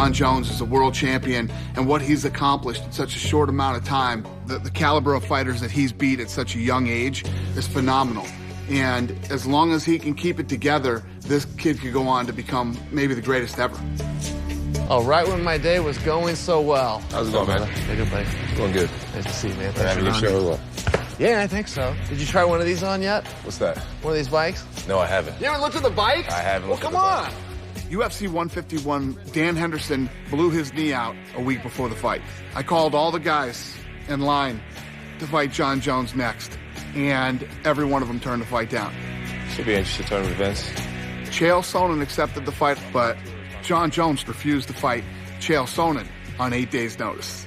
Jon Jones is a world champion and what he's accomplished in such a short amount of time, the caliber of fighters that he's beat at such a young age is phenomenal. And as long as he can keep it together, this kid could go on to become maybe the greatest ever. Oh, right when my day was going so well. How's it going, man? Hey, good, buddy. It's going good. Nice to see you, man. Having a good show as well. Yeah, I think so. Did you try one of these on yet? What's that? One of these bikes? No, I haven't. You haven't looked at the bike? I haven't. Well, come on. UFC 151, Dan Henderson blew his knee out a week before the fight. I called all the guys in line to fight Jon Jones next, and every one of them turned the fight down. Should be an interesting turn of events. Chael Sonnen accepted the fight, but Jon Jones refused to fight Chael Sonnen on 8 days' notice.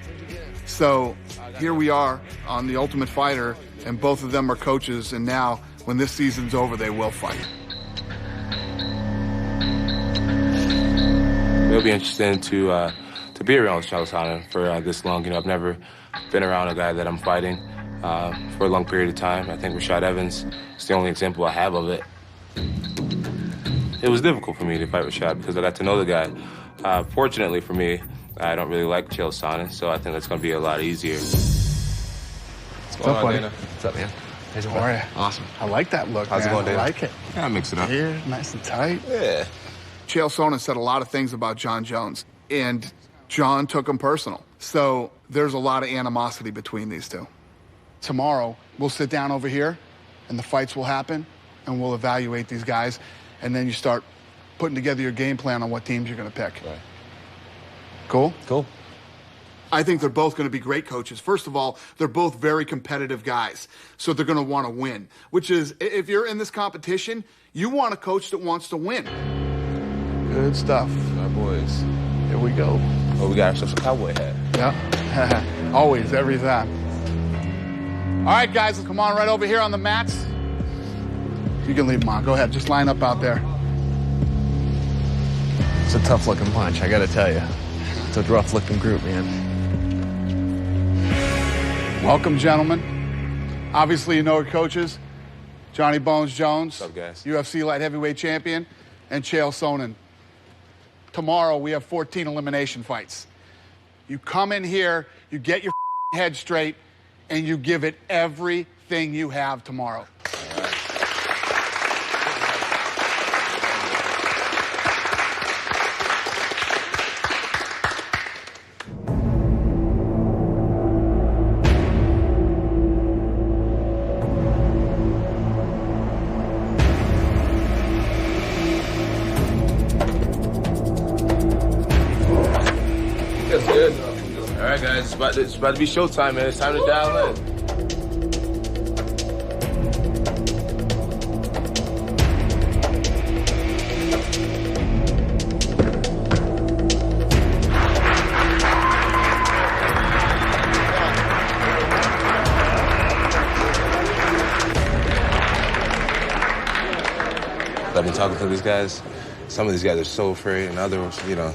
So here we are on The Ultimate Fighter, and both of them are coaches, and now, when this season's over, they will fight. It'll be interesting to be around Chael Sonnen for this long. You know, I've never been around a guy that I'm fighting for a long period of time. I think Rashad Evans is the only example I have of it. It was difficult for me to fight Rashad because I got to know the guy. Fortunately for me, I don't really like Chael Sonnen, so I think that's going to be a lot easier. What's up, buddy? What's up, man? How are you? Awesome. I like that look, How's it man. going, Dana? I like it. Yeah, mix it up. Here, nice and tight. Yeah. Chael Sonnen said a lot of things about Jon Jones, and Jon took them personal. So there's a lot of animosity between these two. Tomorrow, we'll sit down over here, and the fights will happen, and we'll evaluate these guys, and then you start putting together your game plan on what teams you're going to pick. Right. Cool? Cool. I think they're both going to be great coaches. First of all, they're both very competitive guys, so they're going to want to win, which is, if you're in this competition, you want a coach that wants to win. Good stuff. My boys. Here we go. Oh, we got ourselves a cowboy hat. Yeah. Always, every time. All right, guys, come on right over here on the mats. You can leave them on. Go ahead. Just line up out there. It's a tough-looking bunch, I gotta tell you. It's a rough-looking group, man. Welcome, gentlemen. Obviously, you know your coaches. Johnny Bones Jones, What's up, guys? UFC light heavyweight champion, and Chael Sonnen. Tomorrow, we have 14 elimination fights. You come in here, you get your head straight, and you give it everything you have tomorrow. That's good. All right, guys, it's about to be showtime, man. It's time to dial in. I've been talking to these guys. Some of these guys are so afraid, and others, you know.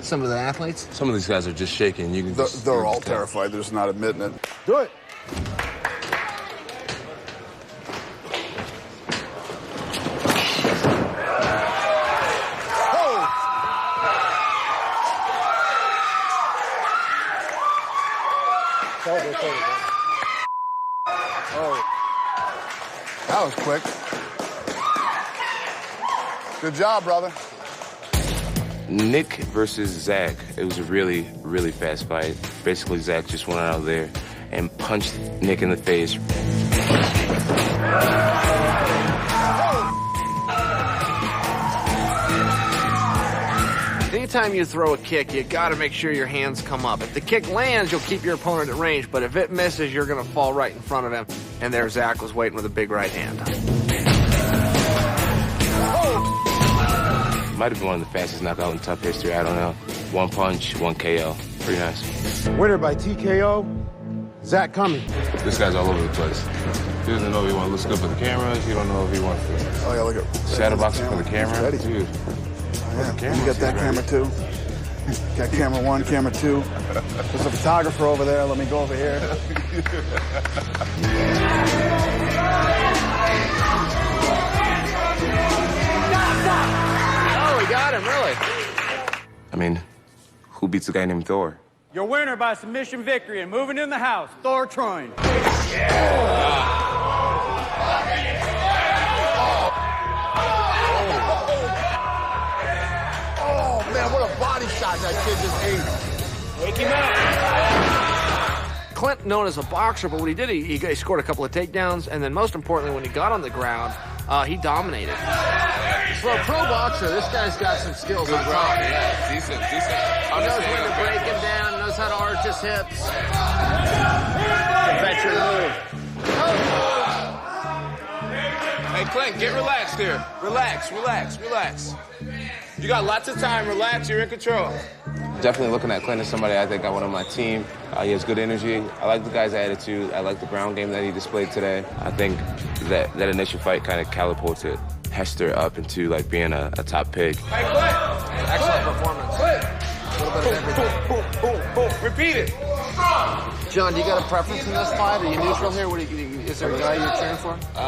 Some of the athletes? Some of these guys are just shaking. You can just, They're all terrified. They're just not admitting it. Do it. Oh, that was quick. Good job, brother. Nick versus Zach. It was a really, really fast fight. Basically, Zach just went out there and punched Nick in the face. Anytime you throw a kick, you gotta make sure your hands come up. If the kick lands, you'll keep your opponent at range, but if it misses, you're gonna fall right in front of him. And there Zach was waiting with a big right hand. Might have been one of the fastest knockouts in tough history. I don't know. One punch, one KO. Pretty nice. Winner by TKO, Zach Cummings. This guy's all over the place. He doesn't know if he wants to look good for the cameras. He don't know if he wants to Oh, yeah, look at shadow boxing for the camera. Ready. Dude. Yeah, you got that camera too. Got camera one, camera two. There's a photographer over there. Let me go over here. Oh, we got him, really? I mean, who beats a guy named Thor? Your winner by submission victory and moving in the house, Thor Troyne. Oh, man, what a body shot that kid just ate. Wake him up. Clint, known as a boxer, but what he did, he scored a couple of takedowns, and then most importantly, when he got on the ground, he dominated. For a pro boxer, this guy's got some skills on top. Yeah, decent. He knows when to break him down, knows how to arch his hips. Veteran move. Hey, Clint, get relaxed here. Relax. You got lots of time. Relax. You're in control. Definitely looking at Clint as somebody I think I want on my team. He has good energy. I like the guy's attitude. I like the ground game that he displayed today. I think that initial fight kind of catapulted Hester up into like being a top pick. Hey, Clint! Excellent performance. Clint! A little bit of everything. Boom. Repeat it. John, do you got a preference in this fight? Are you neutral here? Is there a guy you're cheering for? I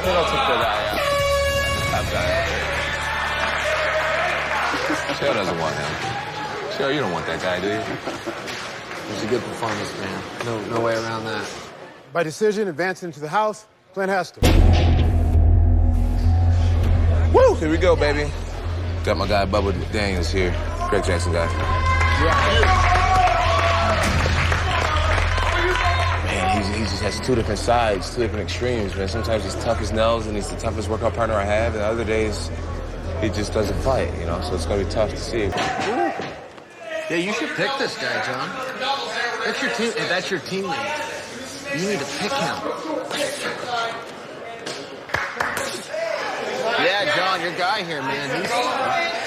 think I'll take the guy out. Top guy out there. Chael doesn't want him. Chael, you don't want that guy, do you? It was a good performance, man. No way around that. By decision, advancing into the house, Clint Hester. Woo! Here we go, baby. Got my guy Bubba Daniels here. Greg Jackson guy. Man, he just has two different sides, two different extremes, man. Sometimes he's tough as nails and he's the toughest workout partner I have, and other days he just doesn't fight, you know, so it's gonna be tough to see. Yeah, you should pick this guy, John. That's your team. If that's your teammate, you need to pick him. Yeah, John, your guy here, man. He's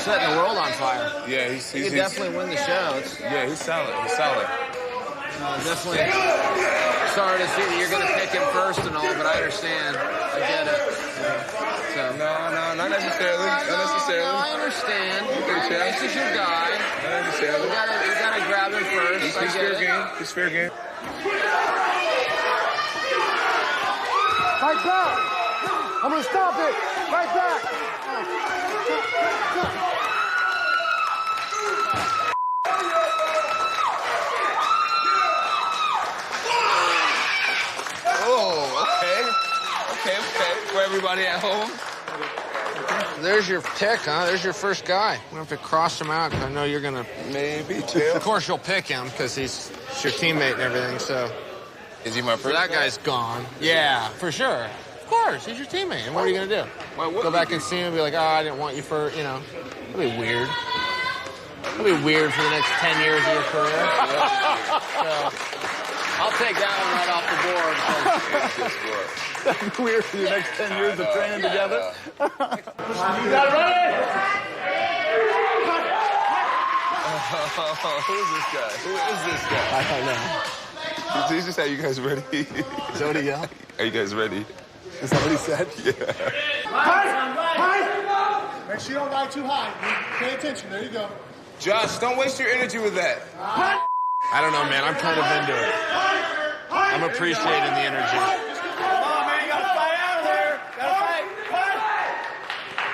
setting the world on fire. Yeah, he could definitely win the show. Yeah, he's solid. Definitely. Sorry to see that you're going to pick him first and all, but I understand. I get it. So. No, not necessarily. No, I understand. This is your guy. Not necessarily. You gotta grab him first. He's fair game. He's fair game. Fight back! I'm gonna stop it! Fight back! Okay. For everybody at home. There's your pick, huh? There's your first guy. We have to cross him out because I know you're going to... Maybe, too. Of course, you'll pick him because he's your teammate and everything, so... Is he my first That guy? guy's gone. Yeah, for sure. Of course, he's your teammate. And what are you going to do? Go back and see him and be like, I didn't want you for, you know... That'd be weird. That'd be weird for the next 10 years of your career. So, I'll take that one right off the board. That'd be weird for the next 10 years of training together. You got it ready? Who is this guy? I don't know. Did he just say, you guys ready? Is that what he yelled? Are you guys ready? Is that what he said? Yeah. Make sure you don't ride too high. Pay attention. There you go. Josh, don't waste your energy with that. I don't know, man. I'm kind of into it. I'm appreciating the energy. Come on, man. You got to fight out of there. Got to fight.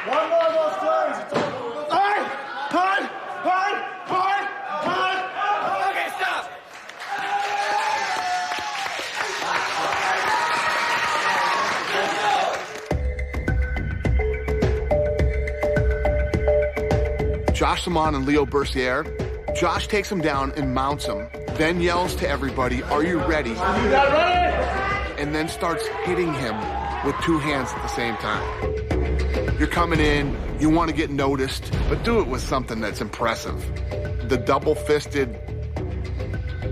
One more of those throws. It's over. Okay, stop. Josh Simon and Leo Bercier. Josh takes him down and mounts him, then yells to everybody, "Are you ready?" And then starts hitting him with two hands at the same time. You're coming in, you want to get noticed, but do it with something that's impressive. The double-fisted,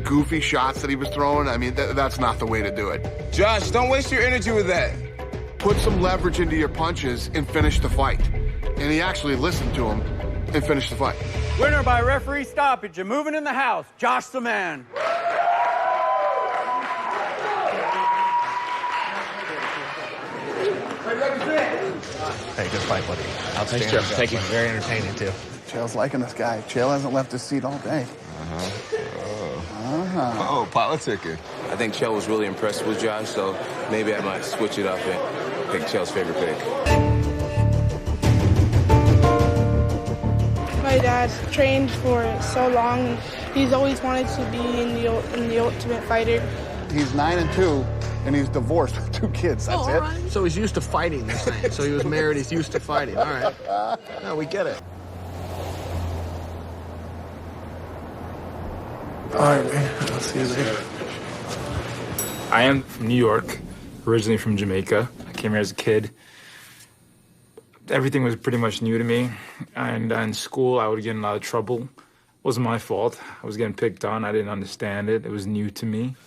goofy shots that he was throwing, I mean, that's not the way to do it. Josh, don't waste your energy with that. Put some leverage into your punches and finish the fight. And he actually listened to him and finished the fight. Winner by referee stoppage. And moving in the house, Josh the man. Hey, good fight, buddy. Thanks, Jeff. Thank you. Very entertaining, too. Chael's liking this guy. Chael hasn't left his seat all day. Oh, politicking. I think Chael was really impressed with Josh, so maybe I might switch it up and pick Chael's favorite pick. My dad trained for so long. He's always wanted to be in the Ultimate Fighter. He's 9-2, and he's divorced with 2 kids. That's it. Right. So he's used to fighting, they're saying. So he was married, he's used to fighting. All right. No, we get it. All right, man. I'll see you later. I am from New York, originally from Jamaica. I came here as a kid. Everything was pretty much new to me. And in school, I would get in a lot of trouble. It wasn't my fault. I was getting picked on. I didn't understand it. It was new to me.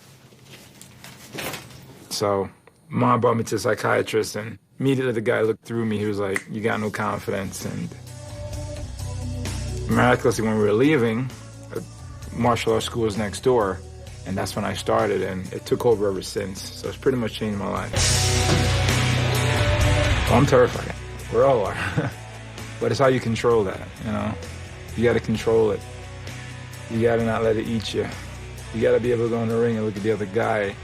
So Mom brought me to a psychiatrist, and immediately the guy looked through me. He was like, you got no confidence. And miraculously, when we were leaving, martial arts school was next door, and that's when I started, and it took over ever since. So it's pretty much changed my life. Well, I'm terrified. We all are. But it's how you control that, you know? You gotta control it. You gotta not let it eat you. You gotta be able to go in the ring and look at the other guy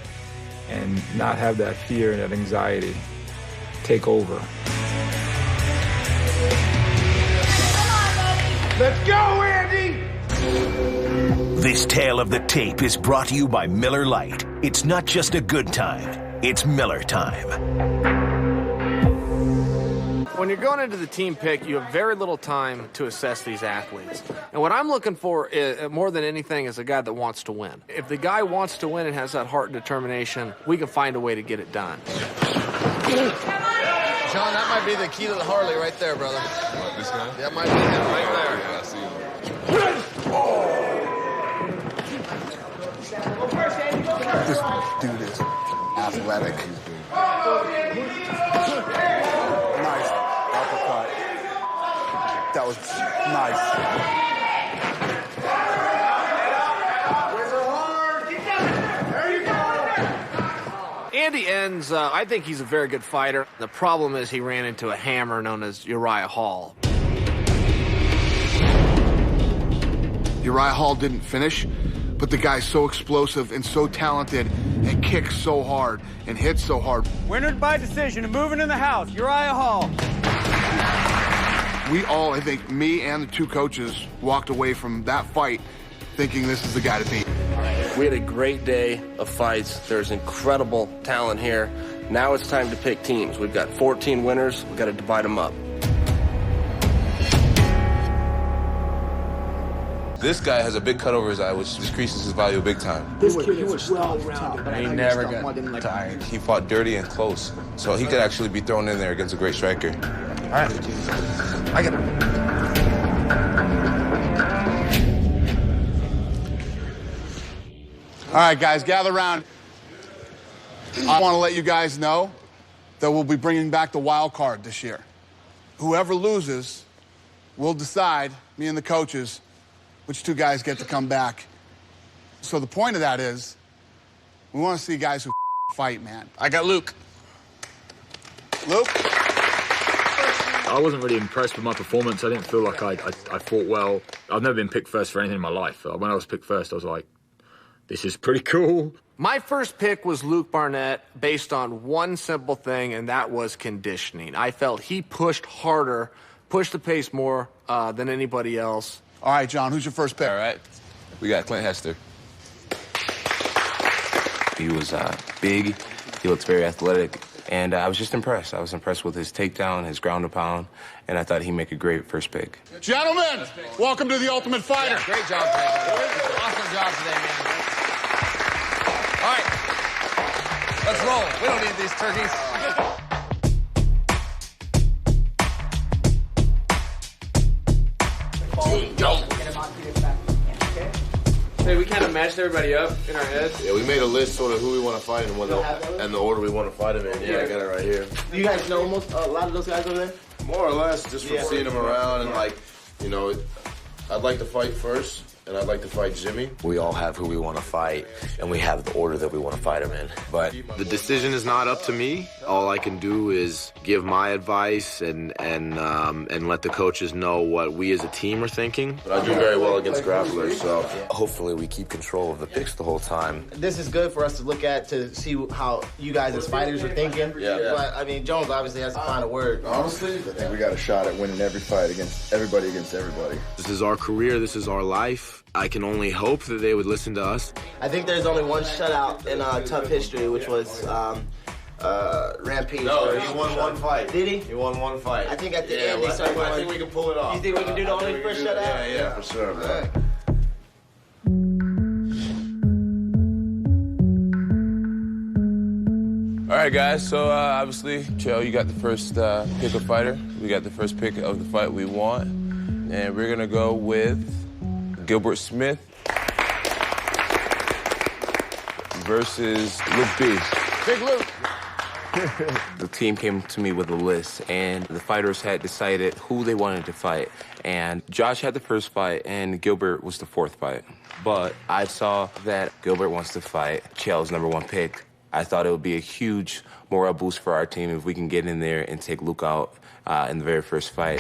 and not have that fear and that anxiety take over. Let's go, Andy! This tale of the tape is brought to you by Miller Lite. It's not just a good time, it's Miller time. When you're going into the team pick, you have very little time to assess these athletes. And what I'm looking for, more than anything, is a guy that wants to win. If the guy wants to win and has that heart and determination, we can find a way to get it done. John, that might be the key to the Harley right there, brother. What, this guy? That might be him right there. Yeah, I see him. This dude is athletic. Nice uppercut. That was nice. Andy ends, I think he's a very good fighter. The problem is he ran into a hammer known as Uriah Hall. Uriah Hall didn't finish, but the guy's so explosive and so talented and kicks so hard and hits so hard. Winner by decision and moving in the house, Uriah Hall. We all, I think, me and the 2 coaches, walked away from that fight thinking this is the guy to beat. We had a great day of fights. There's incredible talent here. Now it's time to pick teams. We've got 14 winners. We've got to divide them up. This guy has a big cut over his eye, which decreases his value big time. This kid was well-rounded, but He never got tired. He fought dirty and close, so he could actually be thrown in there against a great striker. All right. I get it. All right, guys, gather around. I want to let you guys know that we'll be bringing back the wild card this year. Whoever loses will decide, me and the coaches, which 2 guys get to come back. So the point of that is, we want to see guys who fight, man. I got Luke. Luke? I wasn't really impressed with my performance. I didn't feel like I fought well. I've never been picked first for anything in my life. When I was picked first, I was like, this is pretty cool. My first pick was Luke Barnett based on one simple thing, and that was conditioning. I felt he pushed harder, pushed the pace more than anybody else. All right, John, who's your first pick? All right. We got Clint Hester. He was big. He looked very athletic. And I was just impressed. I was impressed with his takedown, his ground and pound, and I thought he'd make a great first pick. Gentlemen, welcome to the Ultimate Fighter. Yeah, great job today. Awesome job today, man. All right, let's roll. We don't need these turkeys. Hey, we kind of matched everybody up in our heads. Yeah, we made a list sort of who we want to fight and the order we want to fight them in. Yeah, I got it right here. Do you guys know almost a lot of those guys over there? More or less, just from seeing them around and like, you know, I'd like to fight first. and I'd like to fight Jimmy. We all have who we want to fight, and we have the order that we want to fight him in. But the decision is not up to me. All I can do is give my advice and let the coaches know what we as a team are thinking. But I do very well against grapplers, so hopefully we keep control of the picks the whole time. This is good for us to look at to see how you guys as fighters are thinking. Yeah. But, I mean, Jones obviously has to find a word. Honestly, I think we got a shot at winning every fight against everybody. This is our career. This is our life. I can only hope that they would listen to us. I think there's only one shutout in tough history, which was Rampage. No, he won one fight. Did he? He won one fight. I think at the end they started I think we can pull it off. You think we can do the only first shutout? Yeah, for sure, man. All right, guys, so obviously, Chael, you got the first pick of fighter. We got the first pick of the fight we want. And we're going to go with Gilbert Smith versus Luke B. Big Luke. The team came to me with a list, and the fighters had decided who they wanted to fight. And Josh had the first fight, and Gilbert was the fourth fight. But I saw that Gilbert wants to fight Chael's #1 pick. I thought it would be a huge morale boost for our team if we can get in there and take Luke out in the very first fight.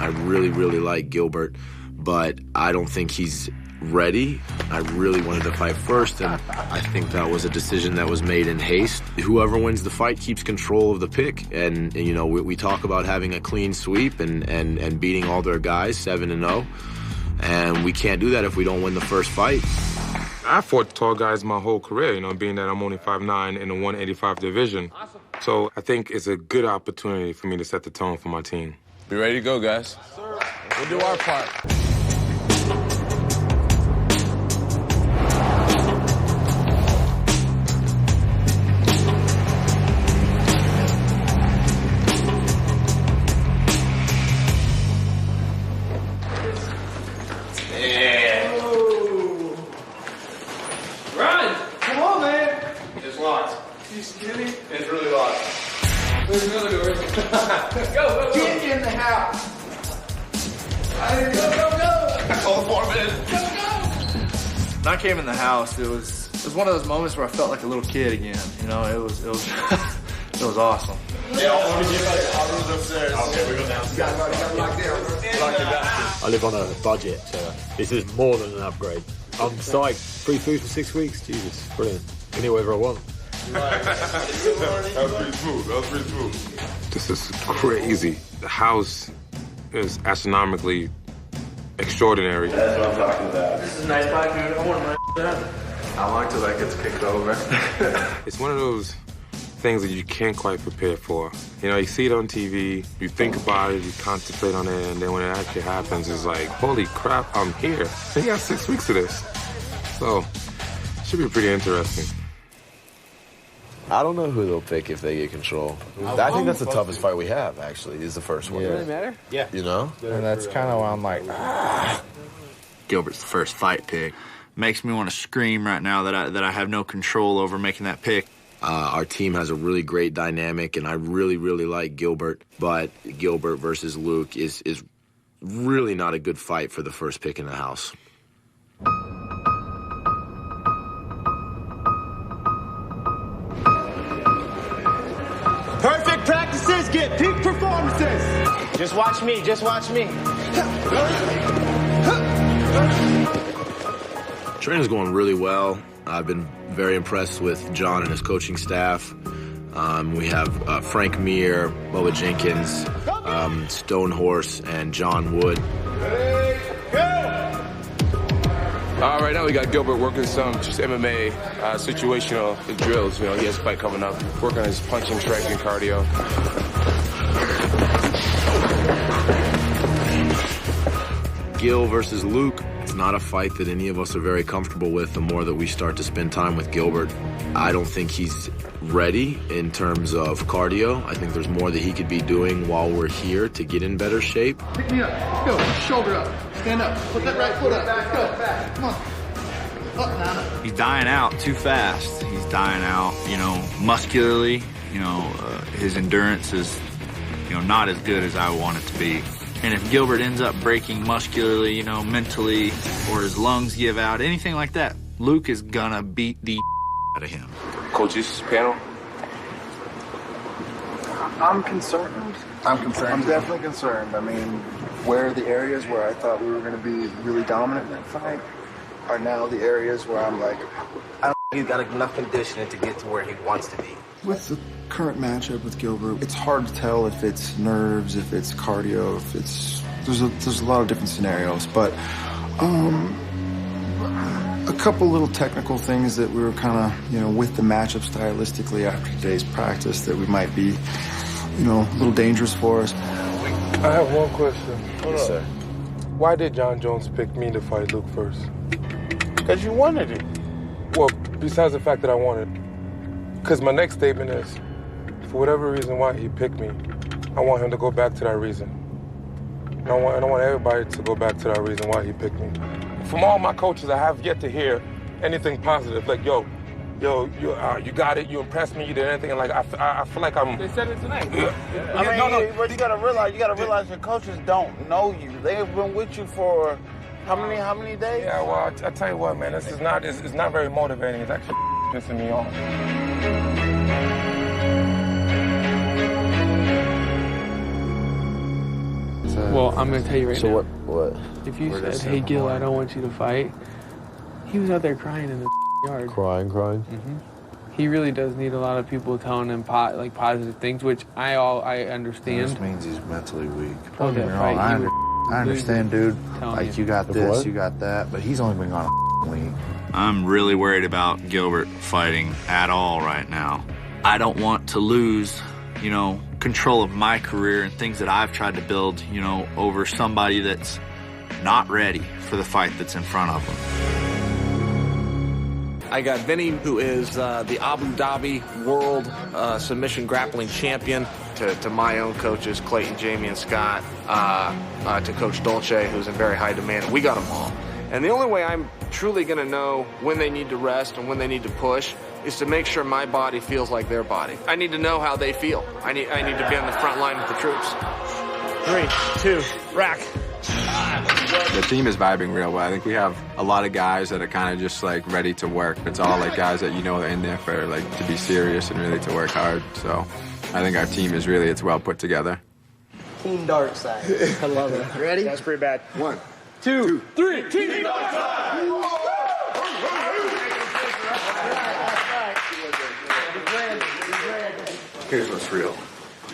I really, really like Gilbert, but I don't think he's ready. I really wanted to fight first, and I think that was a decision that was made in haste. Whoever wins the fight keeps control of the pick, and you know, we talk about having a clean sweep and beating all their guys 7-0, and we can't do that if we don't win the first fight. I fought tall guys my whole career, you know, being that I'm only 5'9" in the 185 division. So I think it's a good opportunity for me to set the tone for my team. Be ready to go, guys. We'll do our part. Run! Come on, man! It's locked. You skinny? It's really locked. There's another door. Go, go, go. Get in the house. Go, go, go. All 4 minutes. Go, go. When I came in the house, it was one of those moments where I felt like a little kid again. You know, it was it was awesome. Yeah, I'll room's upstairs. Okay, we go downstairs. Got it locked down. I live on a budget, so this is more than an upgrade. I'm psyched. Free food for 6 weeks. Jesus, brilliant. Can eat whatever I want. That was pretty smooth. That was pretty smooth. This is crazy. The house is astronomically extraordinary. That's what I'm talking about. This is a nice bike, dude. I want my I like till that gets kicked over. It's one of those things that you can't quite prepare for. You know, you see it on TV, you think about it, you contemplate on it, and then when it actually happens, it's like, holy crap, I'm here. They got 6 weeks of this. So, it should be pretty interesting. I don't know who they'll pick if they get control. I think that's the toughest fight we have, actually, is the first one. Does it really matter? Yeah. You know? And that's kind of why I'm like, Gilbert's the first fight pick. Makes me want to scream right now that I have no control over making that pick. Our team has a really great dynamic, and I really, really like Gilbert. But Gilbert versus Luke is really not a good fight for the first pick in the house. Perfect practices get peak performances. Just watch me. Just watch me. Training's going really well. I've been very impressed with John and his coaching staff. We have Frank Mir, Bubba Jenkins, Stone Horse, and John Wood. Right now we got Gilbert working some just MMA situational drills. You know, he has a fight coming up. Working on his punching, striking, cardio. Gil versus Luke. It's not a fight that any of us are very comfortable with the more that we start to spend time with Gilbert. I don't think he's ready in terms of cardio. I think there's more that he could be doing while we're here to get in better shape. Pick me up. Go. Shoulder up. Stand up. Put that right foot up. Go. Come on. Up now. He's dying out too fast. He's dying out, you know, muscularly. You know, his endurance is, you know, not as good as I want it to be. And if Gilbert ends up breaking muscularly, you know, mentally, or his lungs give out, anything like that, Luke is gonna beat the out of him. Coaches panel. I'm concerned. I'm definitely concerned. I mean, where the areas where I thought we were going to be really dominant in that fight are now the areas where I'm like, I don't think he's got enough conditioning to get to where he wants to be. With the current matchup with Gilbert, it's hard to tell if it's nerves, if it's cardio, if it's there's a lot of different scenarios, but a couple little technical things that we were kind of, you know, with the matchup stylistically after today's practice that we might be, you know, a little dangerous for us. I have one question. Yes, sir. Why did John Jones pick me to fight Luke first? Because you wanted it. Well, besides the fact that I wanted it. Because my next statement is, for whatever reason why he picked me, I want him to go back to that reason. And I want everybody to go back to that reason why he picked me. From all my coaches, I have yet to hear anything positive. Like, you got it, you impressed me, you did anything. And like, I feel like I'm... They said it tonight. Yeah. I mean, but you gotta realize your coaches don't know you. They've been with you for how many days? Yeah, well, I tell you what, man, it's not very motivating. It's actually pissing me off. Well, I'm gonna tell you right now. So what? If you said, "Hey Gil, I don't want you to fight," he was out there crying in the yard. Crying. Mm-hmm. He really does need a lot of people telling him positive things, which I understand. This means he's mentally weak. Don't get me wrong. I understand, dude. Like, you got this, what? you got that, but he's only been gone a week. I'm really worried about Gilbert fighting at all right now. I don't want to lose, you know, control of my career and things that I've tried to build, you know, over somebody that's not ready for the fight that's in front of him. I got Vinny, who is the Abu Dhabi World Submission Grappling Champion, to my own coaches, Clayton, Jamie, and Scott, to Coach Dolce, who's in very high demand. We got them all. And the only way I'm truly going to know when they need to rest and when they need to push is to make sure my body feels like their body. I need to know how they feel. I need to be on the front line with the troops. 3, 2, rack. The team is vibing real well. I think we have a lot of guys that are kind of just like ready to work. It's all like guys that you know are in there for like to be serious and really to work hard. So I think our team is really, it's well put together. Team Dark Side. I love it. Ready? That's pretty bad. 1, 2, 3. Team Dark Side! Here's what's real.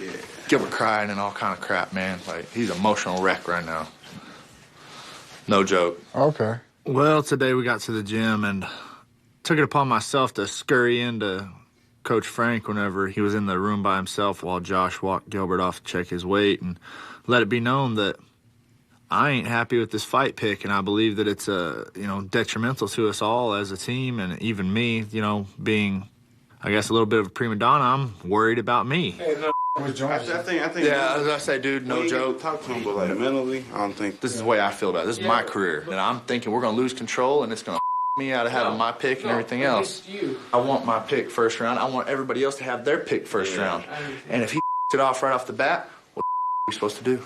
Yeah. Gilbert crying and all kind of crap, man. Like, he's an emotional wreck right now. No joke. Okay. Well, today we got to the gym and took it upon myself to scurry into Coach Frank whenever he was in the room by himself while Josh walked Gilbert off to check his weight and let it be known that I ain't happy with this fight pick, and I believe that it's detrimental to us all as a team, and even me, you know, being, I guess, a little bit of a prima donna. I'm worried about me. I think. Yeah, as I say, dude, no joke. Talk to him, but like mentally, I don't think. This is the way I feel about it. This is my career, and I'm thinking we're gonna lose control, and it's gonna me out of having my pick and everything else. I want my pick first round. I want everybody else to have their pick first round. And if he it off right off the bat, what are we supposed to do?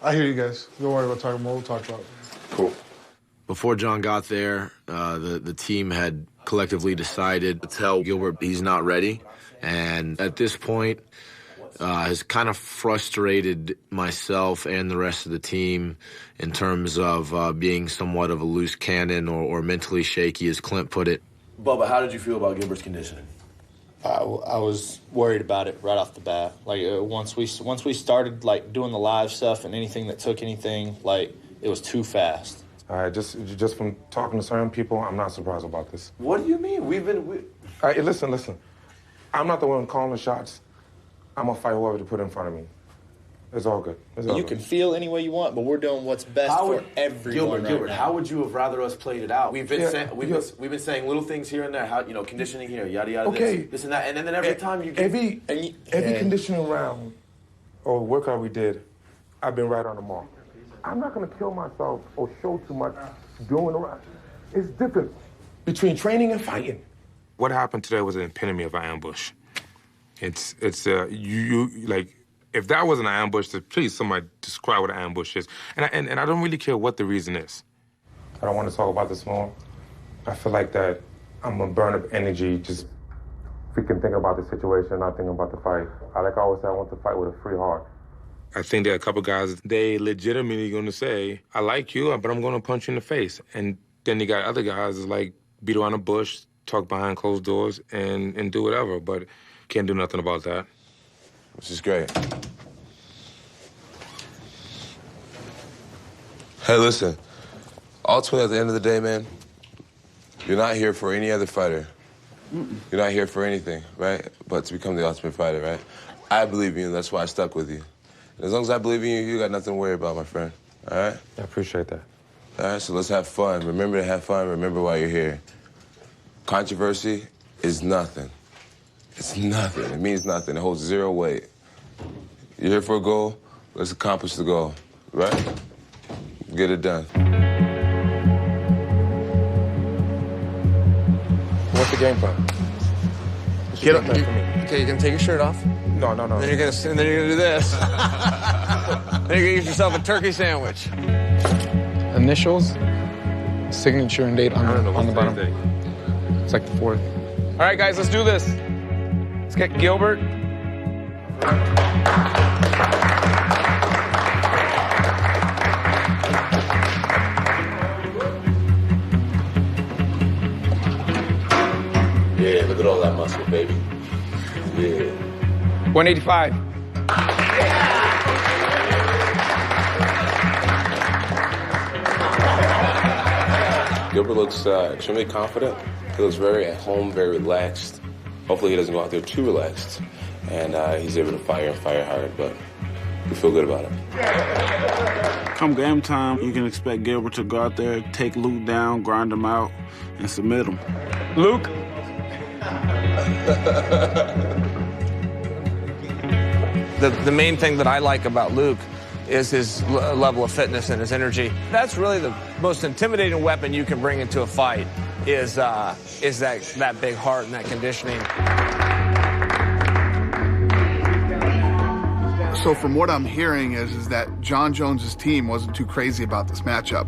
I hear you guys. Don't worry about talking more. We'll talk about it. Cool. Before John got there, the team had collectively decided to tell Gilbert he's not ready. And at this point, has kind of frustrated myself and the rest of the team in terms of being somewhat of a loose cannon or mentally shaky, as Clint put it. Bubba, how did you feel about Gilbert's conditioning? I was worried about it right off the bat. Like once we started like doing the live stuff and anything that took anything, like it was too fast. Just from talking to certain people, I'm not surprised about this. What do you mean? All right, listen. I'm not the one calling the shots. I'm gonna fight whoever to put in front of me. It's all good. You can feel any way you want, but we're doing what's best for everyone. Gilbert, how would you have rather us played it out? We've been saying little things here and there. How conditioning here, yada yada. Okay. This and that, and then every time you get every conditioning round or workout we did, I've been right on the mark. I'm not gonna kill myself or show too much doing the right. It's different between training and fighting. What happened today was an epitome of an ambush. It's like If that wasn't an ambush, then please somebody describe what an ambush is. And I don't really care what the reason is. I don't want to talk about this more. I feel like that I'm going to burn up energy just freaking thinking about the situation, not thinking about the fight. Like I always say, I want to fight with a free heart. I think there are a couple guys, they legitimately going to say, I like you, but I'm going to punch you in the face. And then you got other guys that's like beat around the bush, talk behind closed doors, and do whatever, but can't do nothing about that. Which is great. Hey, listen. Ultimately, at the end of the day, man, you're not here for any other fighter. You're not here for anything, right? But to become the ultimate fighter, right? I believe in you, and that's why I stuck with you. And as long as I believe in you, you got nothing to worry about, my friend. All right? I appreciate that. All right, so let's have fun. Remember to have fun. Remember why you're here. Controversy is nothing. It's nothing. It means nothing. It holds zero weight. You're here for a goal. Let's accomplish the goal, right? Get it done. What's the game plan? What's your game plan for me? Okay, you're gonna take your shirt off. No. Then you're gonna do this. Then you're gonna get yourself a turkey sandwich. Initials, signature, and date on the bottom. Day? It's like the 4th. All right, guys, let's do this. Let's get Gilbert. Yeah, look at all that muscle, baby. Yeah. 185. Gilbert looks extremely confident. He looks very at home, very relaxed. Hopefully he doesn't go out there too relaxed. And he's able to fire hard, but we feel good about it. Come game time, you can expect Gilbert to go out there, take Luke down, grind him out, and submit him. Luke. The main thing that I like about Luke is his level of fitness and his energy. That's really the most intimidating weapon you can bring into a fight is that big heart and that conditioning. So from what I'm hearing is that John Jones's team wasn't too crazy about this matchup,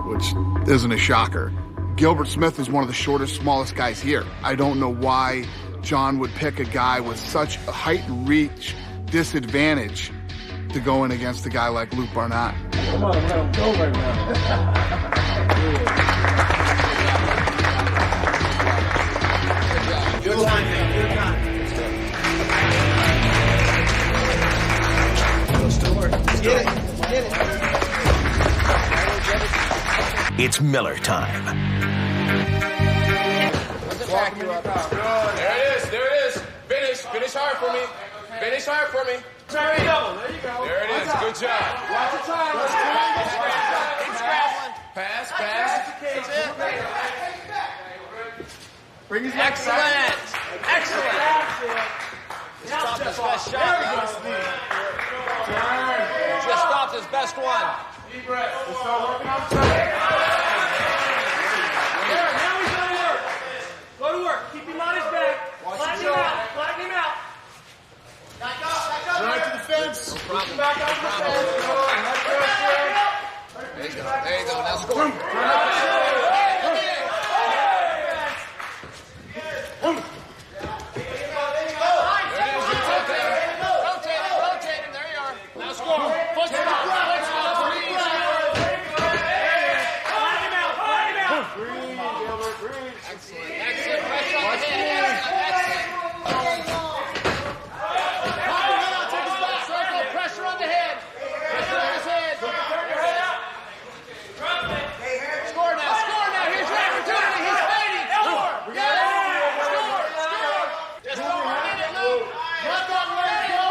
which isn't a shocker. Gilbert Smith is one of the shortest, smallest guys here. I don't know why John would pick a guy with such a height and reach disadvantage to go in against a guy like Luke Barnett. Come on, let him go right now. Good time, man. Good time. Get it. It's Miller time. There it is. Finish hard for me. Finish hard for me. There you go. There it is. Good job. Watch the time. Keep scrapping. Pass. That's it. Bring his neck Excellent. Stopped his best shot. Just stopped his best one. Deep breath. Let's start working on the time. There, now he's going to work. Go to work. Keep him on his back. Flatten him out. Back up. Right to the fence. Push him back out to the fence. There you go. Now score. Rotate him. There you are. Now score. Push him out. Excellent. Pressure on the head. Pressure on the head. Pressure on his head. Score now. Here's your opportunity. He's fighting. Score. Score. Just don't forget it, Luke. Let that leg go.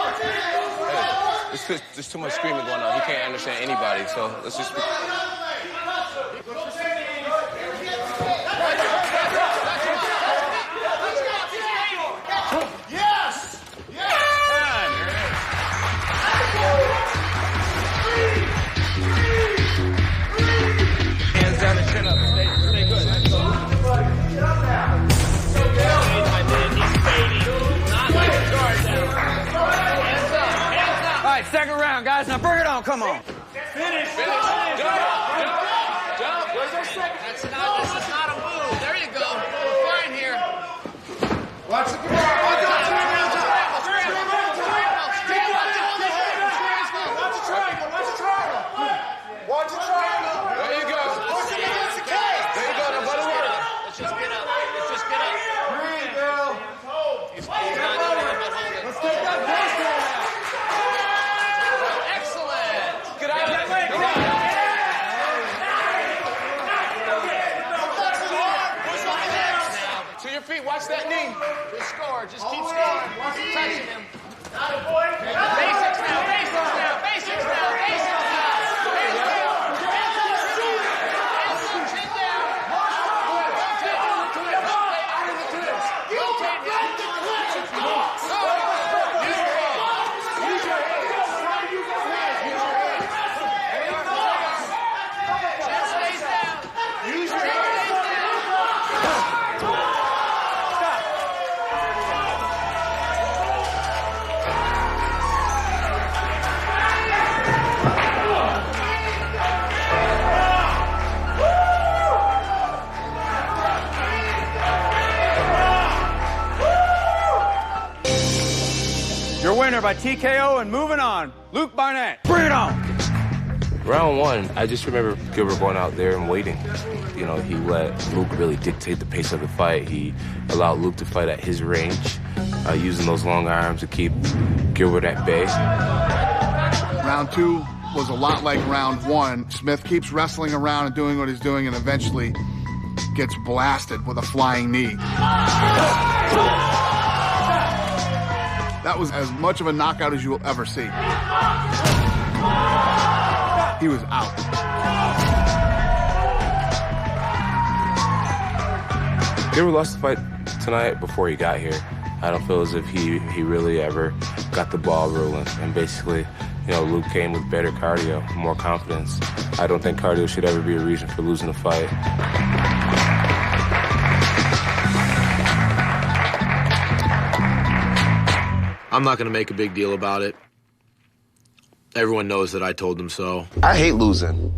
There's too much screaming going on. He can't understand anybody, so let's just... Hands down and chin up. Stay good. Not like a guard down. Hands up. second round, guys. Now bring it on. Come on. Finish. Jump. Where's our second? This is not a move. There you go. We're fine here. Watch the bar. Watch the triangle. There you go. Watch it against the cage. There you go. Now let it work. Let's just get up. Breathe, girl. He's not doing it, but hold it. Let's take that best out. Excellent. Get out of that way. To your feet. Watch that knee. Just score. Just keep scoring. Keep touching him. Your winner by TKO and moving on, Luke Barnett. Bring it on. Round one, I just remember Gilbert going out there and waiting. You know, he let Luke really dictate the pace of the fight. He allowed Luke to fight at his range, using those long arms to keep Gilbert at bay. Round two was a lot like round one. Smith keeps wrestling around and doing what he's doing and eventually gets blasted with a flying knee. That was as much of a knockout as you will ever see. He was out. Gilbert lost the fight tonight before he got here. I don't feel as if he really ever got the ball rolling. And basically, you know, Luke came with better cardio, more confidence. I don't think cardio should ever be a reason for losing a fight. I'm not going to make a big deal about it. Everyone knows that I told them so. I hate losing.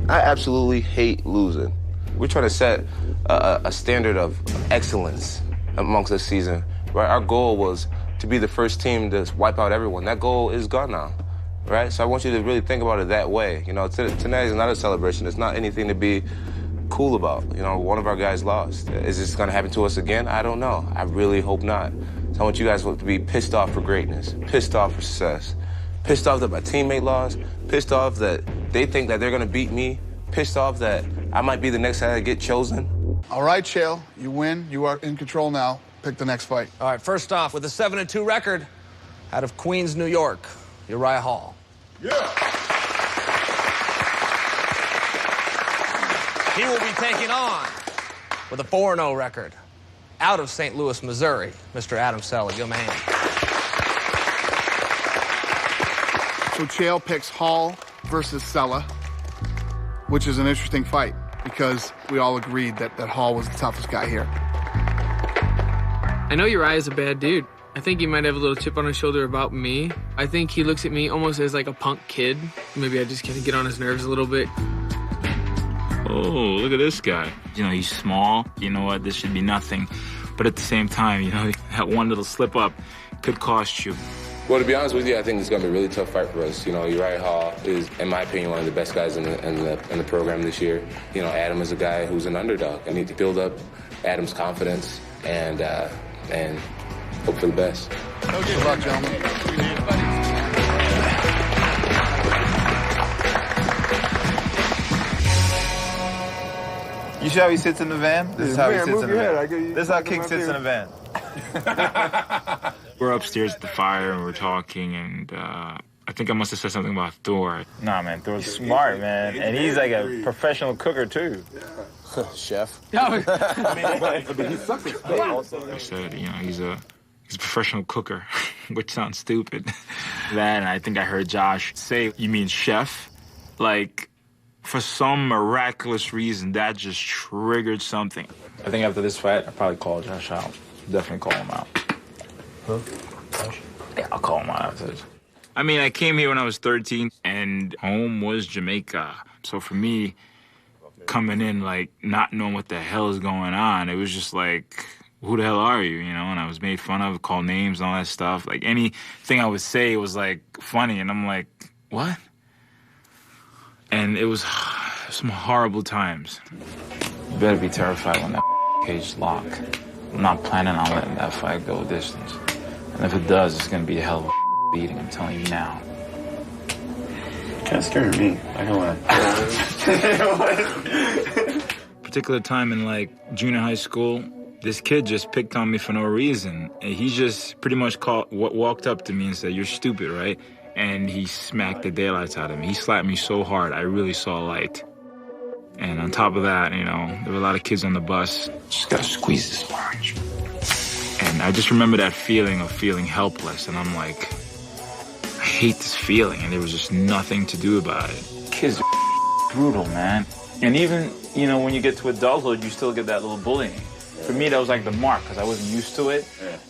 I absolutely hate losing. We're trying to set a standard of excellence amongst this season. Right? Our goal was to be the first team to wipe out everyone. That goal is gone now. Right? So I want you to really think about it that way. You know, tonight is not a celebration. It's not anything to be cool about. You know, one of our guys lost. Is this going to happen to us again? I don't know. I really hope not. So I want you guys to be pissed off for greatness, pissed off for success, pissed off that my teammate lost, pissed off that they think that they're going to beat me, pissed off that I might be the next guy to get chosen. All right, Chael, you win. You are in control now. Pick the next fight. All right, first off, with a 7-2 record, out of Queens, New York, Uriah Hall. Yeah. He will be taking on, with a 4-0 record, out of St. Louis, Missouri, Mr. Adam Sella. Give him a hand. So Chael picks Hall versus Sella, which is an interesting fight because we all agreed that Hall was the toughest guy here. I know Uriah's a bad dude. I think he might have a little chip on his shoulder about me. I think he looks at me almost as like a punk kid. Maybe I just kind of get on his nerves a little bit. Oh, look at this guy. You know, he's small. You know what? This should be nothing. But at the same time, you know, that one little slip up could cost you. Well, to be honest with you, I think it's going to be a really tough fight for us. You know, Uriah Hall is, in my opinion, one of the best guys in the program this year. You know, Adam is a guy who's an underdog. I need to build up Adam's confidence and hope for the best. Good luck, gentlemen. You see how he sits in the van? This is how he sits in the van. This is how King sits in the van. We're upstairs at the fire and we're talking, and I think I must have said something about Thor. Nah, man, Thor's smart, man. And he's like a professional cooker, too. Chef. I said, you know, he's a professional cooker, which sounds stupid. Then I think I heard Josh say, "You mean chef?" Like, for some miraculous reason, that just triggered something. I think after this fight, I'll probably call Josh out. Definitely call him out. Huh? Yeah, I'll call him out after this. I mean, I came here when I was 13, and home was Jamaica. So for me, coming in, like, not knowing what the hell is going on, it was just like, who the hell are you, you know? And I was made fun of, called names and all that stuff. Like, anything I would say was, like, funny, and I'm like, what? And it was some horrible times. You better be terrified when that cage lock. I'm not planning on letting that fight go a distance. And if it does, it's gonna be a hell of a beating, I'm telling you now. Kind of scaring me. I don't want to. Particular time in, like, junior high school, this kid just picked on me for no reason. And he just pretty much walked up to me and said, "You're stupid, right?" And he smacked the daylights out of me. He slapped me so hard, I really saw light. And on top of that, you know, there were a lot of kids on the bus. Just gotta squeeze this orange. And I just remember that feeling of feeling helpless. And I'm like, I hate this feeling. And there was just nothing to do about it. Kids are brutal, man. And even, you know, when you get to adulthood, you still get that little bullying. For me, that was like the mark, because I wasn't used to it.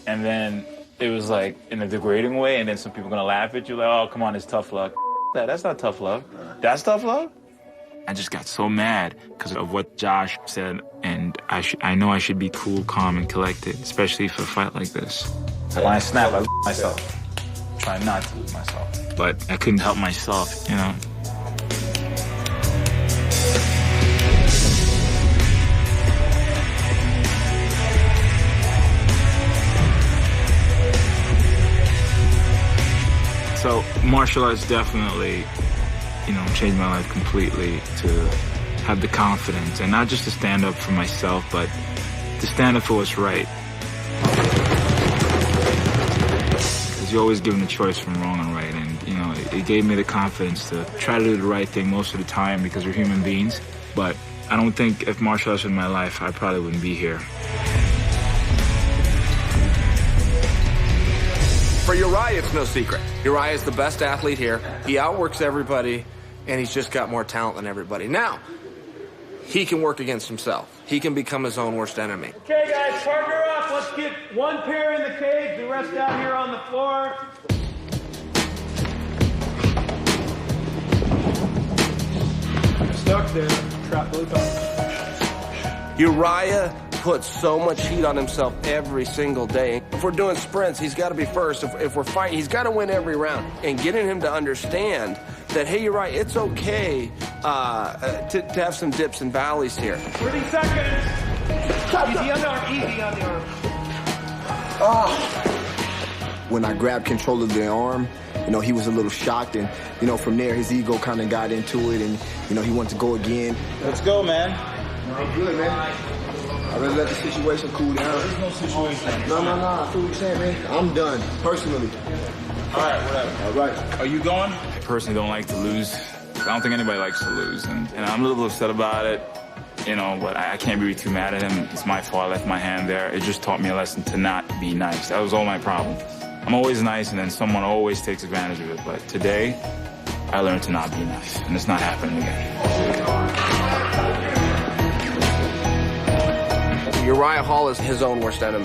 And then it was like in a degrading way, and then some people are gonna laugh at you like, oh, come on, it's tough love. That's not tough love. That's tough love? I just got so mad because of what Josh said, and I know I should be cool, calm, and collected, especially for a fight like this. When I snap, I lose myself. Try not to lose myself. But I couldn't help myself, you know? So martial arts definitely, you know, changed my life completely to have the confidence, and not just to stand up for myself, but to stand up for what's right. Because you're always given a choice from wrong and right, and, you know, it gave me the confidence to try to do the right thing most of the time because we're human beings. But I don't think if martial arts was in my life, I probably wouldn't be here. For Uriah, it's no secret. Uriah is the best athlete here. He outworks everybody, and he's just got more talent than everybody. Now, he can work against himself. He can become his own worst enemy. Okay, guys, partner up. Let's get one pair in the cage, the rest out here on the floor. Stuck there. Trap really tough. Uriah puts so much heat on himself every single day. If we're doing sprints, he's got to be first. If we're fighting, he's got to win every round. And getting him to understand that, hey, Uriah, it's okay to have some dips and valleys here. 30 seconds. Easy on the arm, easy on the arm. Oh. When I grabbed control of the arm, you know, he was a little shocked, and, you know, from there, his ego kind of got into it, and, you know, he wanted to go again. Let's go, man. I'm good, man. I really let the situation cool down. There's no situation. No. I feel what you're saying, man. I'm done, personally. All right, whatever. All right. Are you going? I personally don't like to lose. I don't think anybody likes to lose. And I'm a little upset about it, you know, but I can't be too mad at him. It's my fault. I left my hand there. It just taught me a lesson to not be nice. That was all my problem. I'm always nice, and then someone always takes advantage of it. But today, I learned to not be nice, and it's not happening again. Uriah Hall is his own worst enemy.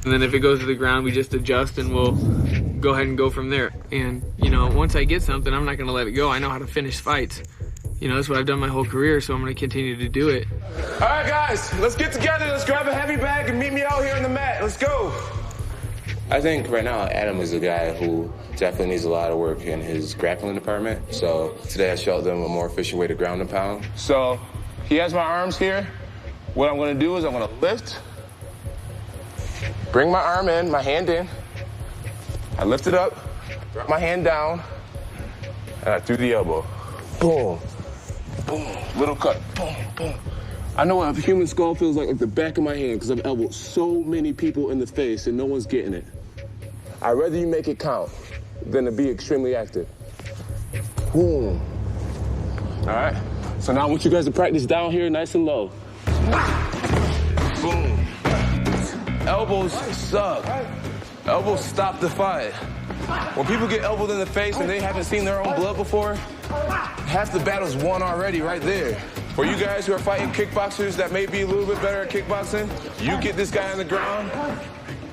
And then if it goes to the ground, we just adjust and we'll go ahead and go from there. And, you know, once I get something, I'm not going to let it go. I know how to finish fights. You know, that's what I've done my whole career, so I'm going to continue to do it. All right, guys, let's get together. Let's grab a heavy bag and meet me out here on the mat. Let's go. I think right now Adam is a guy who definitely needs a lot of work in his grappling department. So today I showed them a more efficient way to ground and pound. So he has my arms here. What I'm going to do is I'm going to lift, bring my arm in, my hand in. I lift it up, drop my hand down, and I threw the elbow. Boom, boom, little cut, boom, boom. I know what a human skull feels like the back of my hand, because I've elbowed so many people in the face and no one's getting it. I'd rather you make it count than to be extremely active. Boom. All right, so now I want you guys to practice down here nice and low. Boom. Elbows suck. Elbows stop the fight. When people get elbowed in the face and they haven't seen their own blood before, Half the battle's won already right there. For you guys who are fighting kickboxers that may be a little bit better at kickboxing, you get this guy on the ground,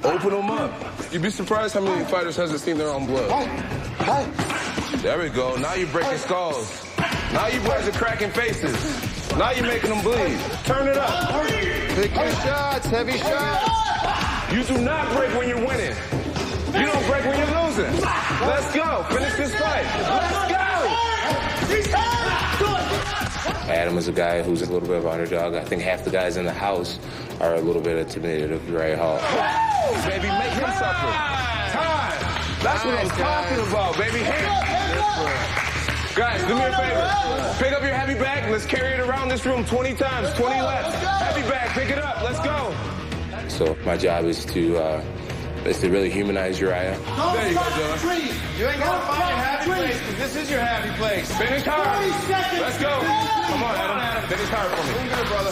open him up. You'd be surprised how many fighters hasn't seen their own blood. There we go. Now you're breaking skulls. Now you boys are cracking faces. Now you're making them bleed. Turn it up. Pick your shots, heavy shots. You do not break when you're winning. You don't break when you're losing. Let's go. Finish this fight. Let's go. Adam is a guy who's a little bit of an underdog. I think half the guys in the house are a little bit intimidated of Uriah Hall. Baby, make him suffer. Time. That's what I'm talking about, baby. Guys, do me a favor. Pick up your heavy bag and let's carry it around this room 20 times, 20 laps. Heavy bag, pick it up. Let's go. So my job is to really humanize Uriah. There you go, Dylan. You ain't gonna find your happy place, because this is your happy place. Finish hard. Let's go. Come on, Adam. Finish hard for me.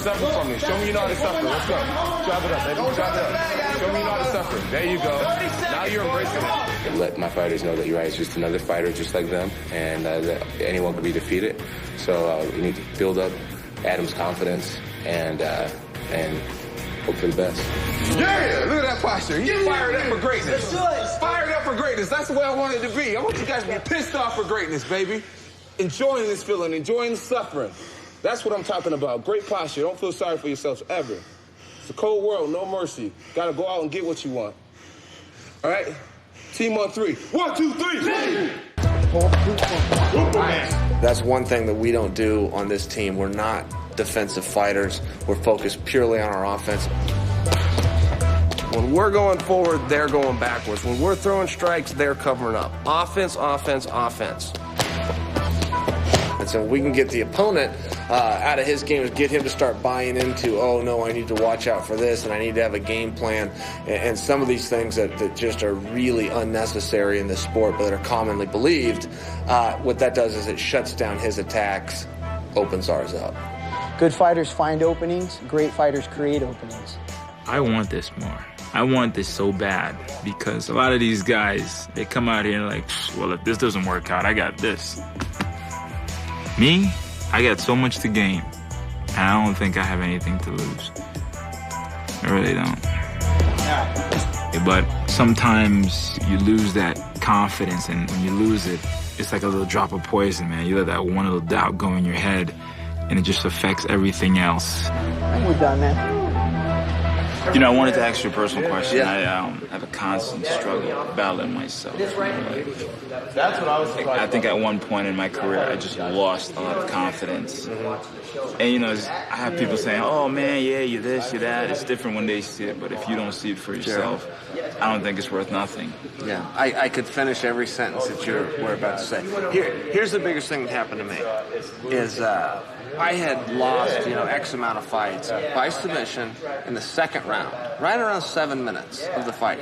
Suffer for me. Show me you know how to suffer. Let's go. Chop it up, baby. Chop it up. Show me you know how to suffer. There you go. Now you're embracing it. Let my fighters know that Uriah is just another fighter just like them, and that anyone can be defeated. So we need to build up Adam's confidence and hope for the best. Yeah, look at that posture. He's fired up for greatness. Fired up for greatness. That's the way I want it to be. I want you guys to be pissed off for greatness, baby. Enjoying this feeling, enjoying the suffering. That's what I'm talking about. Great posture. Don't feel sorry for yourselves ever. It's a cold world, no mercy. Got to go out and get what you want. All right? Team on 3. 1, 2, 3. That's one thing that we don't do on this team. We're not defensive fighters. We're focused purely on our offense. When we're going forward, they're going backwards. When we're throwing strikes, they're covering up. Offense, offense, offense. And so we can get the opponent out of his game, get him to start buying into, oh no, I need to watch out for this and I need to have a game plan. And some of these things that just are really unnecessary in this sport but that are commonly believed, what that does is it shuts down his attacks, opens ours up. Good fighters find openings, great fighters create openings. I want this more. I want this so bad because a lot of these guys, they come out here and like, well, if this doesn't work out, I got this. Me, I got so much to gain, and I don't think I have anything to lose. I really don't. But sometimes you lose that confidence, and when you lose it, it's like a little drop of poison, man. You let that one little doubt go in your head, and it just affects everything else. We're done, man. You know, I wanted to ask you a personal question. I have a constant struggle battling myself. That's what I was surprised I think at one point in my career, I just lost a lot of confidence. And, you know, I have people saying, oh, man, yeah, you're this, you're that. It's different when they see it, but if you don't see it for yourself, I don't think it's worth nothing. Yeah, I could finish every sentence that you were about to say. Here's the biggest thing that happened to me is I had lost, X amount of fights by submission in the second round, right around 7 minutes of the fight,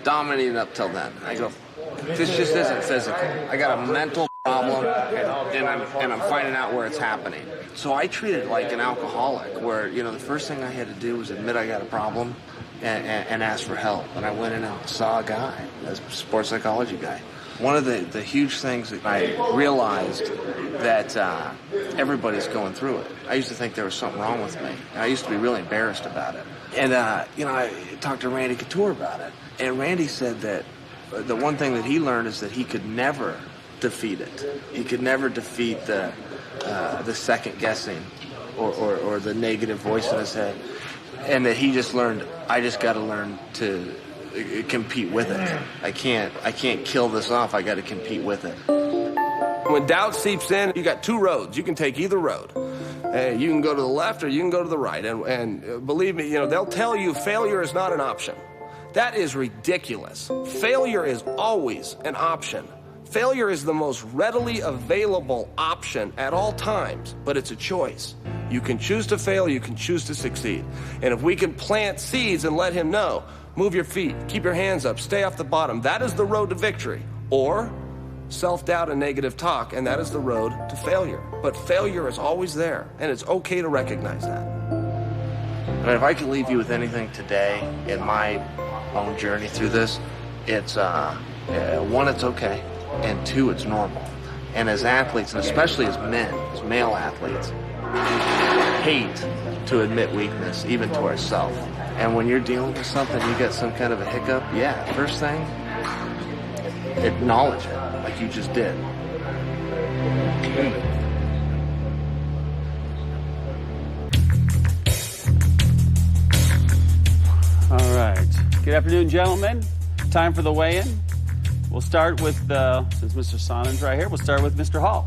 dominating up till then. I go, this just isn't physical. I got a mental problem, and I'm finding out where it's happening. So I treated it like an alcoholic, where, the first thing I had to do was admit I got a problem and ask for help. And I went in and saw a guy, a sports psychology guy. One of the huge things that I realized that everybody's going through it. I used to think there was something wrong with me. I used to be really embarrassed about it. And, I talked to Randy Couture about it. And Randy said that the one thing that he learned is that he could never defeat it. He could never defeat the second guessing or the negative voice in his head. And that he just learned, I just got to learn to compete with it. I can't kill this off. I got to compete with it. When doubt seeps in, you got two roads. You can take either road. You can go to the left or you can go to the right. And believe me, they'll tell you failure is not an option. That is ridiculous. Failure is always an option. Failure is the most readily available option at all times, but it's a choice. You can choose to fail, you can choose to succeed. And if we can plant seeds and let him know, move your feet, keep your hands up, stay off the bottom, that is the road to victory. Or self-doubt and negative talk, and that is the road to failure. But failure is always there, and it's okay to recognize that. I mean, if I can leave you with anything today in my own journey through this, it's, one, it's okay, and two, it's normal. And as athletes, and especially as men, as male athletes, hate to admit weakness, even to ourselves. And when you're dealing with something, you get some kind of a hiccup, first thing, acknowledge it, like you just did. All right. Good afternoon, gentlemen. Time for the weigh-in. We'll start with, since Mr. Sonnen's right here, we'll start with Mr. Hall.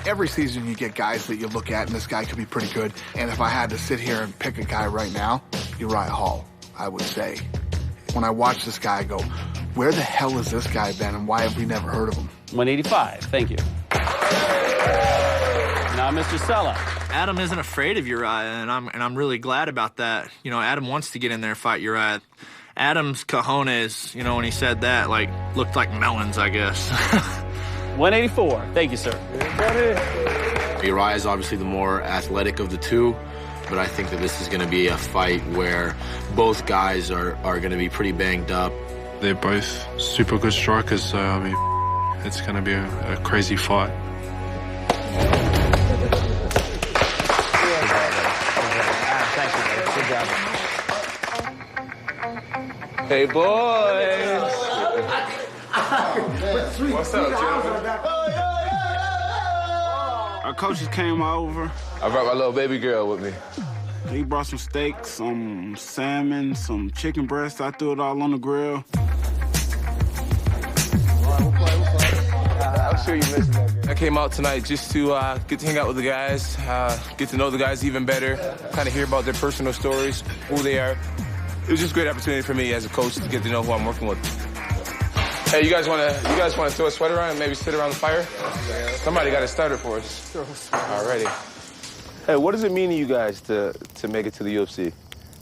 Every season you get guys that you look at, and this guy could be pretty good. And if I had to sit here and pick a guy right now, Uriah Hall, I would say. When I watch this guy, I go, where the hell has this guy been, and why have we never heard of him? 185. Thank you. Now, Mr. Sella. Adam isn't afraid of Uriah, and I'm really glad about that. You know, Adam wants to get in there and fight Uriah. Adam's cojones, you know, when he said that, like, looked like melons, I guess. 184. Thank you, sir. Uriah is obviously the more athletic of the two, but I think that this is going to be a fight where both guys are going to be pretty banged up. They're both super good strikers, so, I mean, it's going to be a crazy fight. Hey, boys. What's up, gentlemen? Our coaches came over. I brought my little baby girl with me. He brought some steak, some salmon, some chicken breast. I threw it all on the grill. I'm sure you missed that. I came out tonight just to get to hang out with the guys, get to know the guys even better, kind of hear about their personal stories, who they are. It was just a great opportunity for me as a coach to get to know who I'm working with. Hey, you guys want to throw a sweater on and maybe sit around the fire? Somebody got to start it for us. Alrighty. Hey, what does it mean to you guys to make it to the UFC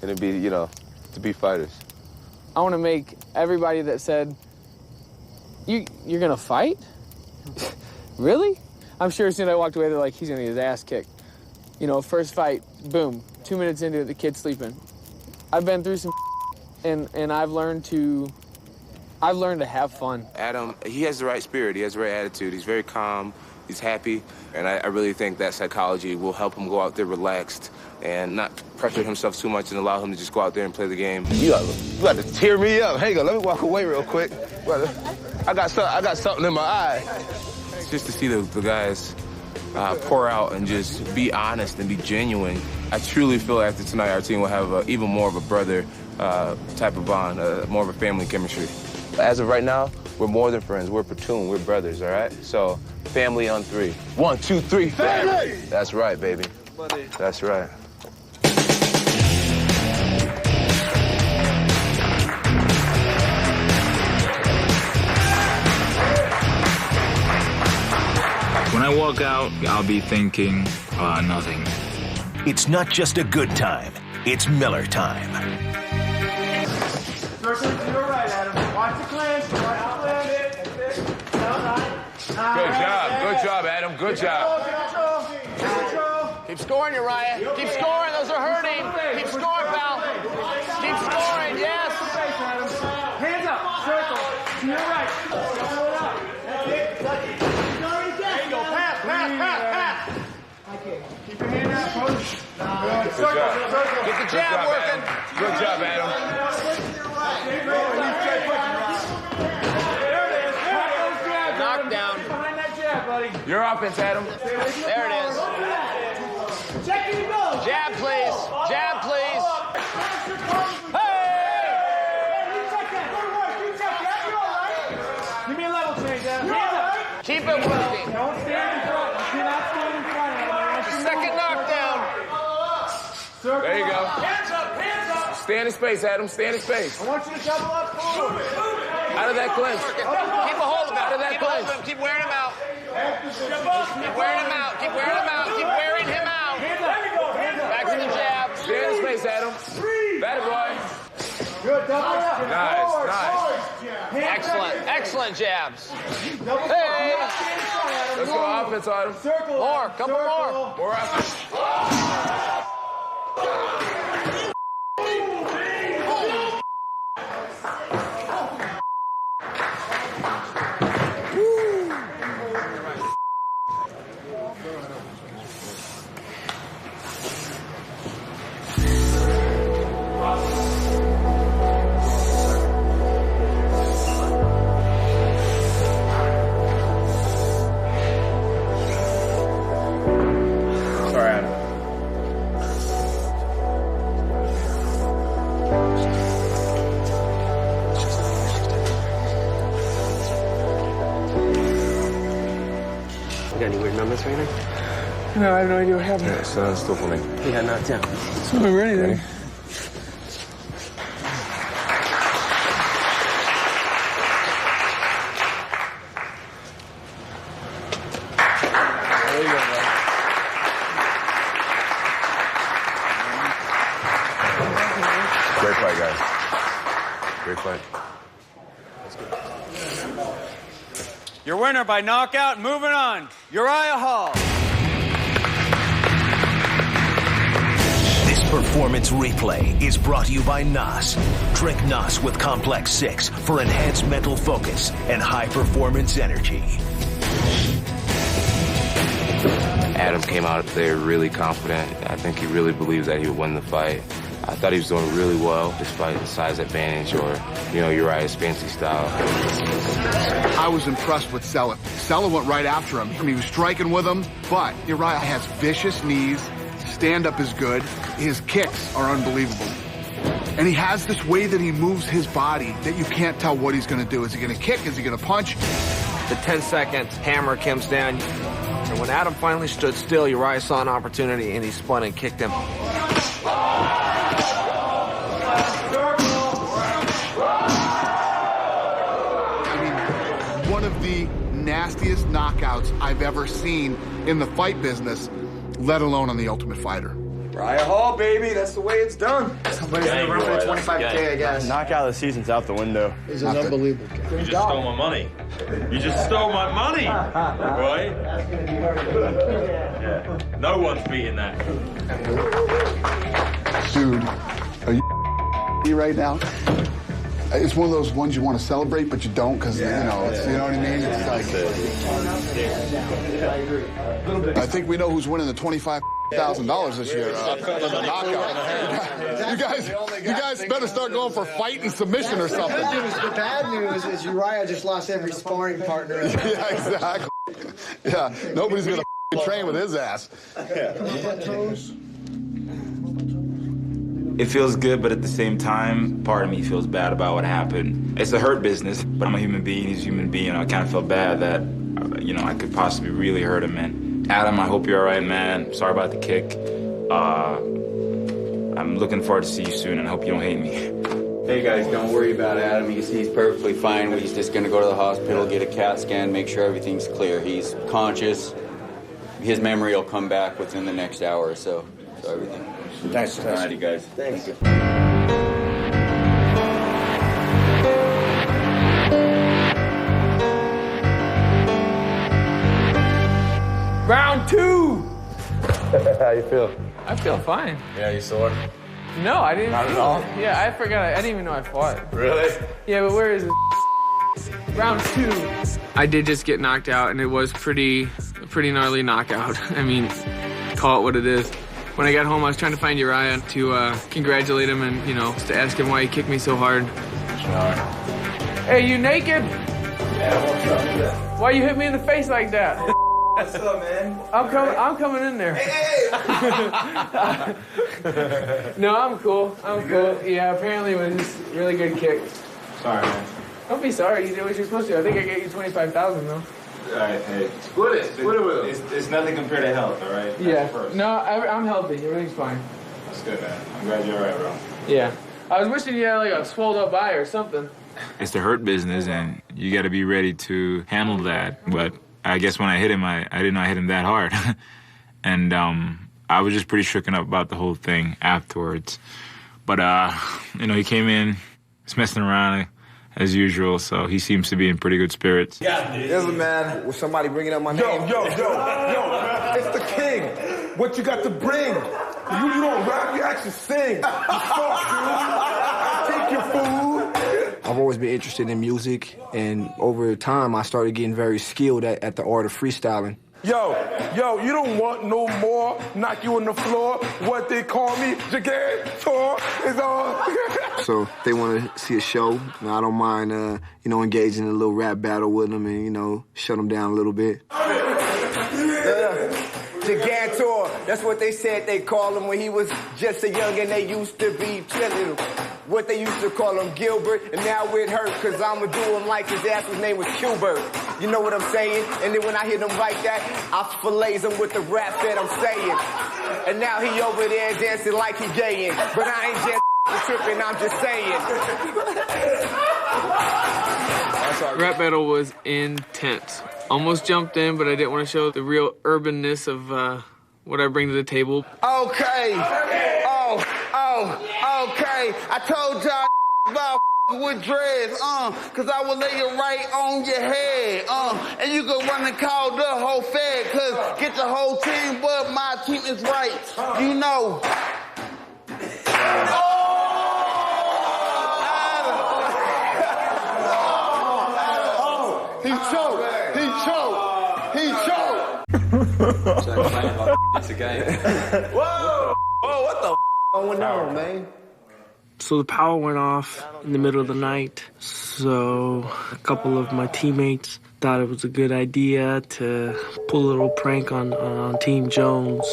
and to be, you know, to be fighters? I want to make everybody that said, you're going to fight? Really? I'm sure as soon as I walked away, they're like, he's going to get his ass kicked. You know, first fight, boom, 2 minutes into it, the kid's sleeping. I've been through some and I've learned to have fun. Adam, he has the right spirit. He has the right attitude. He's very calm. He's happy. And I really think that psychology will help him go out there relaxed and not pressure himself too much and allow him to just go out there and play the game. You got to tear me up. Hang on, let me walk away real quick. I got something in my eye. It's just to see the guys pour out and just be honest and be genuine. I truly feel after tonight our team will have even more of a brother type of bond, more of a family chemistry. As of right now, we're more than friends. We're a platoon. We're brothers, all right? So, family on three. 1, 2, 3, family! That's right, baby. Buddy. That's right. When I walk out, I'll be thinking nothing. It's not just a good time, it's Miller time. Circle to your right, Adam. Watch the clinch. Good job, Adam. Good job. Keep scoring, Uriah. Keep scoring. Those are hurting. Keep scoring, pal. Keep scoring. Yes. Hands up. Circle to your right. There you go. Pass. Keep your hand out, coach. Good job. Get the jab working. Good job, Adam. Knockdown. Your offense, Adam. There it is. Check you go. Jab, please. Jab, please. Give me a level change, Adam. Hands up. Keep it working. Don't stand in front. You cannot stand in front, Adam. Second knockdown. There you go. Hands up. Stay in space, Adam. Stay in space. I want you to double up. Move it. Out of that clinch. Keep a hold of him. Out of that clinch. Keep wearing him out. Keep wearing him out. Keep wearing him out. Keep wearing him out. Back to the jab. Stay in space, Adam. Better, boy. Good. Double up. Nice. Excellent jabs. Hey. Let's go offense, Adam. Circle. More. Couple more. More offense. got any weird numbness or anything? No, I have no idea what happened. Yeah, so still for me. He got knocked down. It's not remember anything. Ready? Great fight, guys. Great fight. Your winner by knockout, moving on, Uriah Hall. This performance replay is brought to you by NOS. Drink NOS with Complex 6 for enhanced mental focus and high-performance energy. Adam came out there really confident. I think he really believed that he would win the fight. I thought he was doing really well despite the size advantage or, Uriah's fancy style. I was impressed with Sella. Sella went right after him. He was striking with him, but Uriah has vicious knees. Stand-up is good. His kicks are unbelievable. And he has this way that he moves his body that you can't tell what he's going to do. Is he going to kick? Is he going to punch? The 10-second hammer comes down. And when Adam finally stood still, Uriah saw an opportunity, and he spun and kicked him. One of the nastiest knockouts I've ever seen in the fight business, let alone on The Ultimate Fighter. Uriah Hall, baby, that's the way it's done. Somebody's in the room for the 25K, I guess. Knockout of the season's out the window. This is unbelievable. You just stole my money. You just stole my money, right? Yeah. No one's beating that. Dude, are you right now? It's one of those ones you want to celebrate, but you don't because, you know what I mean? It's like, I think we know who's winning the $25,000 this year. The knockout. You guys better start going for fight and submission or something. The bad news is Uriah just lost every sparring partner. Yeah, exactly. Yeah, nobody's going to train with his ass. It feels good, but at the same time, part of me feels bad about what happened. It's a hurt business, but I'm a human being, he's a human being, and I kind of feel bad that, I could possibly really hurt him, man. Adam, I hope you're all right, man. Sorry about the kick. I'm looking forward to see you soon, and I hope you don't hate me. Hey, guys, don't worry about Adam. He's perfectly fine. He's just going to go to the hospital, get a CAT scan, make sure everything's clear. He's conscious. His memory will come back within the next hour or so. So everything. Thanks, Alrighty, guys. Thanks. Thank you. Round 2. How you feel? I feel fine. Yeah, you sore? No, I didn't. Not at all? Yeah, I forgot. I didn't even know I fought. Really? Yeah, but where is it? Round 2. I did just get knocked out, and it was a pretty gnarly knockout. I mean, call it what it is. When I got home, I was trying to find Uriah to congratulate him and, just to ask him why he kicked me so hard. Sure. Hey, you naked? Yeah, what's up? Why you hit me in the face like that? What's up, man? I'm coming in there. Hey! No, I'm cool. Yeah, apparently it was just a really good kick. Sorry, man. Don't be sorry. You did what you're supposed to. I think I gave you $25,000 though. All right, hey. Split it with him. It's nothing compared to health, all right? Yeah. No, I'm healthy. Everything's fine. That's good, man. I'm glad you're all right, bro. Yeah. I was wishing you had like a swelled up eye or something. It's the hurt business, and you got to be ready to handle that. But I guess when I hit him, I didn't know I hit him that hard. And I was just pretty shooken up about the whole thing afterwards. But, he came in, was messing around as usual, so he seems to be in pretty good spirits. Listen, man, with somebody bringing up my name. Yo, it's the king. What you got to bring? You don't rap, you actually sing. You talk, dude. Take your food. I've always been interested in music, and over time, I started getting very skilled at the art of freestyling. Yo, you don't want no more, knock you on the floor. What they call me, Jagator is on. So if they want to see a show, I don't mind, engaging in a little rap battle with them and, shut them down a little bit. Jagator, that's what they said they call him when he was just a young and they used to be chillin'. What they used to call him Gilbert, and now it hurt, cause I'ma do him like his ass, his name was Qbert. You know what I'm saying? And then when I hit him like that, I fillets him with the rap that I'm saying. And now he over there dancing like he gayin'. But I ain't just tripping, I'm just saying. Rap battle was intense. Almost jumped in, but I didn't want to show the real urbanness of what I bring to the table. Okay. Okay. I told y'all about with dreads, cause I will lay it right on your head, and you can run and call the whole fed, cause get the whole team, but my team is right, you know. He choked. It's a game. Whoa, what the going on, man? So the power went off in the middle of the night. So a couple of my teammates thought it was a good idea to pull a little prank on Team Jones.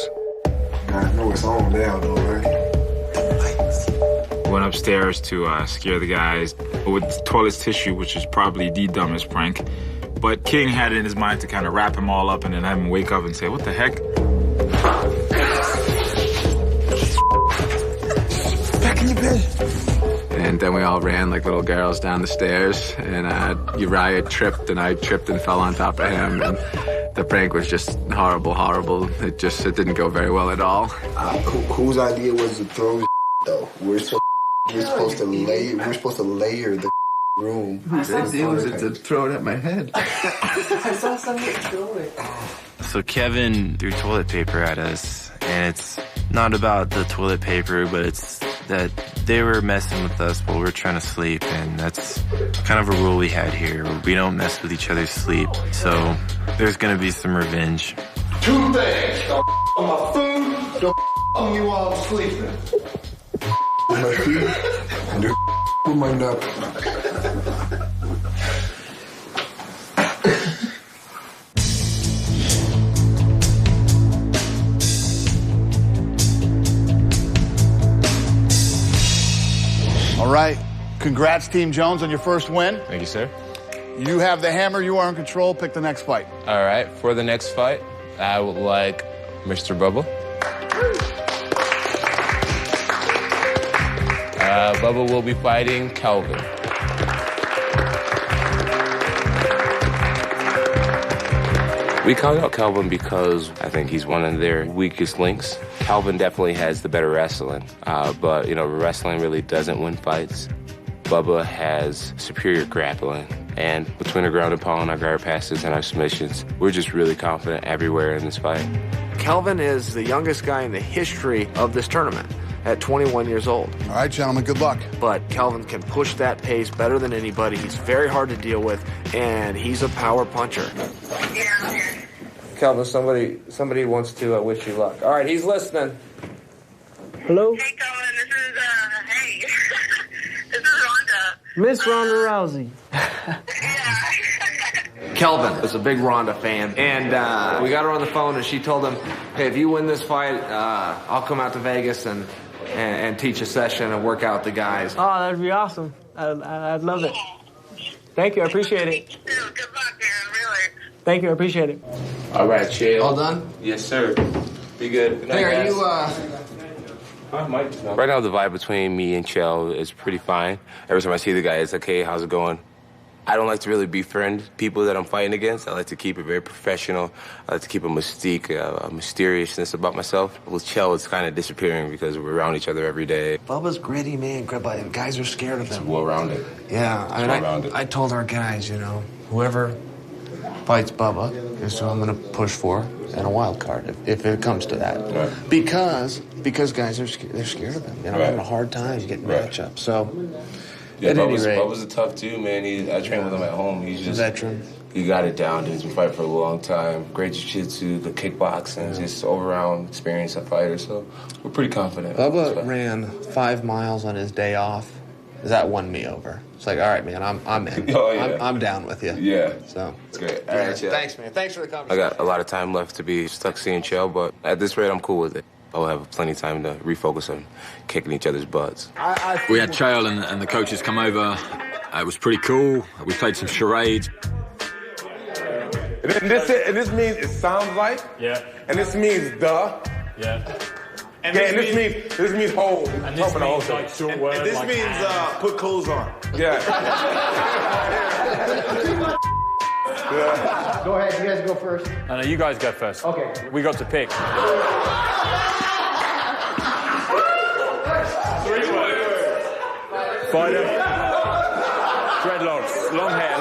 I know it's on now, though, right? Went upstairs to scare the guys with toilet tissue, which is probably the dumbest prank. But King had it in his mind to kind of wrap him all up and then have him wake up and say, "What the heck?" Back in your bed. And then we all ran like little girls down the stairs, and Uriah tripped, and I tripped and fell on top of him, and the prank was just horrible. It didn't go very well at all. Whose idea was to throw though? We're supposed to layer the room. Whose idea was it to throw it at my head? I saw somebody throw it. So Kevin threw toilet paper at us, and it's not about the toilet paper, but it's that they were messing with us while we were trying to sleep, and that's kind of a rule we had here. We don't mess with each other's sleep, so there's gonna be some revenge. 2 things, don't on my food, don't on you while I'm sleeping. My feet, and do my nut. All right. Congrats, Team Jones, on your first win. Thank you, sir. You have the hammer. You are in control. Pick the next fight. All right, for the next fight, I would like Mr. Bubba. Bubba will be fighting Calvin. We called out Calvin because I think he's one of their weakest links. Calvin definitely has the better wrestling, but, wrestling really doesn't win fights. Bubba has superior grappling, and between our ground and pound, our guard passes, and our submissions, we're just really confident everywhere in this fight. Kelvin is the youngest guy in the history of this tournament at 21 years old. All right, gentlemen, good luck. But Kelvin can push that pace better than anybody. He's very hard to deal with, and he's a power puncher. Kelvin, somebody wants to wish you luck. All right, he's listening. Hello? Hey, Colin, this is Rhonda. Miss Ronda Rousey. Kelvin is a big Ronda fan, and we got her on the phone, and she told him, hey, if you win this fight, I'll come out to Vegas and teach a session and work out the guys. Oh, that'd be awesome. I'd love it. Thank you, I appreciate it. Good luck, man, really. Thank you, I appreciate it. All right, chill. All done? Yes, sir. Be good. Good night, Hey, are guys. you, Right now, the vibe between me and Chell is pretty fine. Every time I see the guy, it's like, hey, how's it going? I don't like to really befriend people that I'm fighting against. I like to keep it very professional. I like to keep a mystique, a mysteriousness about myself. With Chell, it's kind of disappearing because we're around each other every day. Bubba's gritty, man. Guys are scared of him. It's well-rounded. Yeah, I told our guys, whoever fights Bubba is who I'm going to push for in a wild card if it comes to that. Right. Because guys are they're scared of him. I'm having a hard time getting matchups. So, Yeah, at any rate, Bubba's a tough dude, man. I train with him at home. He's just veteran. He got it down. He's been fighting for a long time. Great jiu-jitsu, good kickboxing, just all-around experience a fighter. So we're pretty confident. Bubba ran 5 miles on his day off. That won me over. It's like, all right, man, I'm in. Oh, yeah. I'm down with you. Yeah. So it's great. All right, Chell. Thanks, man. Thanks for the I conversation. got a lot of time left to be stuck seeing Chell, but at this rate, I'm cool with it. I'll have plenty of time to refocus on kicking each other's butts. We had Chael and the coaches come over. It was pretty cool. We played some charades. And this means it sounds like. Yeah. And this means the. Yeah. And this means hold. And this means like short words. And this like means put clothes on. Yeah. Yeah. Go ahead, you guys go first. No, you guys go first. Okay. We got to pick. 3 words. Fighter. Dreadlocks. Long hair.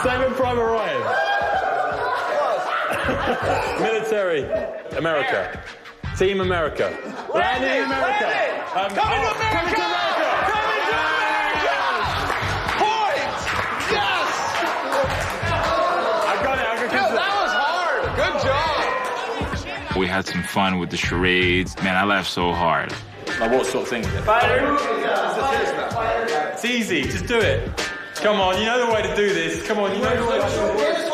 Saving Private Ryan. Military. America. Team America. Landing in America. Coming to America! Coming to America! Points! Yes! I got it. That was hard. Good job. We had some fun with the charades. Man, I laughed so hard. Like what sort of thing is it? Fighter. It's easy. Just do it. Come on, you know the way to do this. Come on, you know the way to do this.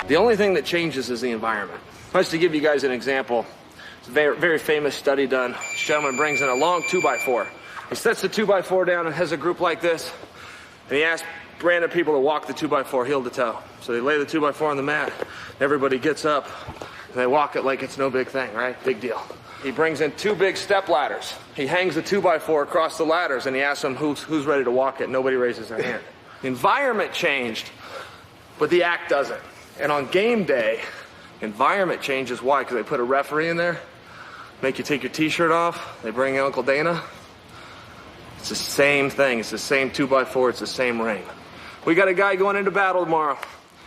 The only thing that changes is the environment. Just to give you guys an example, it's a very, very famous study done. This gentleman brings in a long 2x4. He sets the 2x4 down and has a group like this, and he asks random people to walk the 2x4 heel to toe. So they lay the 2x4 on the mat, everybody gets up, and they walk it like it's no big thing, right? Big deal. He brings in 2 big step ladders. He hangs the 2x4 across the ladders, and he asks them who's ready to walk it. Nobody raises their hand. The environment changed, but the act doesn't. And on game day, environment changes. Why? Because they put a referee in there, make you take your t-shirt off, they bring in Uncle Dana. It's the same thing. It's the same 2x4. It's the same ring. We got a guy going into battle tomorrow.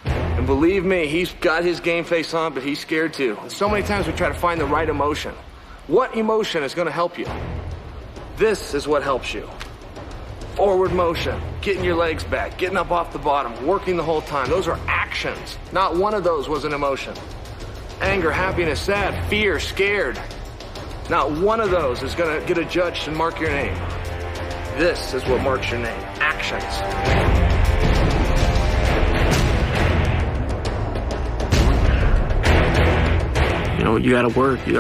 And believe me, he's got his game face on, but he's scared too. And so many times we try to find the right emotion. What emotion is going to help you? This is what helps you. Forward motion, getting your legs back, getting up off the bottom, working the whole time. Those are actions. Not one of those was an emotion. Anger, happiness, sad, fear, scared. Not one of those is going to get adjudged and mark your name. This is what marks your name. Actions. You know, you gotta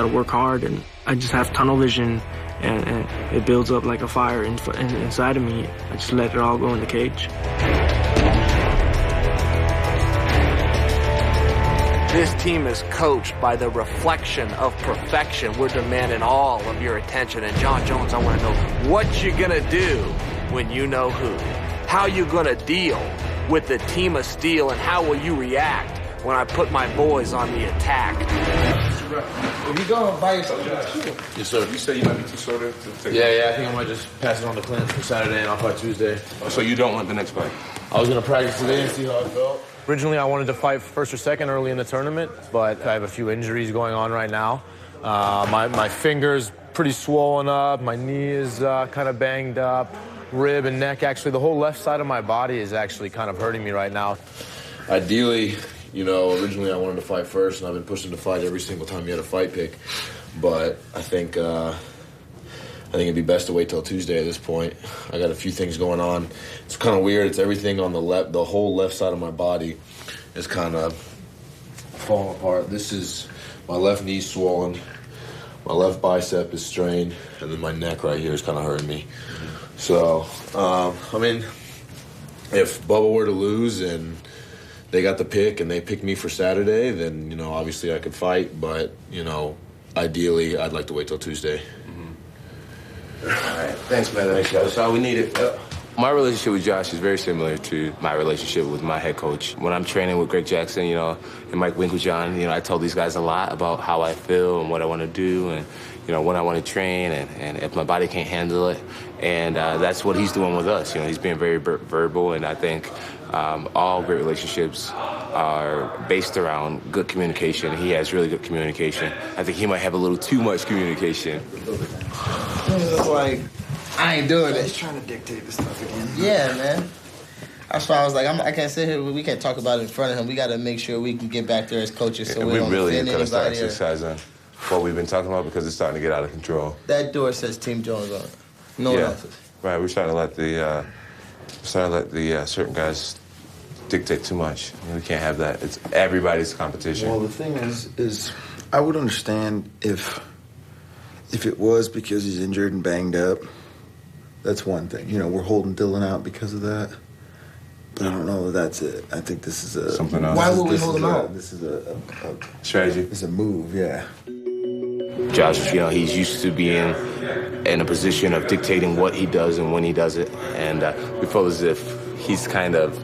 work hard, and I just have tunnel vision, and it builds up like a fire inside of me. I just let it all go in the cage. This team is coached by the reflection of perfection. We're demanding all of your attention. And John Jones, I want to know what you're gonna do when you know who. How you gonna deal with the team of steel, and how will you react when I put my boys on the attack? If you go by yourself, yes, sir. You say you might be too short to take Yeah, I think I might just pass it on to Clint for Saturday, and I'll fight Tuesday. Oh, so you don't want the next fight? I was going to practice today and see how I felt. Originally, I wanted to fight first or second early in the tournament, but I have a few injuries going on right now. My finger's pretty swollen up. My knee is kind of banged up. Rib and neck, actually, the whole left side of my body is actually kind of hurting me right now. Ideally, you know, originally I wanted to fight first, and I've been pushing to fight every single time you had a fight pick. But I think it'd be best to wait till Tuesday at this point. I got a few things going on. It's kind of weird. It's everything on the whole left side of my body is kind of falling apart. This is my left knee swollen, my left bicep is strained, and then my neck right here is kind of hurting me. So, I mean, if Bubba were to lose and they got the pick and they picked me for Saturday, then, you know, obviously I could fight. But, you know, ideally, I'd like to wait till Tuesday. All right. Thanks, man. Thanks, guys. That's all we needed. My relationship with Josh is very similar to my relationship with my head coach. When I'm training with Greg Jackson, you know, and Mike Winklejohn, you know, I tell these guys a lot about how I feel and what I want to do and, you know, when I want to train and if my body can't handle it. And that's what he's doing with us. You know, he's being very verbal, and I think all great relationships are based around good communication. He has really good communication. I think he might have a little too much communication. It's like, I ain't doing it. He's trying to dictate this stuff again. Yeah, man. That's why I was like, I can't sit here. We can't talk about it in front of him. We got to make sure we can get back there as coaches so we don't really offend got to start anybody. exercising what we've been talking about because it's starting to get out of control. That door says Team Jones on it. No one else's. Right. We're starting to let the certain guys dictate too much. We can't have that. It's everybody's competition. Well, the thing is I would understand if it was because he's injured and banged up. That's one thing. You know, we're holding Dylan out because of that. But I don't know if that's it. I think this is something else. Why would we hold him out? This is a strategy. It's a move, yeah. Josh, you know, he's used to being in a position of dictating what he does and when he does it. And we feel as if he's kind of,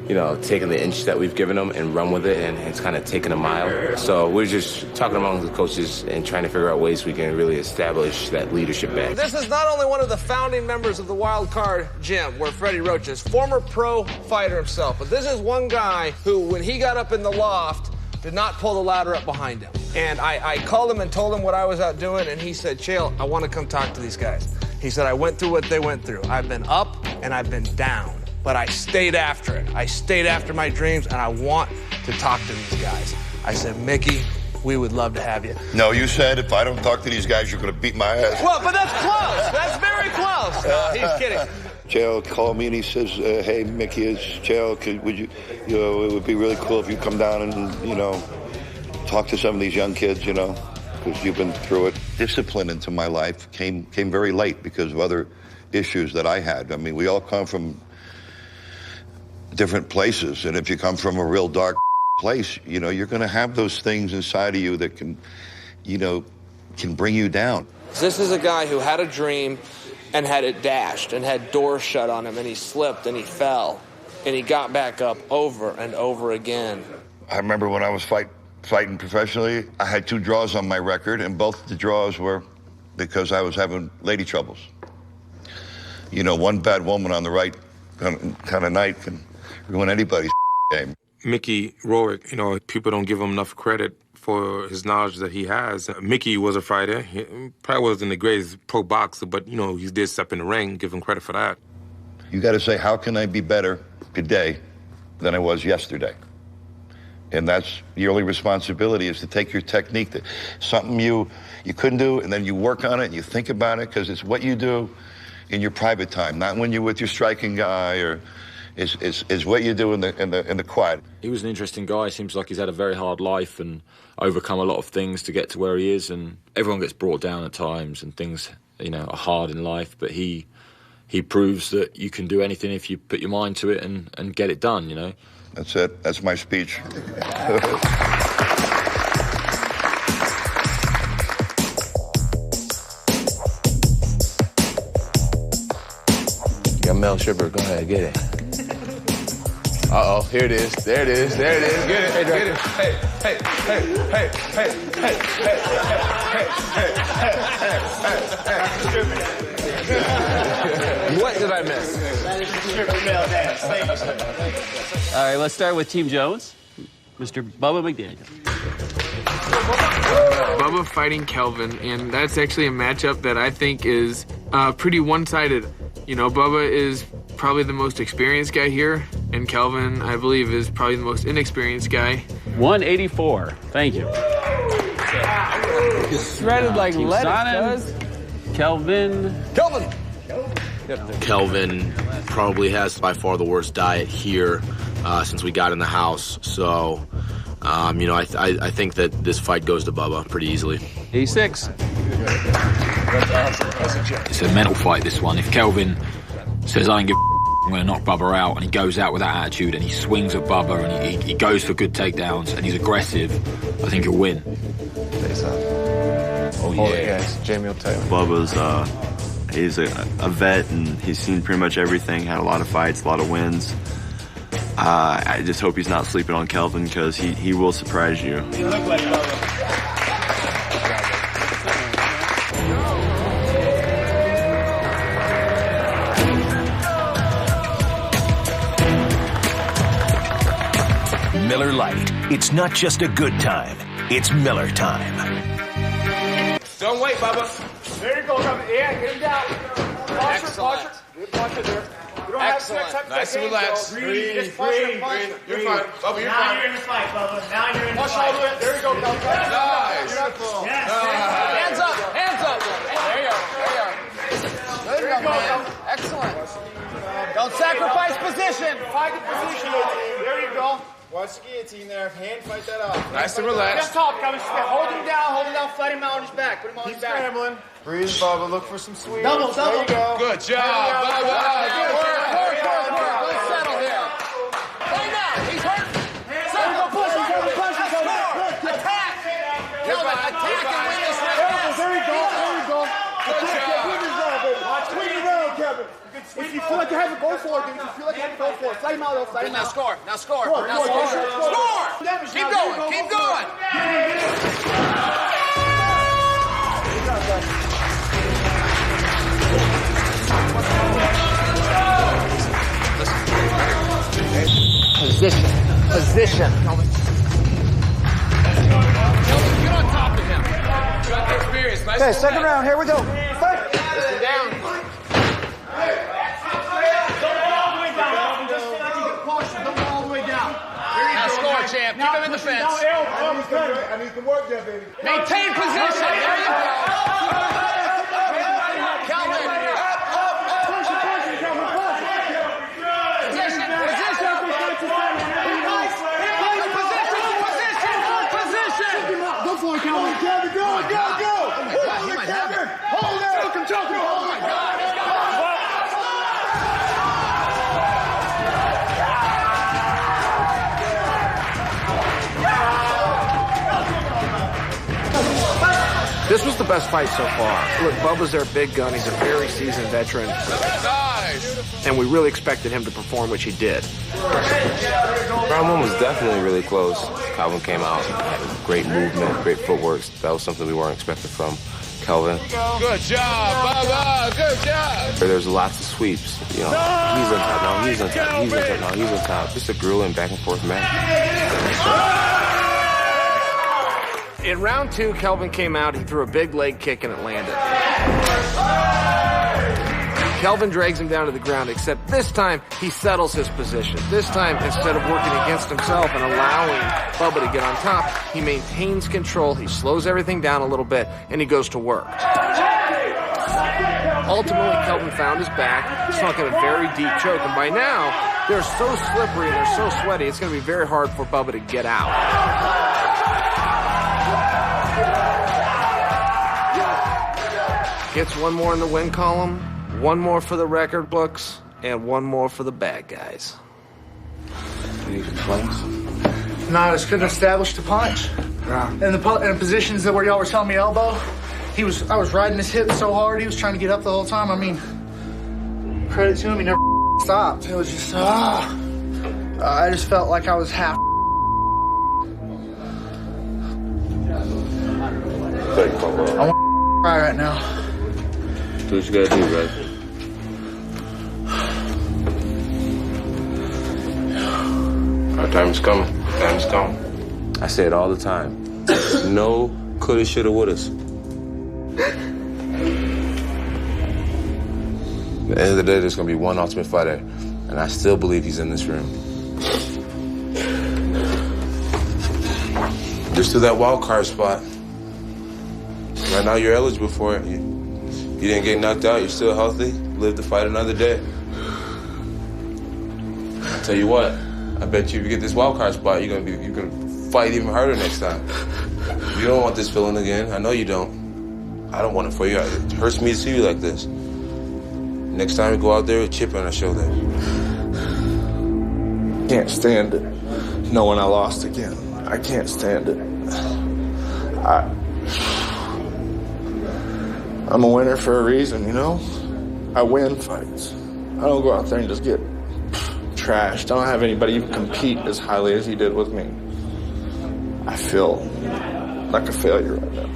you know, taking the inch that we've given him and run with it, and it's kind of taken a mile. So we're just talking among the coaches and trying to figure out ways we can really establish that leadership back. This is not only one of the founding members of the Wild Card Gym, where Freddie Roach is, former pro fighter himself, but this is one guy who, when he got up in the loft, did not pull the ladder up behind him. And I called him and told him what I was out doing, and he said, Chael, I want to come talk to these guys. He said, I went through what they went through. I've been up and I've been down. But I stayed after it. I stayed after my dreams, and I want to talk to these guys. I said, Mickey, we would love to have you. No, you said if I don't talk to these guys, you're going to beat my ass. Well, but that's close. That's very close. No, he's kidding. Chael called me and he says, hey, Mickey, it's Chael. Would you know, it would be really cool if you come down and, you know, talk to some of these young kids, you know, because you've been through it. Discipline into my life came very late because of other issues that I had. I mean, we all come from different places, and if you come from a real dark place, you know, you're going to have those things inside of you that can, you know, can bring you down. This is a guy who had a dream and had it dashed and had doors shut on him, and he slipped and he fell and he got back up over and over again. I remember when I was fighting professionally, I had 2 draws on my record, and both the draws were because I was having lady troubles. You know, one bad woman on the right kind of night can ruin anybody's game. Mickey Rourke, you know, people don't give him enough credit for his knowledge that he has. Mickey was a fighter. He probably wasn't the greatest pro boxer, but, you know, he did step in the ring. Give him credit for that. You got to say, how can I be better today than I was yesterday? And that's your only responsibility, is to take your technique, something you couldn't do, and then you work on it and you think about it, because it's what you do in your private time, not when you're with your striking guy, or is what you do in the quiet. He was an interesting guy. Seems like he's had a very hard life and overcome a lot of things to get to where he is. And everyone gets brought down at times, and things, you know, are hard in life. But he proves that you can do anything if you put your mind to it and get it done. You know. That's it. That's my speech. Yeah, Mel Shipper, go ahead, get it. Uh-oh, here it is. There it is. There it is. Get it. Hey, get it. Hey, hey, hey, hey, hey, hey, hey, hey. What did I miss? That is the Shipper Mel dance. Thank you, sir. All right, let's start with Team Jones. Mr. Bubba McDaniel. Bubba fighting Kelvin, and that's actually a matchup that I think is pretty one-sided. You know, Bubba is probably the most experienced guy here, and Kelvin, I believe, is probably the most inexperienced guy. 184. Thank you. Shredded like Team lettuce. Kelvin. Kelvin probably has by far the worst diet here since we got in the house. So, you know, I think that this fight goes to Bubba pretty easily. 86. It's a mental fight, this one. If Kelvin says, I don't give a I'm going to knock Bubba out, and he goes out with that attitude, and he swings at Bubba, and he goes for good takedowns, and he's aggressive, I think he'll win. Oh, yeah. Jamie will tell you. Bubba's, he's a vet, and he's seen pretty much everything, had a lot of fights, a lot of wins. I just hope he's not sleeping on Kelvin, because he will surprise you. You look like Bubba. Miller Lite. It's not just a good time, it's Miller time. Don't wait, Bubba. There you go, Bubba. Yeah, get him down. Posture. Good posture there. You don't have to touch Nice and relaxed. Breathe. Breathe. You're fine. Bubba, you're fine. Now you're in the fight, Bubba. Now you're in the Push fight. all the way. There you go, Bubba. Nice. Beautiful. Yes. Hands up. Hands up. There you go. There you go, man. Excellent. Don't sacrifice position. Fight the position. There you go. Watch the guillotine there. Hand fight that off. Nice and relaxed. Just talk, Kevin. Hold him down, flat him out on his back. Put him on his back. Scrambling. Breathe, Bubba. Look for some sweeps. Double. There you go. Good job, Bubba. Good work. Let's settle here. Play now. He's hurt. Push him. Attack. Kelvin, attack and win this round. There you go. Watch swing around, Kevin. If you feel like you have to go for it, dude. If you feel like you have to go for it, fight him out, though. Fight him Now out. score. Score. Keep going. Position. Kelvin, get on top of him. Got the experience. Nice. Okay, second round. Here we go. Fight. Listen down. Now score, champ. Keep him in the fence. I need some work there, baby. Maintain position. There you go. Kelvin. Position. Go for it, Kelvin. Go. Hold it, Kevin. Hold it. Choke him. Oh, my God. This was the best fight so far. Look, Bubba's their big gun. He's a very seasoned veteran. Nice. And we really expected him to perform, which he did. Round one was definitely really close. Calvin came out, had great movement, great footwork. That was something we weren't expecting from Kelvin. Good job, Bubba. Good job. There's lots of sweeps. You know, he's on top now, he's on top, he's on top now, he's on top. Just a grueling back and forth match. In round two, Kelvin came out. He threw a big leg kick and it landed. Kelvin drags him down to the ground, except this time he settles his position. This time, instead of working against himself and allowing Bubba to get on top, he maintains control. He slows everything down a little bit, and he goes to work. Ultimately, Kelvin found his back, sunk in a very deep choke, and by now, they're so slippery and they're so sweaty, it's going to be very hard for Bubba to get out. Gets one more in the win column, one more for the record books, and one more for the bad guys. Any complaints? No, I just couldn't establish the punch. Yeah. In the positions that where y'all were telling me elbow, I was riding his hip so hard, he was trying to get up the whole time. I mean, credit to him, he never stopped. It was just, I just felt like I was half. I want to cry right now. Do what you gotta do, right? Our time is coming. Time is coming. I say it all the time. No coulda, shoulda, wouldas. At the end of the day, there's gonna be one Ultimate Fighter, and I still believe he's in this room. Just to that wild card spot. Right now, you're eligible for it. You didn't get knocked out. You're still healthy. Live to fight another day. I'll tell you what. I bet you if you get this wild card spot, you're gonna fight even harder next time. You don't want this feeling again. I know you don't. I don't want it for you. It hurts me to see you like this. Next time we go out there with a chip on our shoulder. Can't stand it. Knowing I lost again. I can't stand it. I'm a winner for a reason, you know? I win fights. I don't go out there and just get trashed. I don't have anybody even compete as highly as he did with me. I feel like a failure right now.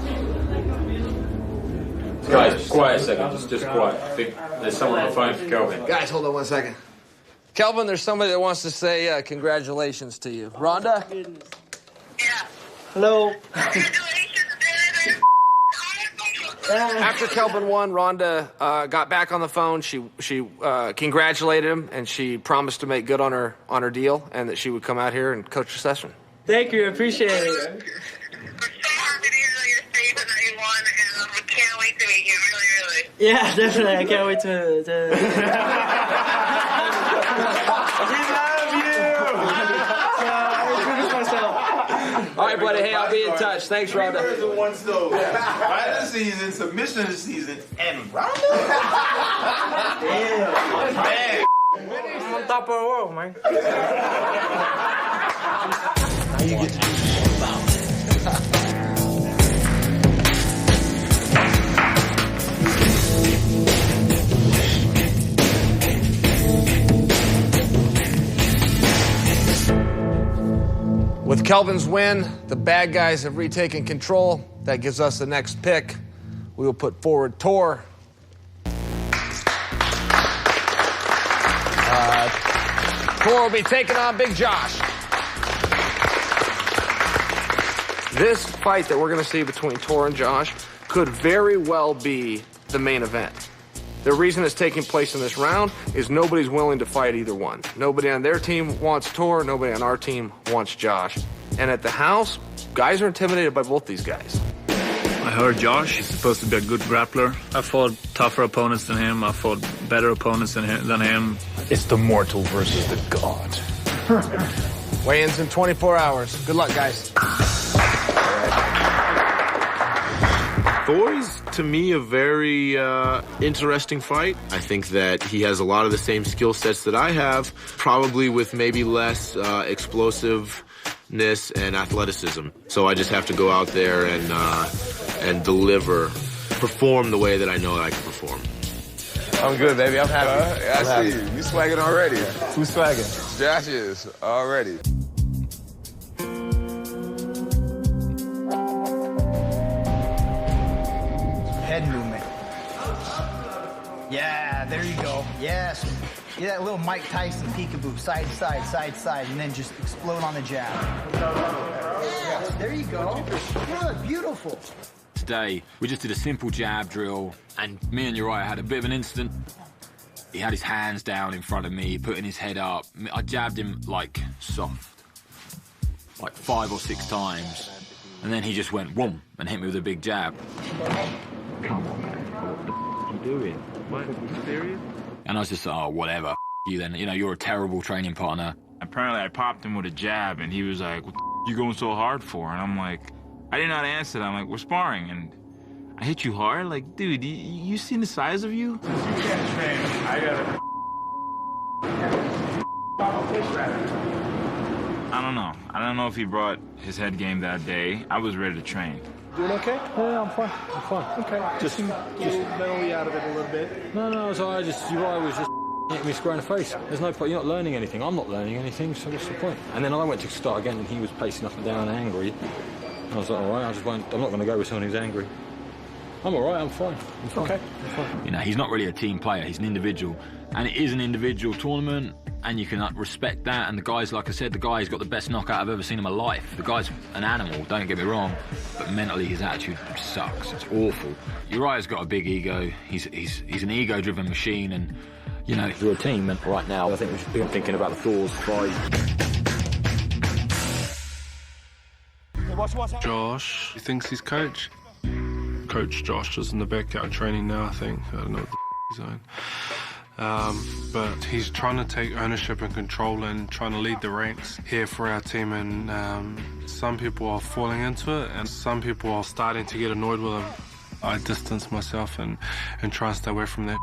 Guys, quiet a second. Just quiet. I think there's someone on the phone for Kelvin. Guys, hold on 1 second. Kelvin, there's somebody that wants to say congratulations to you. Rhonda? Hello. After Kelvin won, Rhonda got back on the phone. She congratulated him, and she promised to make good on her deal, and that she would come out here and coach a session. Thank you, appreciate it. Yeah, definitely. I can't wait to... We love you! much. Thanks, Rhonda. Birds with one stone. Fight of the season, submission of the season, and Rhonda? Damn. Man. I'm on top of the world, man. Now you get to do something about it. With Kelvin's win, the bad guys have retaken control. That gives us the next pick. We will put forward Tor. Tor will be taking on Big Josh. This fight that we're going to see between Tor and Josh could very well be the main event. The reason it's taking place in this round is nobody's willing to fight either one. Nobody on their team wants Tor, nobody on our team wants Josh. And at the house, guys are intimidated by both these guys. I heard Josh is supposed to be a good grappler. I fought tougher opponents than him. I fought better opponents than him. It's the mortal versus the god. Weigh-ins in 24 hours. Good luck, guys. Thor is, to me, a very interesting fight. I think that he has a lot of the same skill sets that I have, probably with maybe less explosiveness and athleticism. So I just have to go out there and deliver, perform the way that I know that I can perform. I'm good, baby. I'm happy. Yeah, I see you. You swagging already. Who's swagging? Josh is already. Head movement. Yeah, there you go. Yes. Yeah, that little Mike Tyson peekaboo, side to side, side to side, and then just explode on the jab. Yes, there you go. Good, beautiful. Today, we just did a simple jab drill, and me and Uriah had a bit of an incident. He had his hands down in front of me, putting his head up. I jabbed him, like, soft, like 5 or 6 times, and then he just went, whoom, and hit me with a big jab. What are you doing? What? Are you serious? And I was just like, oh, whatever, you then. You know, you're a terrible training partner. Apparently, I popped him with a jab, and he was like, what the you going so hard for? And I'm like, I didn't know how to answer that. I'm like, we're sparring, and I hit you hard? Like, dude, you seen the size of you? You can't train. I gotta... I don't know. I don't know if he brought his head game that day. I was ready to train. Doing okay? Yeah, I'm fine. I'm fine. Okay. Just mentally out of it a little bit. No, so Uriah was just hitting me square in the face. There's no point. You're not learning anything. I'm not learning anything, so what's the point? And then I went to start again, and he was pacing up and down angry. I was like, all right, I'm not going to go with someone who's angry. I'm all right, I'm fine. Okay. I'm fine. You know, he's not really a team player. He's an individual. And it is an individual tournament, and you can respect that. And the guy's, like I said, the guy's got the best knockout I've ever seen in my life. The guy's an animal, don't get me wrong, but mentally his attitude sucks. It's awful. Uriah's got a big ego. He's an ego-driven machine, and, you know, we're a team, and right now I think we should be thinking about the Thor's fight. Josh, he thinks he's coach. Coach Josh is in the backyard training now, I think. I don't know what the he's on. But he's trying to take ownership and control and trying to lead the ranks here for our team. And some people are falling into it, and some people are starting to get annoyed with him. I distance myself and try and stay away from that.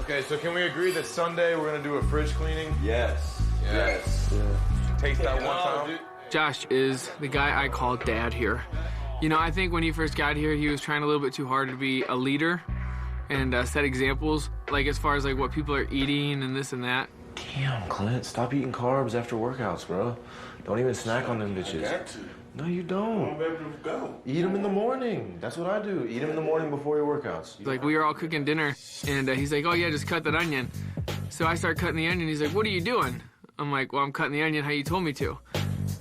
Okay, so can we agree that Sunday we're gonna do a fridge cleaning? Yes. Yes. Yeah. Taste that one time. Josh is the guy I call Dad here. You know, I think when he first got here, he was trying a little bit too hard to be a leader and set examples, like as far as like what people are eating and this and that. Damn, Clint, stop eating carbs after workouts, bro. Don't even snack on them bitches. No, you don't. Eat them in the morning. That's what I do. Eat them in the morning before your workouts. Like, we were all cooking dinner, and he's like, oh yeah, just cut that onion. So I start cutting the onion. He's like, what are you doing? I'm like, well, I'm cutting the onion how you told me to.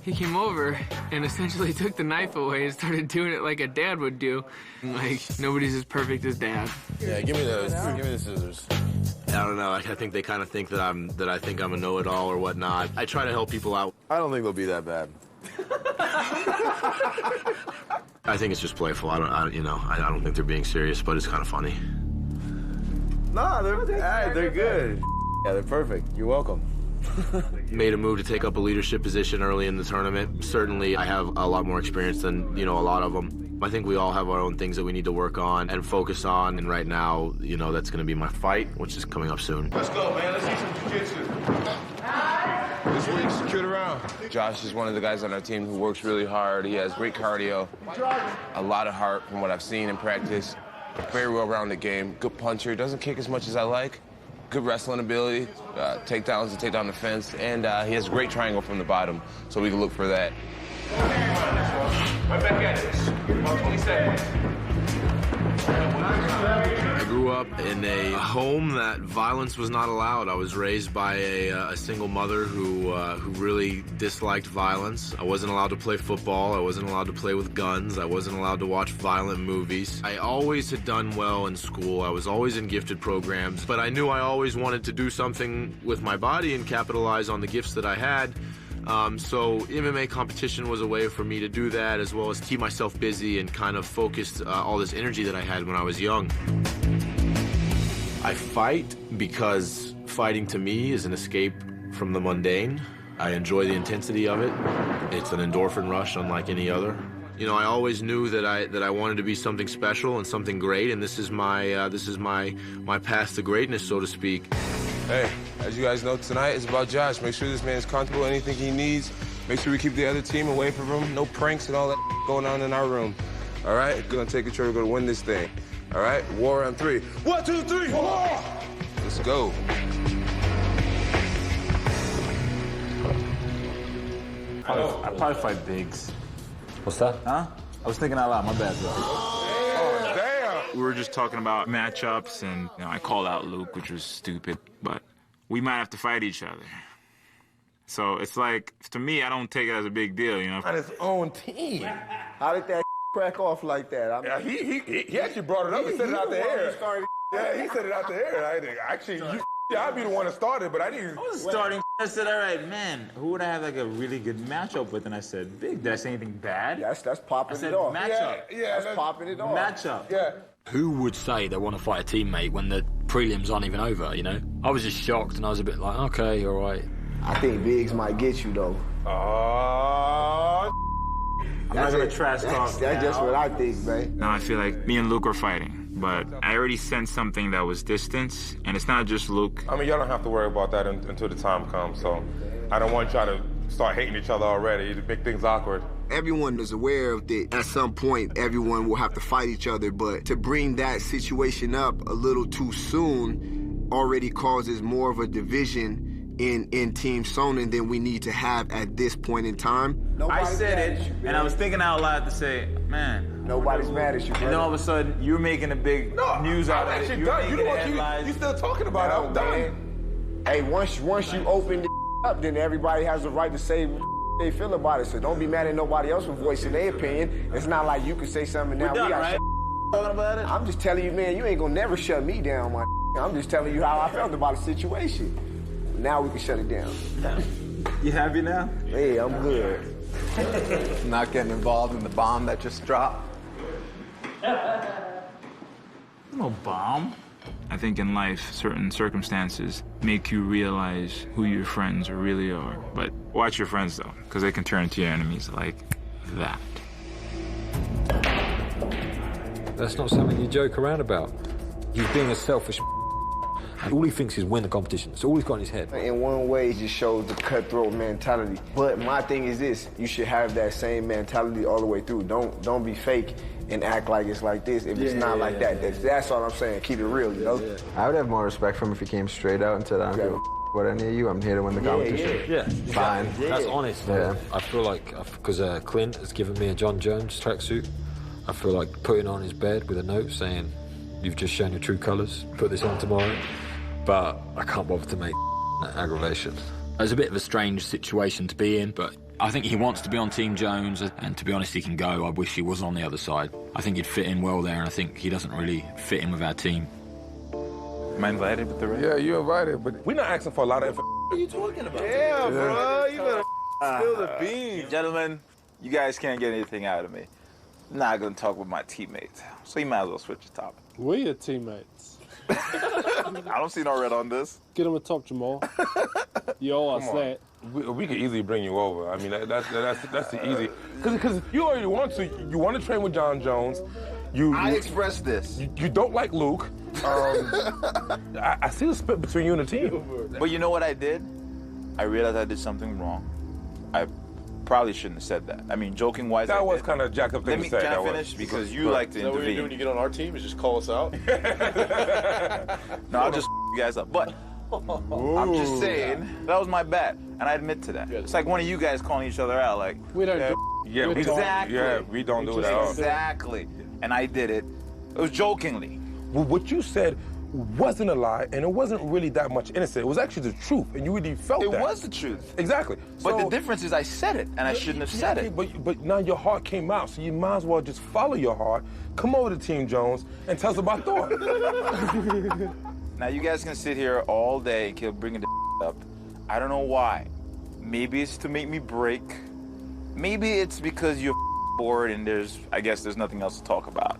He came over and essentially took the knife away and started doing it like a dad would do. Like, nobody's as perfect as Dad. Yeah, give me those. Give me the scissors. I don't know. I think they kind of think that I think I'm a know-it-all or whatnot. I try to help people out. I don't think they'll be that bad. I think it's just playful. I don't think they're being serious, but it's kind of funny. Nah, they're good. Yeah, they're perfect. You're welcome. Made a move to take up a leadership position early in the tournament. Certainly, I have a lot more experience than, a lot of them. I think we all have our own things that we need to work on and focus on. And right now, that's going to be my fight, which is coming up soon. Let's go, man. Let's see some jiu-jitsu. This week, secured around. Josh is one of the guys on our team who works really hard. He has great cardio, a lot of heart from what I've seen in practice. Very well-rounded game. Good puncher. Doesn't kick as much as I like. Good wrestling ability, takedowns to take down the fence, and he has a great triangle from the bottom, so we can look for that. Right back at this. About 20 seconds. I grew up in a home that violence was not allowed. I was raised by a single mother who really disliked violence. I wasn't allowed to play football. I wasn't allowed to play with guns. I wasn't allowed to watch violent movies. I always had done well in school. I was always in gifted programs, but I knew I always wanted to do something with my body and capitalize on the gifts that I had. So MMA competition was a way for me to do that, as well as keep myself busy and kind of focus all this energy that I had when I was young. I fight because fighting to me is an escape from the mundane. I enjoy the intensity of it. It's an endorphin rush unlike any other. I always knew that I wanted to be something special and something great, and this is my path to greatness, so to speak. Hey, as you guys know, tonight is about Josh. Make sure this man is comfortable, anything he needs. Make sure we keep the other team away from him. No pranks and all that going on in our room. All right? We're going to take control. We're going to win this thing. All right? War on 3. 1, 2, 3, war! Let's go. I'd probably fight Biggs. What's that? Huh? I was thinking out loud. My bad, bro. Oh, damn! We were just talking about matchups, and I called out Luke, which was stupid, but we might have to fight each other. So it's like, to me, I don't take it as a big deal, On his own team. How did that crack off like that? Yeah, he actually brought it up and said it out the air. Yeah, he said it out the air. Actually, I'd be the one that started, but I didn't. I was starting. I said, all right, man, who would I have like a really good matchup with? And I said, Big. Did I say anything bad? That's popping it off. Matchup. Yeah, that's popping it off. Matchup. Yeah. Who would say they want to fight a teammate when the prelims aren't even over, I was just shocked, and I was a bit like, okay, all right. I think Biggs might get you, though. I'm not going to trash talk. That's just what I think, man. Now I feel like me and Luke are fighting, but I already sensed something that was distance, and it's not just Luke. I mean, y'all don't have to worry about that until the time comes, so I don't want y'all to start hating each other already. To make things awkward. Everyone is aware that at some point everyone will have to fight each other, but to bring that situation up a little too soon already causes more of a division in Team Sonnen than we need to have at this point in time. I said it, and I was thinking out loud to say, man. Nobody's mad at you, brother. And then all of a sudden, you're making a big news out of it. You're done. You know what? You still talking about it. I'm done. Hey, once you open the up, then everybody has the right to say what they feel about it. So don't be mad at nobody else for voicing their opinion. It's not like you can say something now. We're done, right? Talking about it? I'm just telling you, man, you ain't gonna never shut me down, my. I'm just telling you how I felt about the situation. Now we can shut it down. You happy now? Hey, I'm good. Not getting involved in the bomb that just dropped. No bomb. I think in life, certain circumstances make you realize who your friends really are. But watch your friends, though, because they can turn into your enemies like that. That's not something you joke around about. He's being a selfish and all he thinks is win the competition. That's all he's got in his head. In one way, it just shows the cutthroat mentality. But my thing is this, you should have that same mentality all the way through. Don't be fake and act like it's like this if it's not like that. That's all I'm saying. Keep it real, I would have more respect for him if he came straight out and said, I don't give a what any of you, I'm here to win the competition. Yeah. Fine. That's honest. Yeah. I feel like, because Clint has given me a John Jones tracksuit, I feel like putting on his bed with a note saying, you've just shown your true colours, put this on tomorrow. But I can't bother to make that aggravation. It's a bit of a strange situation to be in, but I think he wants to be on Team Jones, and to be honest, he can go. I wish he was on the other side. I think he'd fit in well there, and I think he doesn't really fit in with our team. Am I invited with the rest? Yeah, you're invited, but we're not asking for a lot of information. What are you talking about? Yeah, bro, you better spill the beans. Gentlemen, you guys can't get anything out of me. I'm not going to talk with my teammates, so you might as well switch the topic. We're your teammates. I don't see no red on this. Get him a top, Jamal. You all are Come on. set. We could easily bring you over. I mean, that's the easy. Because you already want to. You want to train with John Jones. I expressed this. You don't like Luke. I see the split between you and the team. But you know what I did? I realized I did something wrong. I probably shouldn't have said that. I mean, joking wise, That was kind of jacked up thing to say. Can that I was. finish? Because you like to Is that what you do intervene. when you get on our team? Is just call us out? No, I'll just you guys up. But I'm just saying, that was my bad. And I admit to that. It's like one of you guys calling each other out. Like, We don't Yeah, we exactly. we don't do that. Exactly. And I did it. It was jokingly. Well, what you said wasn't a lie, and it wasn't really that much innocent. It was actually the truth, and you really felt It that. was the truth. Exactly. But the difference is I said it, and I shouldn't have said it. But now your heart came out, so you might as well just follow your heart, come over to Team Jones, and tell us about thought. Now you guys can sit here all day and keep bringing the up. I don't know why. Maybe it's to make me break. Maybe it's because you're bored and there's nothing else to talk about.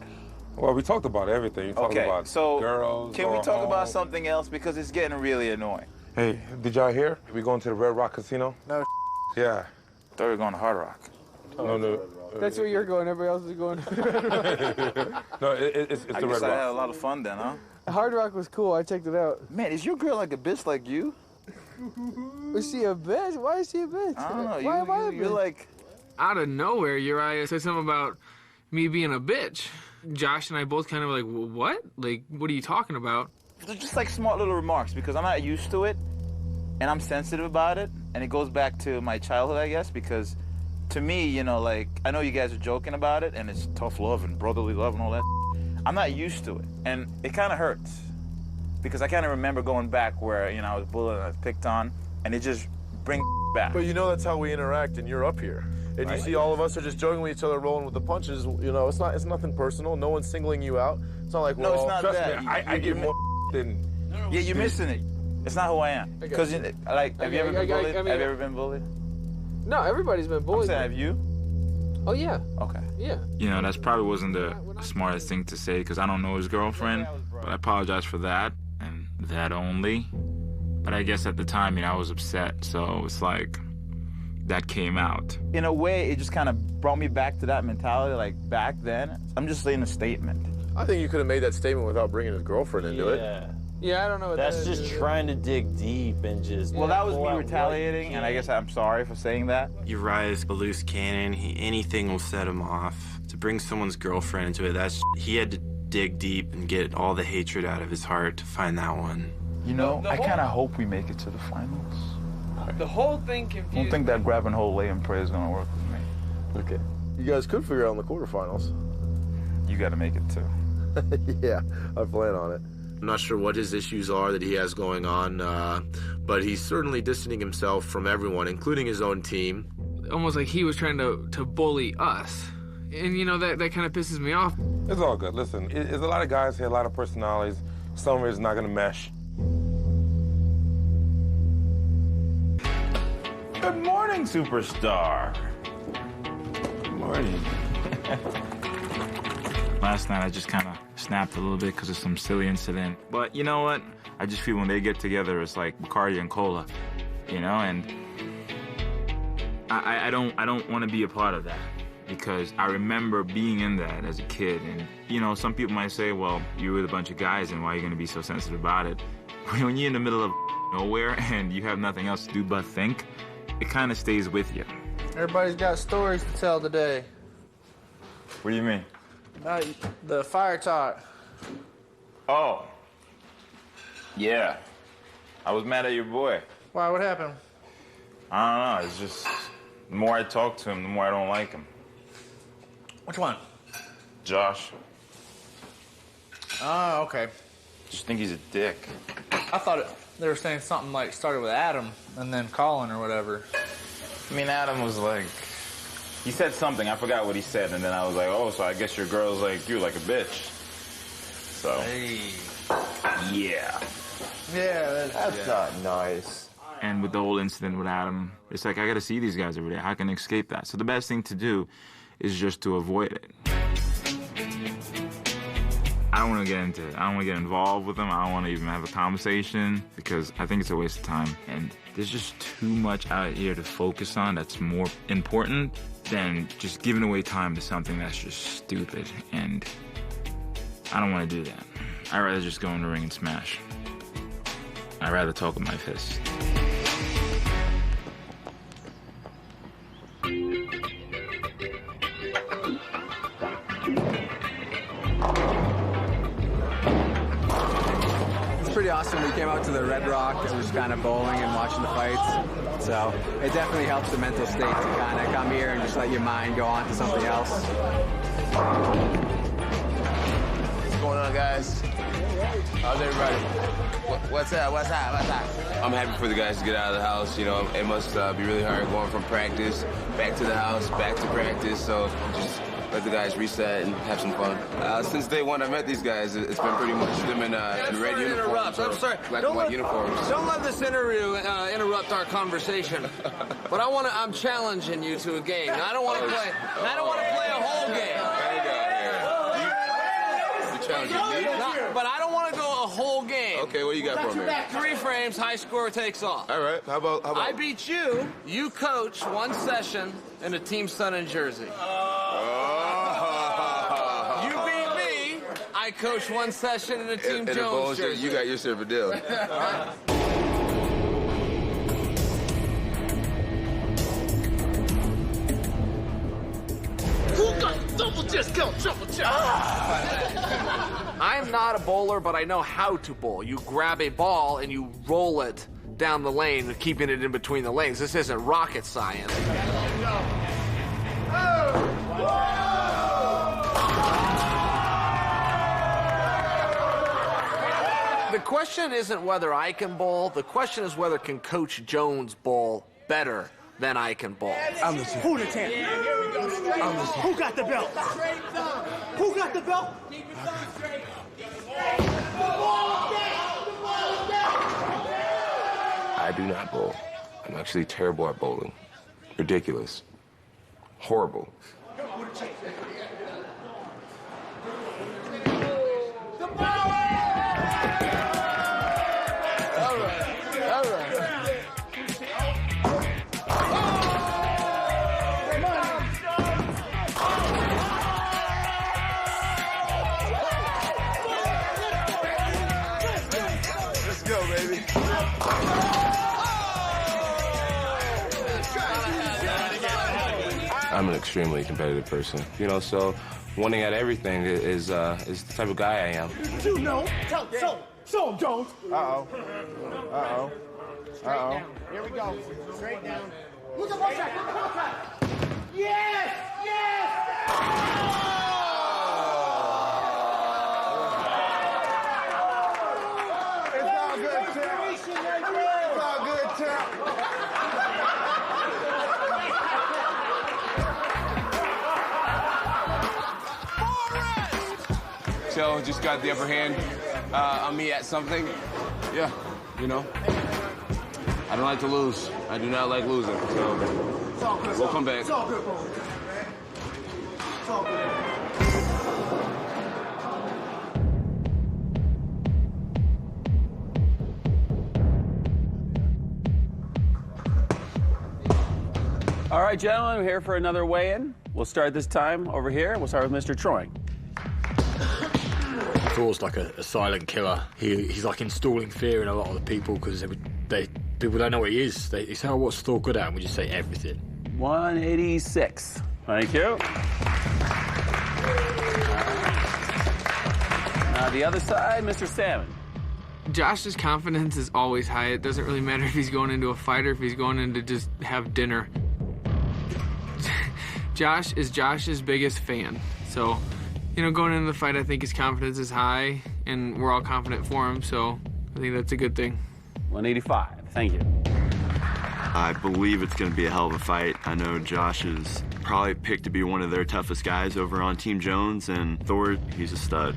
Well, we talked about everything. We talked Okay, about so girls. can we going talk about home. something else because it's getting really annoying? Hey, did y'all hear? We going to the Red Rock Casino? No. Yeah. Thought we were going to Hard Rock. No. That's where you're going. Everybody else is going. No, it's I the guess Red I Rock. had a lot of fun then, huh? Hard Rock was cool. I checked it out. Man, is your girl like a bitch like you? Was she a bitch? Why is she a bitch? I don't know. Why am I a You're bitch? like... Out of nowhere, Uriah said something about me being a bitch. Josh and I both kind of were like, what? Like, what are you talking about? They're just like smart little remarks because I'm not used to it and I'm sensitive about it. And it goes back to my childhood, I guess, because to me, you know, like, I know you guys are joking about it and it's tough love and brotherly love and all that. I'm not used to it. And it kind of hurts because I kind of remember going back where, you know, I was bullied and I was picked on and it just brings back. But you know that's how we interact, and you're up here. And you see all of us are just joking with each other, rolling with the punches. You know, it's nothing personal. No one's singling you out. It's not like No, it's not Trust that. me, I get more than... Yeah, you're missing it. It's not who I am. Because, like, have you ever been bullied? Have you ever been bullied? No, everybody's been bullied. I'm saying, have you? Oh, yeah. Okay. Yeah. You know, that's probably wasn't the smartest thing to say because I don't know his girlfriend, but I apologize for that and that only. But I guess at the time, you know, I was upset, so it's like that came out. In a way, it just kind of brought me back to that mentality, like back then. I'm just saying a statement. I think you could have made that statement without bringing his girlfriend into it. Yeah, I don't know what That's that is. just trying to dig deep and just. Well, that was pull me out retaliating, what and I guess I'm sorry for saying that. Uriah's a loose cannon. Anything will set him off. To bring someone's girlfriend into it, he had to dig deep and get all the hatred out of his heart to find that one. You know, I kind of hope we make it to the finals. The whole thing I confused don't think that grab and hold, lay and pray is going to work with me. Okay. You guys could figure out in the quarterfinals. You got to make it too. Yeah, I plan on it. I'm not sure what his issues are that he has going on, but he's certainly distancing himself from everyone, including his own team. Almost like he was trying to bully us. And, you know, that kind of pisses me off. It's all good. Listen, there's a lot of guys here, a lot of personalities. Some of it's not going to mesh. Good morning, superstar. Good morning. Last night I just kind of snapped a little bit because of some silly incident. But you know what? I just feel when they get together, it's like Bacardi and Cola, you know? And I don't want to be a part of that because I remember being in that as a kid. And, you know, some people might say, well, you're with a bunch of guys and why are you going to be so sensitive about it? When you're in the middle of nowhere and you have nothing else to do but think, it kind of stays with you. Everybody's got stories to tell today. What do you mean? About the fire talk. Oh. Yeah. I was mad at your boy. Why? What happened? I don't know. It's just the more I talk to him, the more I don't like him. Which one? Josh. Oh, okay. Just think he's a dick. I thought they were saying something like started with Adam and then Colin or whatever. I mean, Adam was like, he said something. I forgot what he said, and then I was like, oh, so I guess your girl's like you, like a bitch. So, yeah. Yeah, That's not nice. And with the whole incident with Adam, it's like I got to see these guys every day. How can I escape that? So the best thing to do is just to avoid it. I don't want to get into it. I don't want to get involved with them. I don't want to even have a conversation because I think it's a waste of time. And there's just too much out here to focus on that's more important than just giving away time to something that's just stupid. And I don't want to do that. I'd rather just go in the ring and smash. I'd rather talk with my fists. Pretty awesome. We came out to the Red Rock and was kind of bowling and watching the fights. So it definitely helps the mental state to kind of come here and just let your mind go on to something else. What's going on, guys? How's everybody? What's up? I'm happy for the guys to get out of the house. You know, it must be really hard going from practice back to the house, back to practice. So just let the guys reset and have some fun. Since day one I met these guys, it's been pretty much them in red uniforms. I'm sorry. Black and white uniforms. Don't let this interview interrupt our conversation. But I'm challenging you to a game. Now, I don't want to play. I don't want to play a whole game. You challenging me? But I don't want to go a whole game. Okay, what you got for me? 3 frames, high score takes off. All right. How about? I beat you. You coach 1 session in a Team Sun in Jersey. You beat me. I coached 1 session in a Team Jones jersey. You got your share of a deal. Who got double discount, triple check? I'm not a bowler, but I know how to bowl. You grab a ball and you roll it down the lane, keeping it in between the lanes. This isn't rocket science. The question isn't whether I can bowl. The question is whether can Coach Jones bowl better than I can bowl. I'm listening. Who the champ? I'm listening. Who got the belt? Who got the belt? I do not bowl. I'm actually terrible at bowling. Ridiculous. Horrible. Let's go, baby. I'm an extremely competitive person, you know, so winning at everything is the type of guy I am. You know, so him, Jones. Uh-oh. Here we go. Straight down. Look at one track. Yes! It's all good, champ. It's all good, champ. So just got the upper hand on me at something. Yeah, you know. I don't like to lose. I do not like losing. So we'll come back. It's all good, bro. It's all good. All right, gentlemen, we're here for another weigh-in. We'll start this time over here. We'll start with Mr. Troing. Thor's like a silent killer. He's like installing fear in a lot of the people because people don't know what he is. They say, "Oh, what's Thor good at?" And we just say everything. 186. Thank you. Now the other side, Mr. Salmon. Josh's confidence is always high. It doesn't really matter if he's going into a fight or if he's going in to just have dinner. Josh is Josh's biggest fan. So, you know, going into the fight, I think his confidence is high, and we're all confident for him, so I think that's a good thing. 185. Thank you. I believe it's going to be a hell of a fight. I know Josh is probably picked to be one of their toughest guys over on Team Jones, and Thor, he's a stud.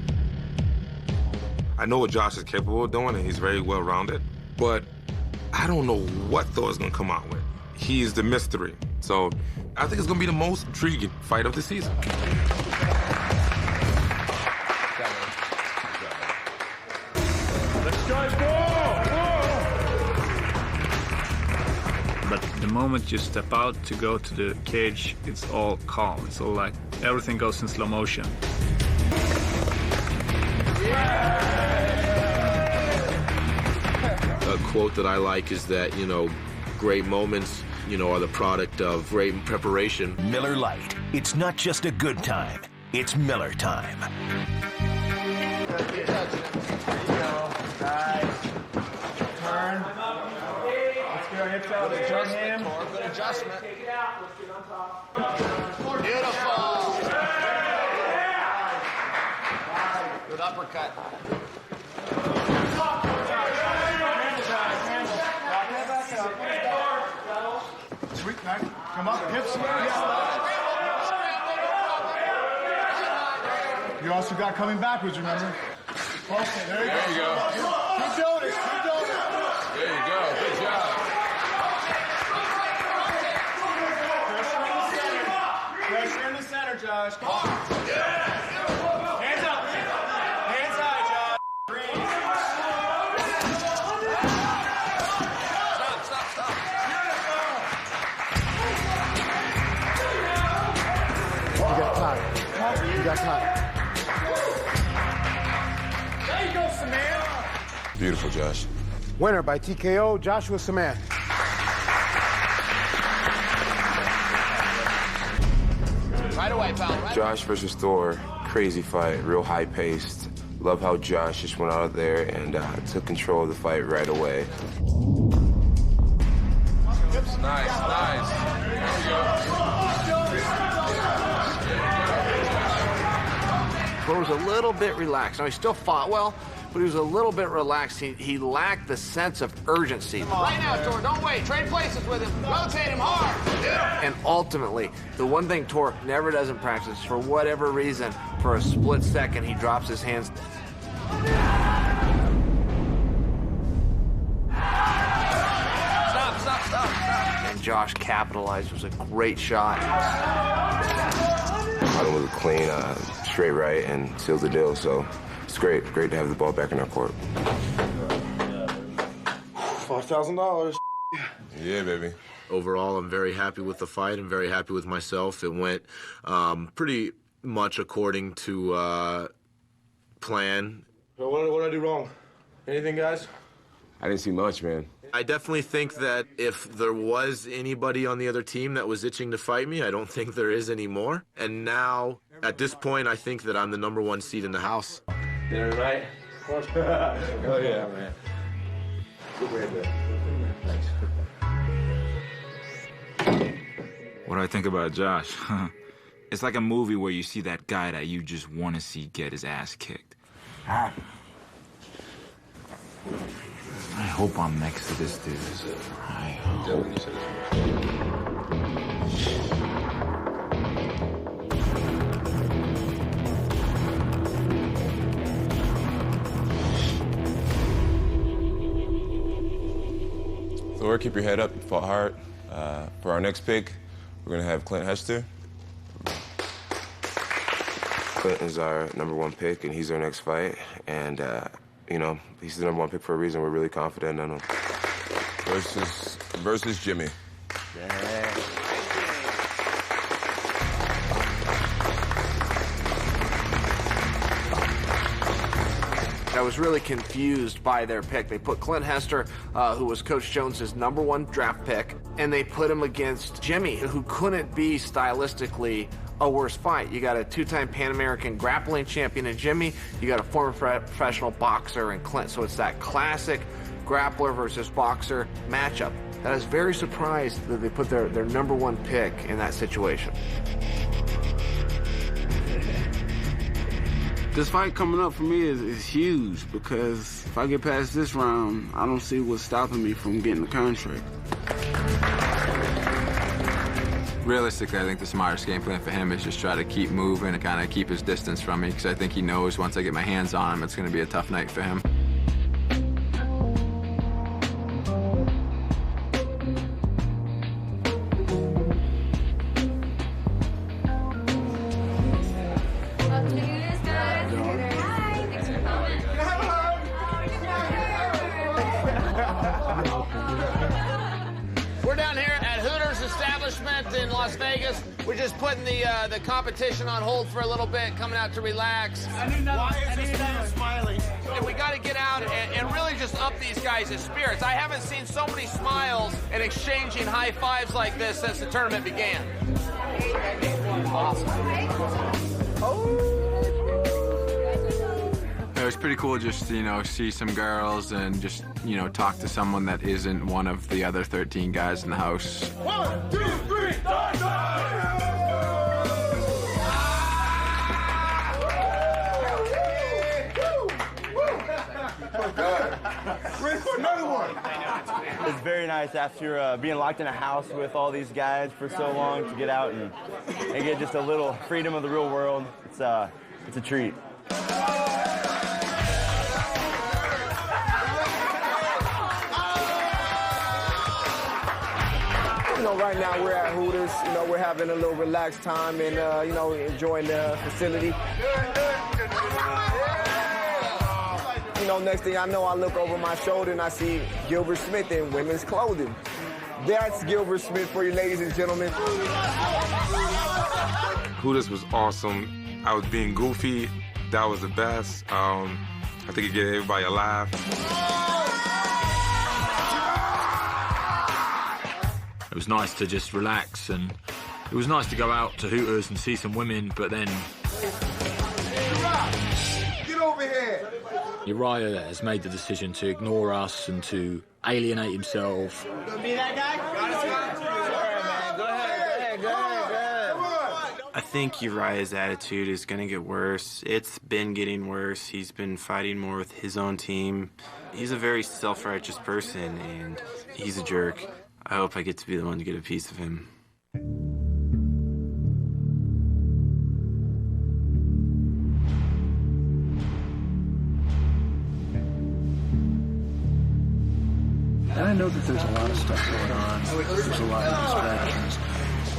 I know what Josh is capable of doing, and he's very well-rounded, but I don't know what Thor's going to come out with. He's the mystery. So I think it's going to be the most intriguing fight of the season. moment you step out to go to the cage, it's all calm. It's all like everything goes in slow motion. A quote that I like is that, you know, great moments, you know, are the product of great preparation. Miller Lite. It's not just a good time, it's Miller time. Turn. Let's go hips out. Turn him. Good adjustment. Beautiful. Good uppercut. Sweet back. Come up. Hips. You also got coming backwards, remember? Okay, there you go. There you go. Keep doing it. Keep doing it. There you go. Good job. Pressure in the center, Josh. Come on. Hands up. Hands high, Josh. Stop. You got time. You got time. There you go, Saman. Beautiful, Josh. Winner by TKO, Joshua Saman. Right away, pal. Josh versus Thor, crazy fight, real high-paced. Love how Josh just went out there and took control of the fight right away. Nice. Thor was a little bit relaxed. Now, he still fought well, but he was a little bit relaxed. He lacked the sense of urgency. Right now, Tor, don't wait. Trade places with him. Rotate him hard. And ultimately, the one thing Tor never does in practice, for whatever reason, for a split second, he drops his hands. Stop. And Josh capitalized. It was a great shot. It was a clean, straight right and sealed the deal, so it's great. Great to have the ball back in our court. $5,000. Yeah, baby. Overall, I'm very happy with the fight. I'm very happy with myself. It went pretty much according to plan. What did I do wrong? Anything, guys? I didn't see much, man. I definitely think that if there was anybody on the other team that was itching to fight me, I don't think there is anymore. And now, at this point, I think that I'm the #1 seed in the house. Dinner tonight? Oh, yeah, man. What do I think about Josh? It's like a movie where you see that guy that you just want to see get his ass kicked. I hope I'm next to this dude. I hope. Thor, keep your head up. You fought hard. For our next pick, we're going to have Clint Hester. Clint is our #1 pick, and he's our next fight. And, you know, he's the #1 pick for a reason. We're really confident in him. Versus Jimmy. I was really confused by their pick. They put Clint Hester, who was Coach Jones's #1 draft pick, and they put him against Jimmy, who couldn't be stylistically a worse fight. You got a 2-time Pan American grappling champion in Jimmy. You got a former professional boxer in Clint. So it's that classic grappler versus boxer matchup. And I was very surprised that they put their #1 pick in that situation. This fight coming up for me is huge because if I get past this round, I don't see what's stopping me from getting the contract. Realistically, I think the smartest game plan for him is just try to keep moving and kind of keep his distance from me because I think he knows once I get my hands on him, it's going to be a tough night for him. We're down here at Hooters Clint in Las Vegas. We're just putting the competition on hold for a little bit, coming out to relax. Why is this man smiling? And we got to get out and really just up these guys' spirits. I haven't seen so many smiles and exchanging high fives like this since the tournament began. Awesome. It was pretty cool just to, see some girls and just, talk to someone that isn't one of the other 13 guys in the house. 1, 2, 3, Ready for another one. It's very nice after being locked in a house with all these guys for so long to get out and get just a little freedom of the real world. It's a treat. Right now we're at Hooters. We're having a little relaxed time and, enjoying the facility. Next thing I know, I look over my shoulder and I see Gilbert Smith in women's clothing. That's Gilbert Smith for you, ladies and gentlemen. Hooters was awesome. I was being goofy. That was the best. I think it gave everybody a laugh. It was nice to just relax, and it was nice to go out to Hooters and see some women, but then... Get over here! Uriah has made the decision to ignore us and to alienate himself. Be that guy? Go ahead. I think Uriah's attitude is going to get worse. It's been getting worse. He's been fighting more with his own team. He's a very self-righteous person, and he's a jerk. I hope I get to be the one to get a piece of him. And I know that there's a lot of stuff going on. There's a lot of distractions.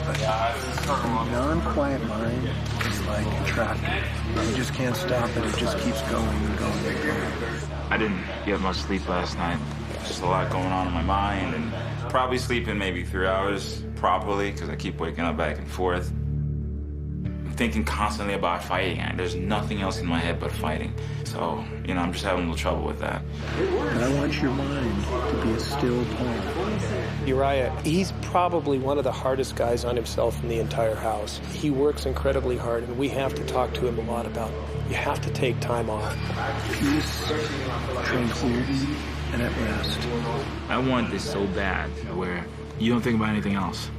But a non-quiet mind is like traffic. You just can't stop it. It just keeps going and going and going. I didn't get much sleep last night. Just a lot going on in my mind, and probably sleeping maybe 3 hours properly because I keep waking up back and forth. I'm thinking constantly about fighting, and there's nothing else in my head but fighting. So, I'm just having a little trouble with that. And I want your mind to be a still point. Uriah, he's probably one of the hardest guys on himself in the entire house. He works incredibly hard, and we have to talk to him a lot about you have to take time off. Peace, tranquility, and at rest. I want this so bad where you don't think about anything else.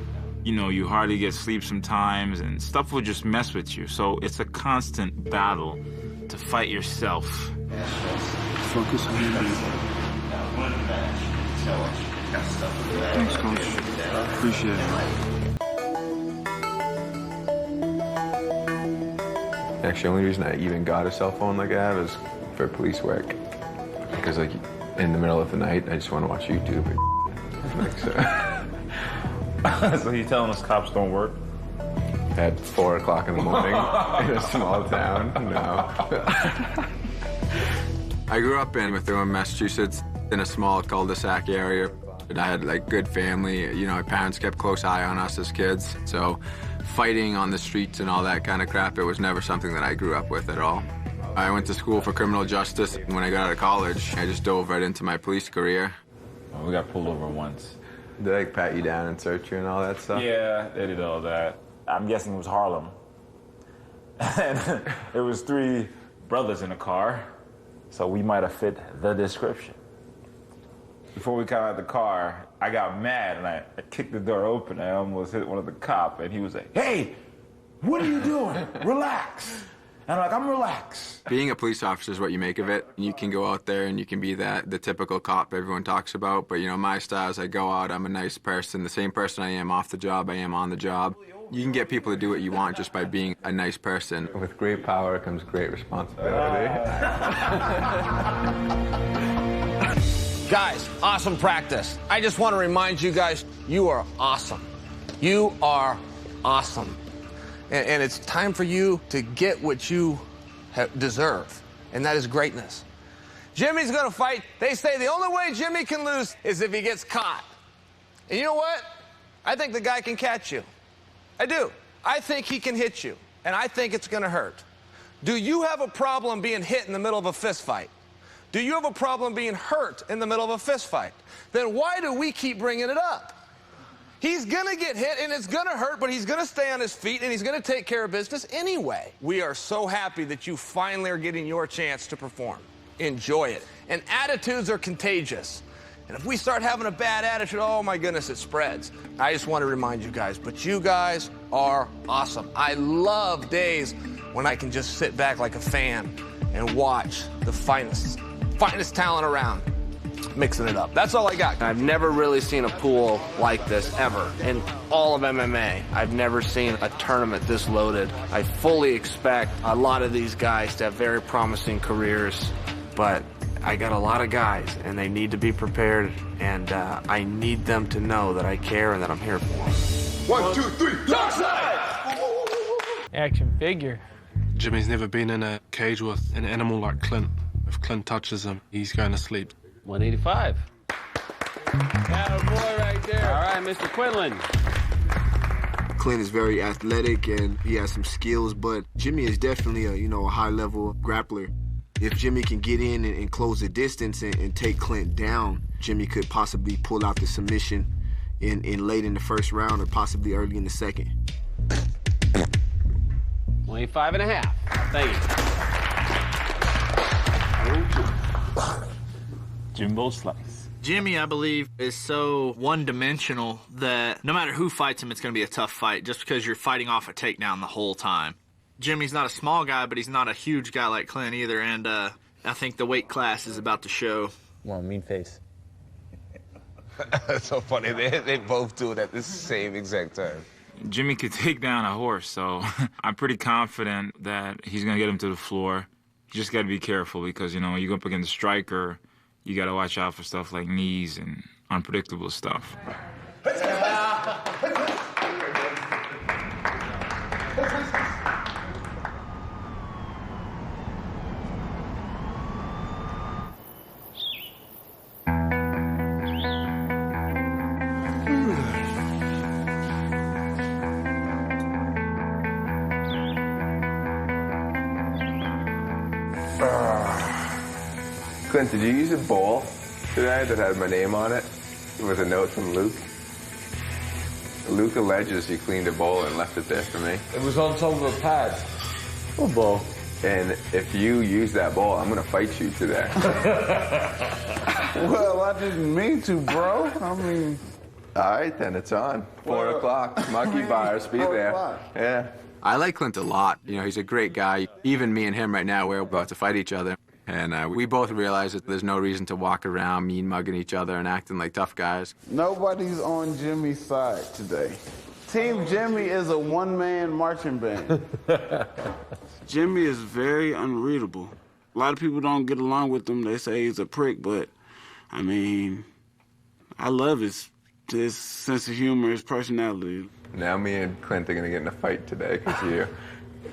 You hardly get sleep sometimes, and stuff will just mess with you. So it's a constant battle to fight yourself. Focus on your breathing. Thanks, Coach. Appreciate it. Actually, the only reason I even got a cell phone like I have is for police work. Because, in the middle of the night, I just want to watch YouTube. So you telling us cops don't work? At 4 o'clock in the morning in a small town? No. I grew up in Methuen, Massachusetts, in a small cul-de-sac area. I had good family. My parents kept close eye on us as kids. So fighting on the streets and all that kind of crap, it was never something that I grew up with at all. I went to school for criminal justice. When I got out of college, I just dove right into my police career. We got pulled over once. Did they pat you down and search you and all that stuff? Yeah, they did all that. I'm guessing it was Harlem. And it was 3 brothers in a car, so we might have fit the description. Before we got out of the car, I got mad and I kicked the door open. I almost hit one of the cops, and he was like, "Hey, what are you doing? Relax." And I'm relaxed. Being a police officer is what you make of it. You can go out there and you can be the typical cop everyone talks about. But, my style is I go out, I'm a nice person. The same person I am off the job, I am on the job. You can get people to do what you want just by being a nice person. With great power comes great responsibility. Guys, awesome practice. I just want to remind you guys, you are awesome. You are awesome. And it's time for you to get what you deserve, and that is greatness. Jimmy's going to fight. They say the only way Jimmy can lose is if he gets caught. And you know what? I think the guy can catch you. I do. I think he can hit you, and I think it's going to hurt. Do you have a problem being hit in the middle of a fist fight? Do you have a problem being hurt in the middle of a fist fight? Then why do we keep bringing it up? He's going to get hit, and it's going to hurt, but he's going to stay on his feet, and he's going to take care of business anyway. We are so happy that you finally are getting your chance to perform. Enjoy it. And attitudes are contagious. And if we start having a bad attitude, oh, my goodness, it spreads. I just want to remind you guys, but you guys are awesome. I love days when I can just sit back like a fan and watch the finest talent around mixing it up. That's all I got. I've never really seen a pool like this ever in all of MMA. I've never seen a tournament this loaded. I fully expect a lot of these guys to have very promising careers, but I got a lot of guys, and they need to be prepared, and I need them to know that I care and that I'm here for them. 1, 2, 3, dark side! Action figure. Jimmy's never been in a cage with an animal like Clint. If Clint touches him, he's going to sleep. 185. That boy right there. All right, Mr. Quinlan. Clint is very athletic and he has some skills, but Jimmy is definitely a high-level grappler. If Jimmy can get in and close the distance and take Clint down, Jimmy could possibly pull out the submission in late in the first round or possibly early in the second. 25 and a half. Thank you. Jimbo Slice. Jimmy, I believe, is so one-dimensional that no matter who fights him, it's going to be a tough fight just because you're fighting off a takedown the whole time. Jimmy's not a small guy, but he's not a huge guy like Clint either, and I think the weight class is about to show. Well, mean face. That's so funny. They both do it at the same exact time. Jimmy could take down a horse, so I'm pretty confident that he's going to get him to the floor. You just got to be careful because, you go up against a striker, you got to watch out for stuff like knees and unpredictable stuff. Clint, did you use a bowl today that had my name on it with a note from Luke? Luke alleges you cleaned a bowl and left it there for me. It was on top of a pad. What bowl? And if you use that bowl, I'm going to fight you today. Well, I didn't mean to, bro. I mean... All right, then it's on. 4 o'clock. Monkey bars, be there. Yeah. I like Clint a lot. He's a great guy. Even me and him right now, we're about to fight each other. And we both realize that there's no reason to walk around mean-mugging each other and acting like tough guys. Nobody's on Jimmy's side today. Team Jimmy is a one-man marching band. Jimmy is very unreadable. A lot of people don't get along with him. They say he's a prick, but, I love his sense of humor, his personality. Now me and Clint are going to get in a fight today because of you.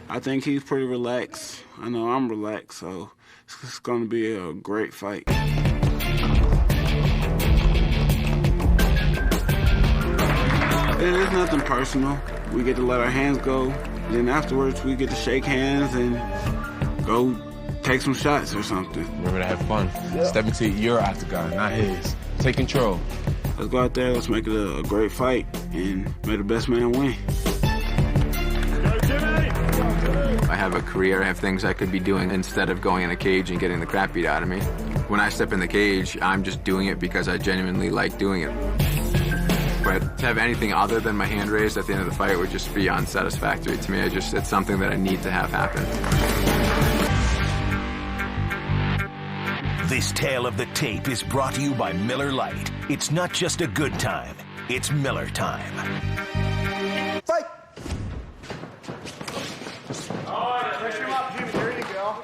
I think he's pretty relaxed. I know I'm relaxed, so it's going to be a great fight. It's nothing personal. We get to let our hands go. Then afterwards, we get to shake hands and go take some shots or something. Remember to have fun. Step into your octagon, not his. Take control. Let's go out there. Let's make it a great fight and may the best man win. I have a career, I have things I could be doing instead of going in a cage and getting the crap beat out of me. When I step in the cage, I'm just doing it because I genuinely like doing it. But to have anything other than my hand raised at the end of the fight would just be unsatisfactory to me. It's something that I need to have happen. This tale of the tape is brought to you by Miller Lite. It's not just a good time, it's Miller time. Fight! Push him up, Jimmy. There you go.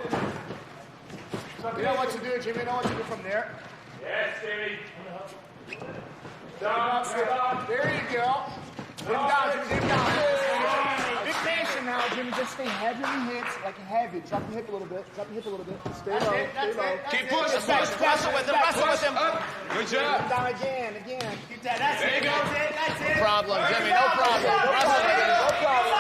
You know what to do, Jimmy. You know what to do from there. Yes, Jimmy. There you go. Get him down, Jimmy. Get him down. Be patient now. Now, Jimmy, just stay heavy on your hips, like you have it. Drop your hip a little bit. Drop your hip a little bit. Stay low. Stay low. Keep pushing. Wrestle with him. Wrestle with him. Good job. Down again. Keep that. That's it. That's it. No problem, Jimmy. No problem. Wrestle with him. No problem.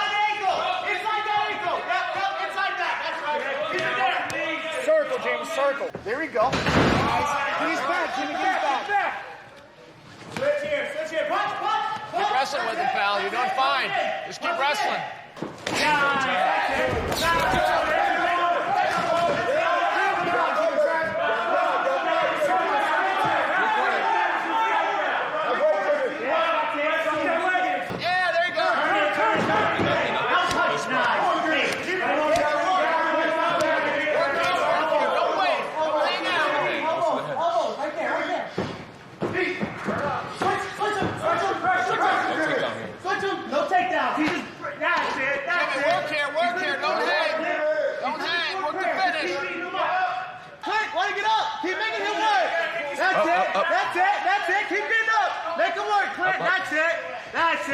Inside that ankle. Yep, inside that. That's right. Keep it there. Circle, Jimmy, circle. There we go. He's back, Jimmy, he's back. Switch here. Punch. Keep wrestling with him, pal. You're doing fine. Just keep wrestling. Yeah, there you go. Don't wait. Hang out. Right there. Switch him. No takedown. That's it. Work here. Don't hang. Work the finish. Click, let him get up. Keep making him work. That's it. Keep getting up. Make him work, Clint. That's it. Nice.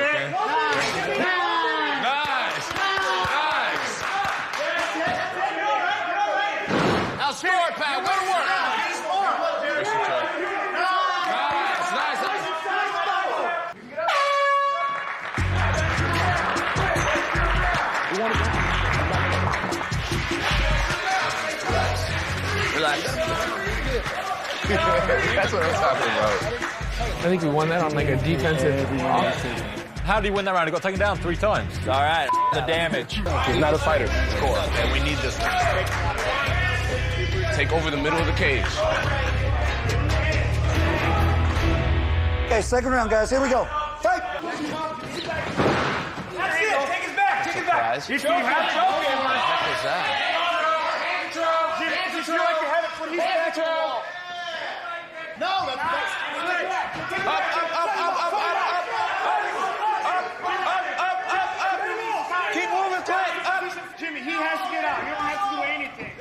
Now score, pal. Way to work. Nice. Relax. That's what I'm talking about. I think we won that on like a defensive. How did he win that round? He got taken down 3 times. All right, the damage. He's not a fighter. Score. And we need this one. Take over the middle of the cage. Okay, second round, guys. Here we go. Fight. That's it. Take his back. Surprise. You have choking. What the heck was that? You feel like you have it for his back. No, that's up. Keep moving, Clint. Jimmy, he has to get out. You don't have to do anything.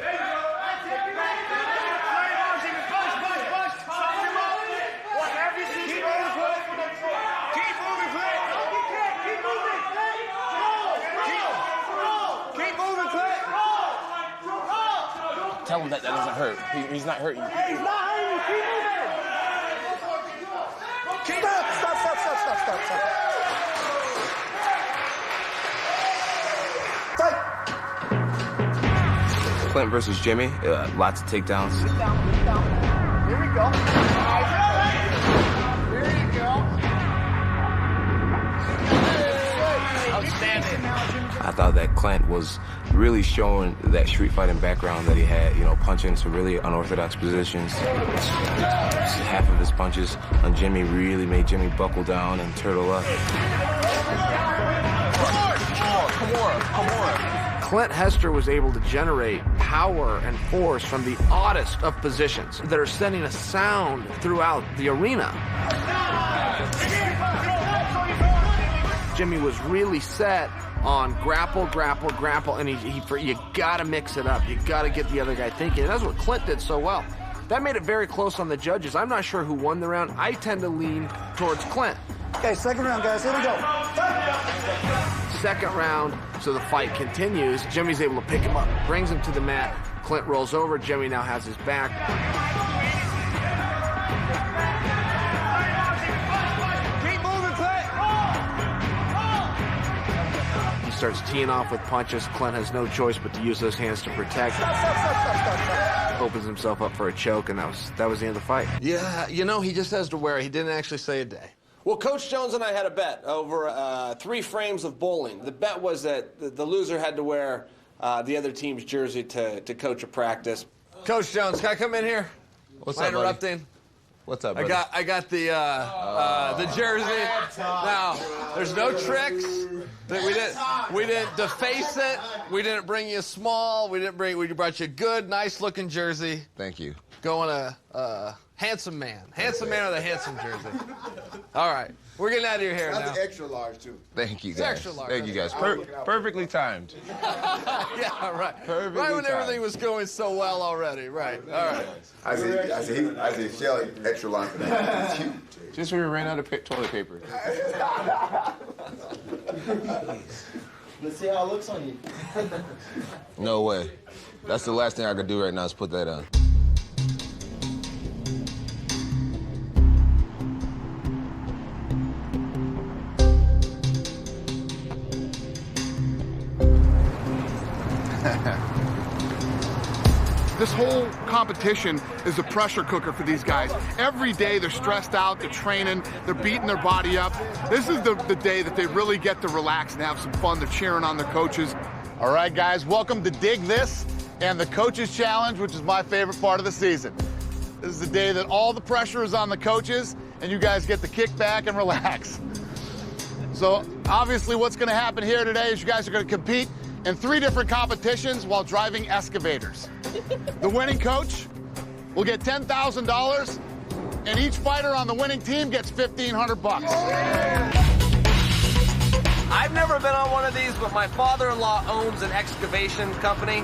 Tell him that doesn't hurt. He's not hurting you. Hey, he's not hurting you. Keep moving. Stop. Clint versus Jimmy. Lots of takedowns. Sit down. Here we go. Here you go. Outstanding. I thought that Clint was really showing that street fighting background that he had, punching some really unorthodox positions. Half of his punches on Jimmy really made Jimmy buckle down and turtle up. Come on. Clint Hester was able to generate power and force from the oddest of positions that are sending a sound throughout the arena. Jimmy was really set on grapple, and you gotta mix it up. You gotta get the other guy thinking. And that's what Clint did so well. That made it very close on the judges. I'm not sure who won the round. I tend to lean towards Clint. Okay, second round, guys. Here we go. Second round, so the fight continues. Jimmy's able to pick him up, brings him to the mat. Clint rolls over. Jimmy now has his back. Starts teeing off with punches. Clint has no choice but to use those hands to protect. Opens himself up for a choke, and that was the end of the fight. Yeah, he just has to wear it. He didn't actually say a day. Well, Coach Jones and I had a bet over 3 frames of bowling. The bet was that the loser had to wear the other team's jersey to coach a practice. Coach Jones, can I come in here? What's Am I up, buddy? interrupting? What's up, buddy? I got the jersey. Now, there's no tricks. We didn't deface it. We didn't bring you small. We brought you a good, nice looking jersey. Thank you. Going handsome man. Handsome man with a handsome jersey. All right. We're getting out of your hair now. That's extra large, too. Thank you, It's guys. extra large. Thank you, guys. Perfectly timed. Yeah, right. Perfectly right when timed. everything was going so well already. Right. All right. I said, Shelly, extra large for that. It's huge. Just when we ran out of toilet paper. Let's see how it looks on you. No way. That's the last thing I could do right now is put that on. This whole competition is a pressure cooker for these guys. Every day they're stressed out, they're training, they're beating their body up. This is the day that they really get to relax and have some fun. They're cheering on their coaches. All right, guys, welcome to Dig This and the Coaches Challenge, which is my favorite part of the season. This is the day that all the pressure is on the coaches and you guys get to kick back and relax. So obviously what's gonna happen here today is you guys are gonna compete in 3 different competitions while driving excavators. The winning coach will get $10,000, and each fighter on the winning team gets $1,500. I've never been on one of these, but my father-in-law owns an excavation company,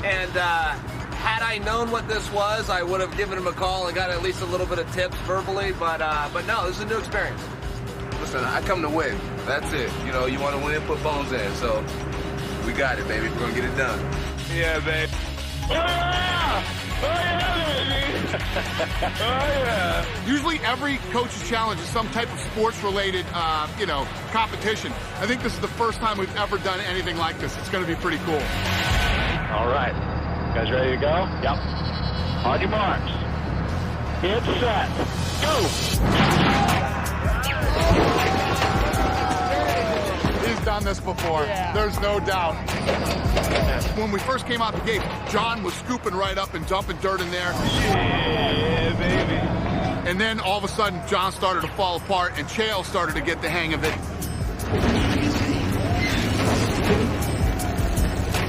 and had I known what this was, I would have given him a call and got at least a little bit of tips verbally, but no, this is a new experience. Listen, I come to win. That's it. You know, you want to win, put bones in. So we got it, baby. We're going to get it done. Yeah, babe. Oh, yeah! Oh, yeah, baby! Oh, yeah! Usually every coach's challenge is some type of sports-related, competition. I think this is the first time we've ever done anything like this. It's going to be pretty cool. All right. You guys ready to go? Yep. On your marks. Get set. Go! He's done this before. Yeah. There's no doubt. When we first came out the gate, John was scooping right up and dumping dirt in there. Yeah, baby. And then all of a sudden, John started to fall apart and Chael started to get the hang of it.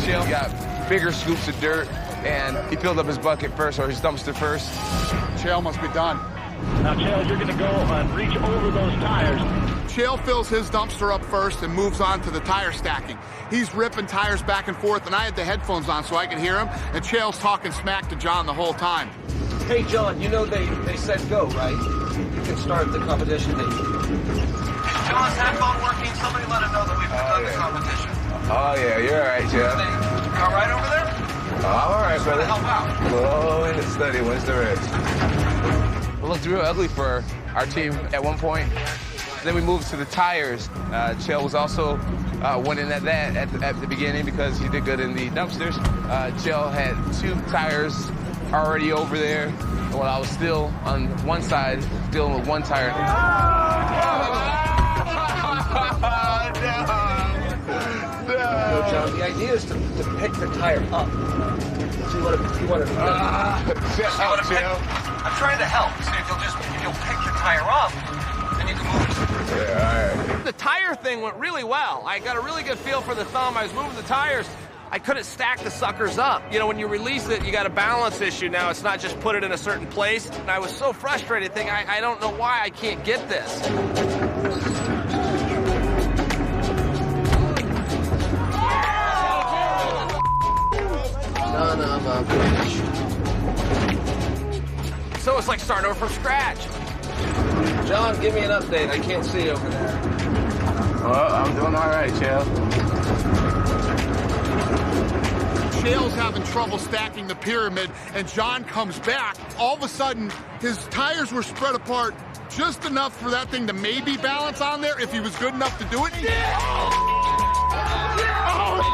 Chael got bigger scoops of dirt, and he filled up his bucket first, or his dumpster first. Chael must be done. Now, Chael, you're going to go and reach over those tires. Chael fills his dumpster up first and moves on to the tire stacking. He's ripping tires back and forth, and I had the headphones on so I could hear him, and Chael's talking smack to John the whole time. Hey, John, you know they said go, right? You can start the competition. Is John's headphone working? Somebody let him know that we've begun the competition. Oh, yeah, you're all right, Chael. All right over there? All right, Just brother. want to help out. Slow and steady, wins the race. It looked real ugly for our team at one point. Then we moved to the tires. Chael was also winning at that at the beginning because he did good in the dumpsters. Chael had 2 tires already over there, while I was still on one side, dealing with 1 tire. No, John, the idea is to pick the tire up. So you want to I'm trying to help. So if you'll pick the tire up, then you can move it. Yeah, all right. The tire thing went really well. I got a really good feel for the thumb. I was moving the tires. I couldn't stack the suckers up. You know, when you release it, you got a balance issue now. It's not just put it in a certain place. And I was so frustrated thinking, I don't know why I can't get this. Son of a bitch. So it's like starting over from scratch. John, give me an update. I can't see over there. Well, I'm doing all right, Chael. Chael's having trouble stacking the pyramid, and John comes back. All of a sudden, his tires were spread apart just enough for that thing to maybe balance on there if he was good enough to do it. Yeah! Holy!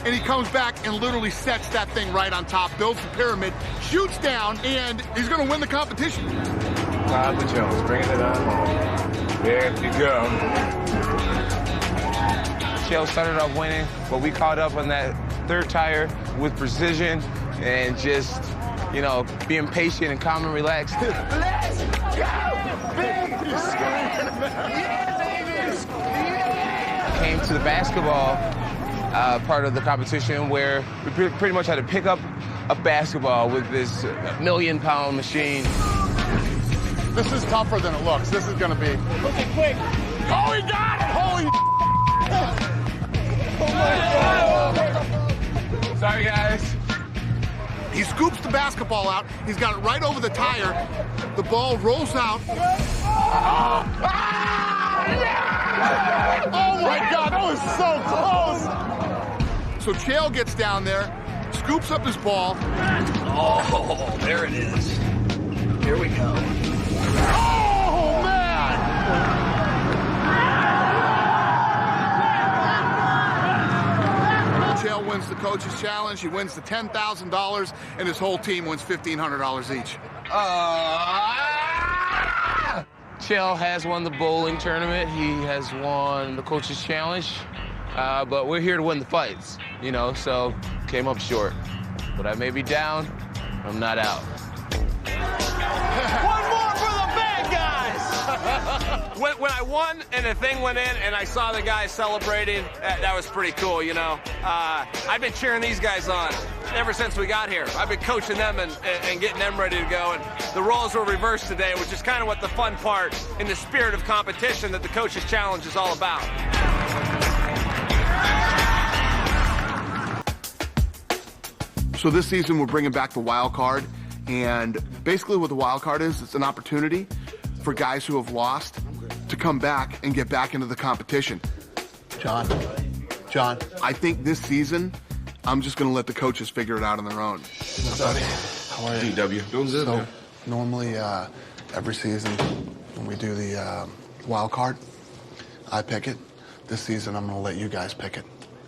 And he comes back and literally sets that thing right on top, builds the pyramid, shoots down, and he's going to win the competition. Todd Jones, bringing it on home. There you go. Chael started off winning, but we caught up on that 3rd tire with precision and just, you know, being patient and calm and relaxed. Let's go, baby! Came to the basketball part of the competition where we pretty much had to pick up a basketball with this million-pound machine. This is tougher than it looks. This is going to be. Look at quick. Oh, he got it! Holy Oh my God. Sorry, guys. He scoops the basketball out. He's got it right over the tire. The ball rolls out. Yeah! Oh my God, that was so close! So Chael gets down there, scoops up his ball. Oh, there it is. Here we go. Oh, man! Chael wins the coach's challenge. He wins the $10,000, and his whole team wins $1,500 each. Chael has won the bowling tournament. He has won the coach's challenge. But we're here to win the fights, you know, so came up short. But I may be down, I'm not out. One more for the bad guys! When I won and the thing went in and I saw the guys celebrating, that was pretty cool, you know. I've been cheering these guys on ever since we got here. I've been coaching them and getting them ready to go. And the roles were reversed today, which is kind of what the fun part in the spirit of competition that the Coach's Challenge is all about. So this season, we're bringing back the wild card. And basically what the wild card is, it's an opportunity for guys who have lost to come back and get back into the competition. John, I think this season, I'm just going to let the coaches figure it out on their own. What's up, buddy? How are you? DW. Doing good, So, man. normally, every season, when we do the wild card, I pick it. This season, I'm going to let you guys pick it.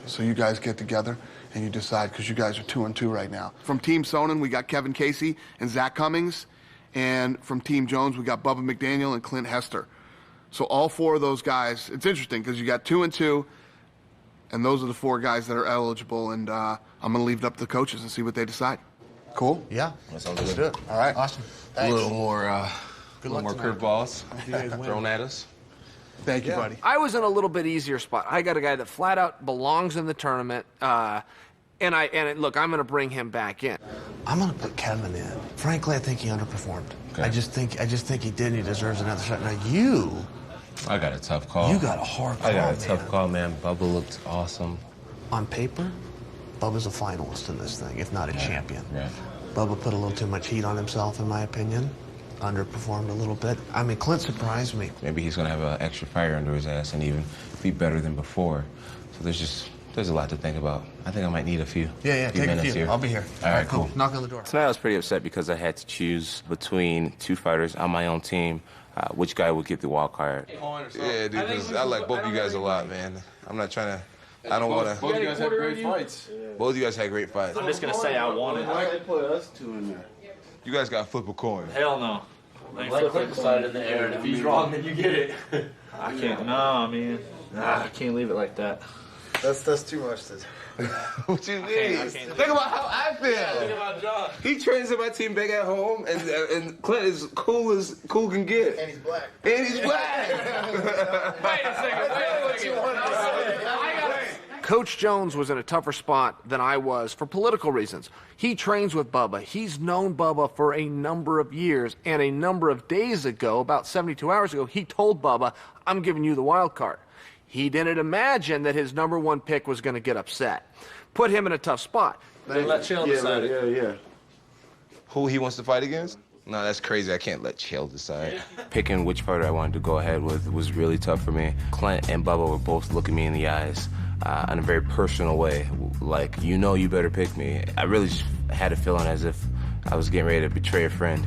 So you guys get together and you decide, because you guys are 2-2 right now. From Team Sonnen, we got Kevin Casey and Zach Cummings. And from Team Jones, we got Bubba McDaniel and Clint Hester. So all four of those guys, it's interesting because you got 2-2, and those are the four guys that are eligible. And I'm going to leave it up to the coaches and see what they decide. Cool? Yeah. Let's do it. All right. Awesome. Thanks. A little more curveballs thrown at us. Thank you, buddy. I was in a little bit easier spot. I got a guy that flat out belongs in the tournament, look, I'm going to bring him back in. I'm going to put Kevin in. Frankly, I think he underperformed. Okay. I just think he did, and he deserves another shot. Now you, I got a tough call. You got a hard call. I got a tough call, man. Bubba looked awesome. On paper, Bubba's a finalist in this thing, if not a champion. Right. Bubba put a little too much heat on himself, in my opinion. Underperformed a little bit. I mean, Clint surprised me. Maybe he's gonna have an extra fire under his ass and even be better than before. So there's a lot to think about. I think I might need a few. Yeah, take a few. Here. I'll be here. All right, cool. Knock on the door. Tonight I was pretty upset because I had to choose between two fighters on my own team. Which guy would get the wild card? Yeah, dude, 'cause I like both of you guys a lot, man. I'm not trying to. I don't want to. Both of you guys had great fights. Both of you guys had great fights. I'm just gonna say I won it. Why they put us two in there? You guys got to flip a coin. Hell no. Let Clint decide in the air, and if he's wrong, then you get it. I can't. Nah, man. Nah, I can't leave it like that. That's too much. What you mean? Think about how I feel. Think about John. He trains in my team back at home, and Clint is cool as cool can get. And he's black. And he's black. Wait a second. Coach Jones was in a tougher spot than I was for political reasons. He trains with Bubba. He's known Bubba for a number of years, and a number of days ago, about 72 hours ago, he told Bubba, I'm giving you the wild card. He didn't imagine that his number one pick was going to get upset. Put him in a tough spot. They let Chael decide it. Yeah. Who he wants to fight against? No, that's crazy. I can't let Chael decide. Picking which fighter I wanted to go ahead with was really tough for me. Clint and Bubba were both looking me in the eyes in a very personal way. Like, you better pick me. I really just had a feeling as if I was getting ready to betray a friend.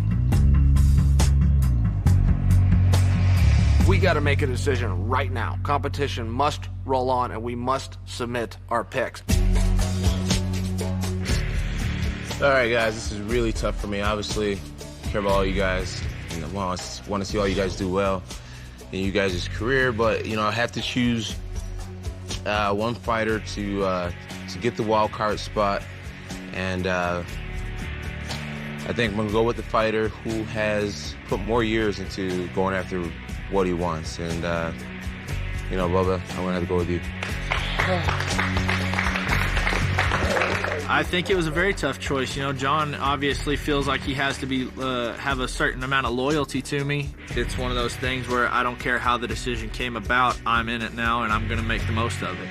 We got to make a decision right now. Competition must roll on, and we must submit our picks. All right, guys, this is really tough for me. Obviously, I care about all you guys. And I want to see all you guys do well in you guys' career. But, I have to choose one fighter to get the wild card spot. And I think I'm going to go with the fighter who has put more years into going after what he wants. And, Bubba, I'm going to have to go with you. I think it was a very tough choice. John obviously feels like he has to be have a certain amount of loyalty to me. It's one of those things where I don't care how the decision came about. I'm in it now, and I'm going to make the most of it.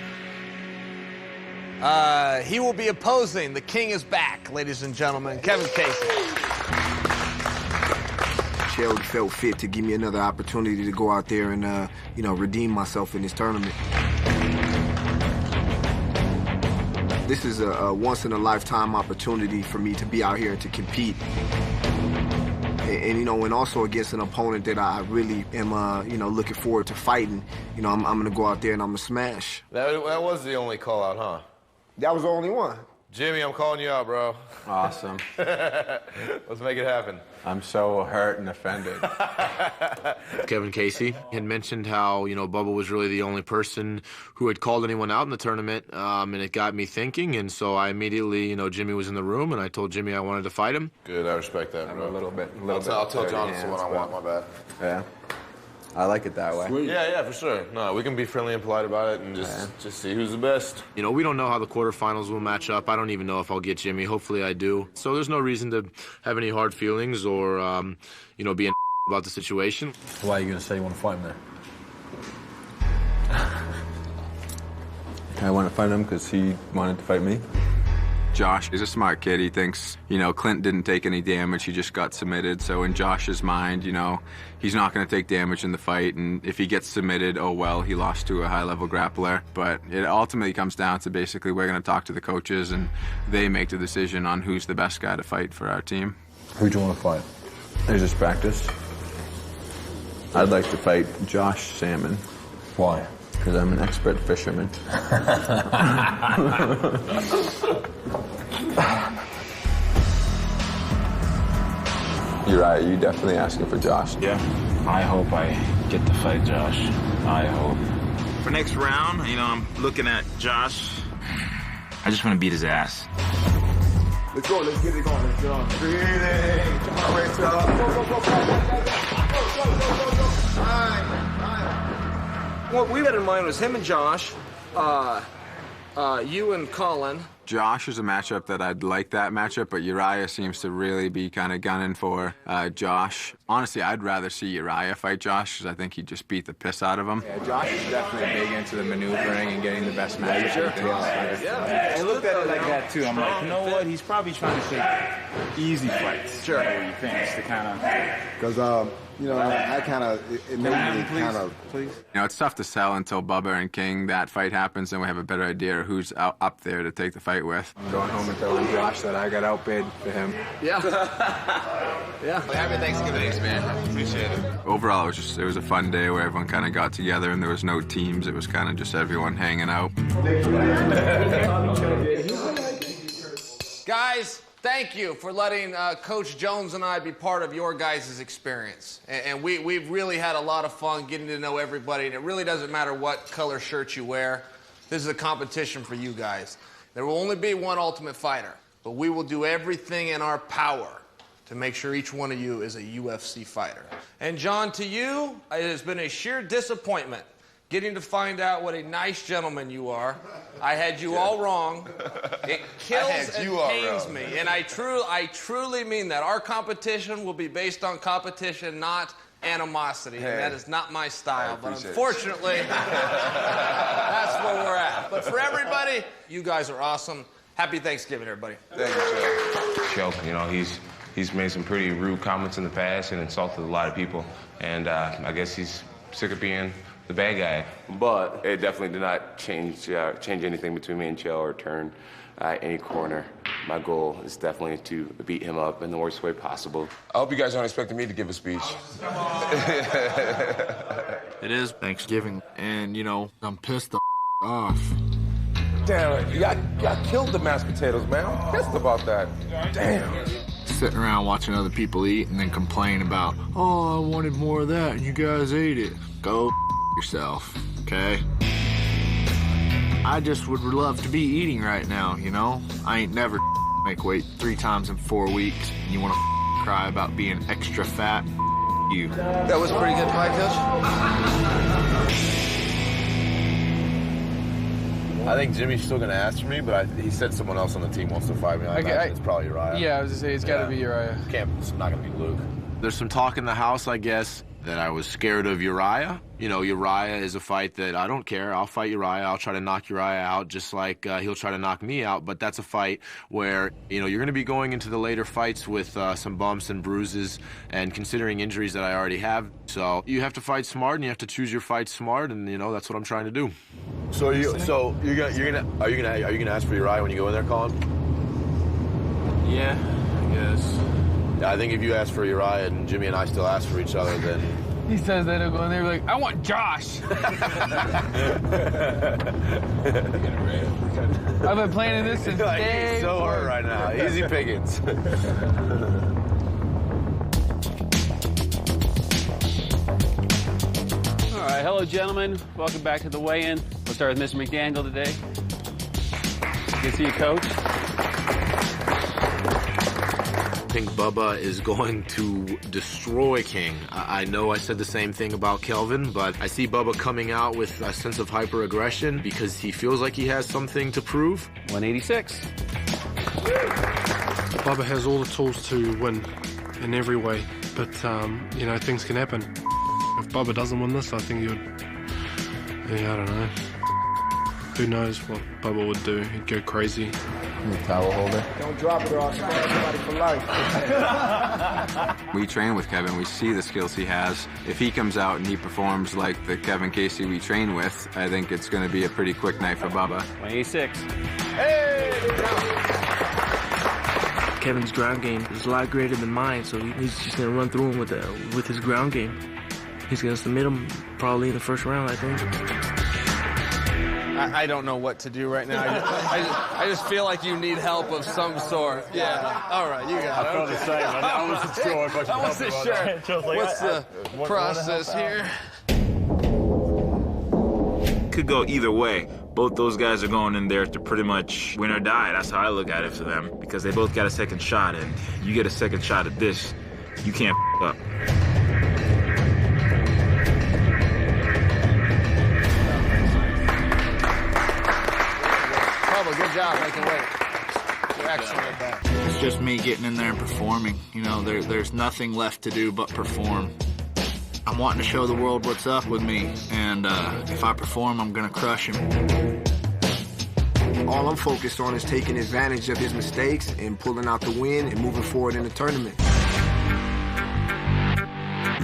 He will be opposing. The king is back, ladies and gentlemen. Kevin Casey. Chael felt fit to give me another opportunity to go out there and, you know, redeem myself in this tournament. This is a once-in-a-lifetime opportunity for me to be out here and to compete. And, you know, and also against an opponent that I really am, you know, looking forward to fighting. You know, I'm going to go out there and I'm going to smash. That was the only call out, huh? That was the only one. Jimmy, I'm calling you out, bro. Awesome. Let's make it happen. I'm so hurt and offended. Kevin Casey had mentioned how, you know, Bubba was really the only person who had called anyone out in the tournament, and it got me thinking, and so I immediately, you know, Jimmy was in the room, and I told Jimmy I wanted to fight him. Good, I respect that, bro. A little bit. I'll tell John this is what I want, my bad. Yeah. I like it that way. Sweet. Yeah, for sure. No, we can be friendly and polite about it and just see who's the best. You know, we don't know how the quarterfinals will match up. I don't even know if I'll get Jimmy. Hopefully I do. So there's no reason to have any hard feelings or, you know, be an about the situation. Why are you going to say you want to fight him there? I want to fight him because he wanted to fight me. Josh is a smart kid. He thinks, you know, Clint didn't take any damage. He just got submitted. So in Josh's mind, you know, he's not going to take damage in the fight. And if he gets submitted, oh, well, he lost to a high-level grappler. But it ultimately comes down to basically we're going to talk to the coaches, and they make the decision on who's the best guy to fight for our team. Who do you want to fight? There's just practice. I'd like to fight Josh Salmon. Why? Because I'm an expert fisherman. You're right, you definitely asking for Josh. Yeah, I hope I get to fight Josh. I hope. For next round, you know, I'm looking at Josh. I just want to beat his ass. Let's go, let's get it going, let's get on. Breathing. Come on, Rachel. Go, go, go, go, go, go. What we had in mind was him and Josh, you and Colin. Josh is a matchup that I'd like that matchup, but Uriah seems to really be kind of gunning for Josh. Honestly, I'd rather see Uriah fight Josh because I think he'd just beat the piss out of him. Yeah, Josh is definitely big into the maneuvering and getting the best match. Sure. I looked at it like that too. I'm like, you know what? He's probably trying to take easy fights. Sure. He thinks to kind of. Because, you know, I kind of, it made me kind of. You know, it's tough to sell until Bubba and King, that fight happens, and we have a better idea of who's up there to take the fight with. I'm going home and telling Josh that I got outbid for him. Yeah. Yeah. Well, happy Thanksgiving, man. I appreciate it. Overall, it was a fun day where everyone kind of got together and there was no teams. It was kind of just everyone hanging out. Guys, thank you for letting Coach Jones and I be part of your guys' experience. And we've really had a lot of fun getting to know everybody, and it really doesn't matter what color shirt you wear. This is a competition for you guys. There will only be one Ultimate Fighter, but we will do everything in our power to make sure each one of you is a UFC fighter. And John, to you, it has been a sheer disappointment getting to find out what a nice gentleman you are. I had you all wrong. It kills and pains me, and I truly mean that. Our competition will be based on competition, not animosity, and that is not my style. But unfortunately, that's where we're at. But for everybody, you guys are awesome. Happy Thanksgiving, everybody. Thank you, Joe. You know, he's made some pretty rude comments in the past and insulted a lot of people, and I guess he's sick of being the bad guy. But it definitely did not change anything between me and Chael or turn any corner. My goal is definitely to beat him up in the worst way possible. I hope you guys aren't expecting me to give a speech. It is Thanksgiving, and, you know, I'm pissed off. Damn it, y'all killed the mashed potatoes, man. I'm pissed about that. Damn. Sitting around watching other people eat and then complain about, oh, I wanted more of that and you guys ate it. Go yourself, okay? I just would love to be eating right now, you know? I ain't never make weight 3 times in 4 weeks, and you want to cry about being extra fat? You. That was a pretty good fight, Coach. I think Jimmy's still going to ask for me, but he said someone else on the team wants to fight me. I imagine it's probably Uriah. Yeah, I was going to say, it's got to be Uriah. It's not going to be Luke. There's some talk in the house, I guess. that I was scared of Uriah. You know, Uriah is a fight that I don't care. I'll fight Uriah. I'll try to knock Uriah out just like he'll try to knock me out. But that's a fight where, you know, you're going to be going into the later fights with some bumps and bruises and considering injuries that I already have. So you have to fight smart and you have to choose your fight smart. And, you know, that's what I'm trying to do. So are you gonna ask for Uriah when you go in there, Colin? Yeah, I guess. Yeah, I think if you ask for Uriah and Jimmy and I still ask for each other, then... He says that he'll go in there and be like, I want Josh. I've been planning this since day He's so one. hurt right now. Easy pickings. All right, hello, gentlemen. Welcome back to the weigh-in. We'll start with Mr. McDaniel today. Good to see you, Coach. I think Bubba is going to destroy King. I know I said the same thing about Kelvin, but I see Bubba coming out with a sense of hyper-aggression because he feels like he has something to prove. 186. Bubba has all the tools to win in every way, but, you know, things can happen. If Bubba doesn't win this, I think he would, yeah, I don't know. Who knows what Bubba would do? He'd go crazy. The towel holder. Don't drop it or I'll scar somebody for life. We train with Kevin. We see the skills he has. If he comes out and he performs like the Kevin Casey we train with, I think it's going to be a pretty quick night for Bubba. 186. Hey! Kevin's ground game is a lot greater than mine, so he's just going to run through him with his ground game. He's going to submit him probably in the first round, I think. I don't know what to do right now. I just feel like you need help of some sort. Yeah. All right, you got it. I felt the same. I wasn't sure if I could I wasn't help sure. you. What's the process here? Could go either way. Both those guys are going in there to pretty much win or die. That's how I look at it for them, because they both got a second shot, and you get a second shot at this, you can't up. Good job making weight. You're excellent at that. It's just me getting in there and performing. You know, there's nothing left to do but perform. I'm wanting to show the world what's up with me, and if I perform, I'm going to crush him. All I'm focused on is taking advantage of his mistakes and pulling out the win and moving forward in the tournament.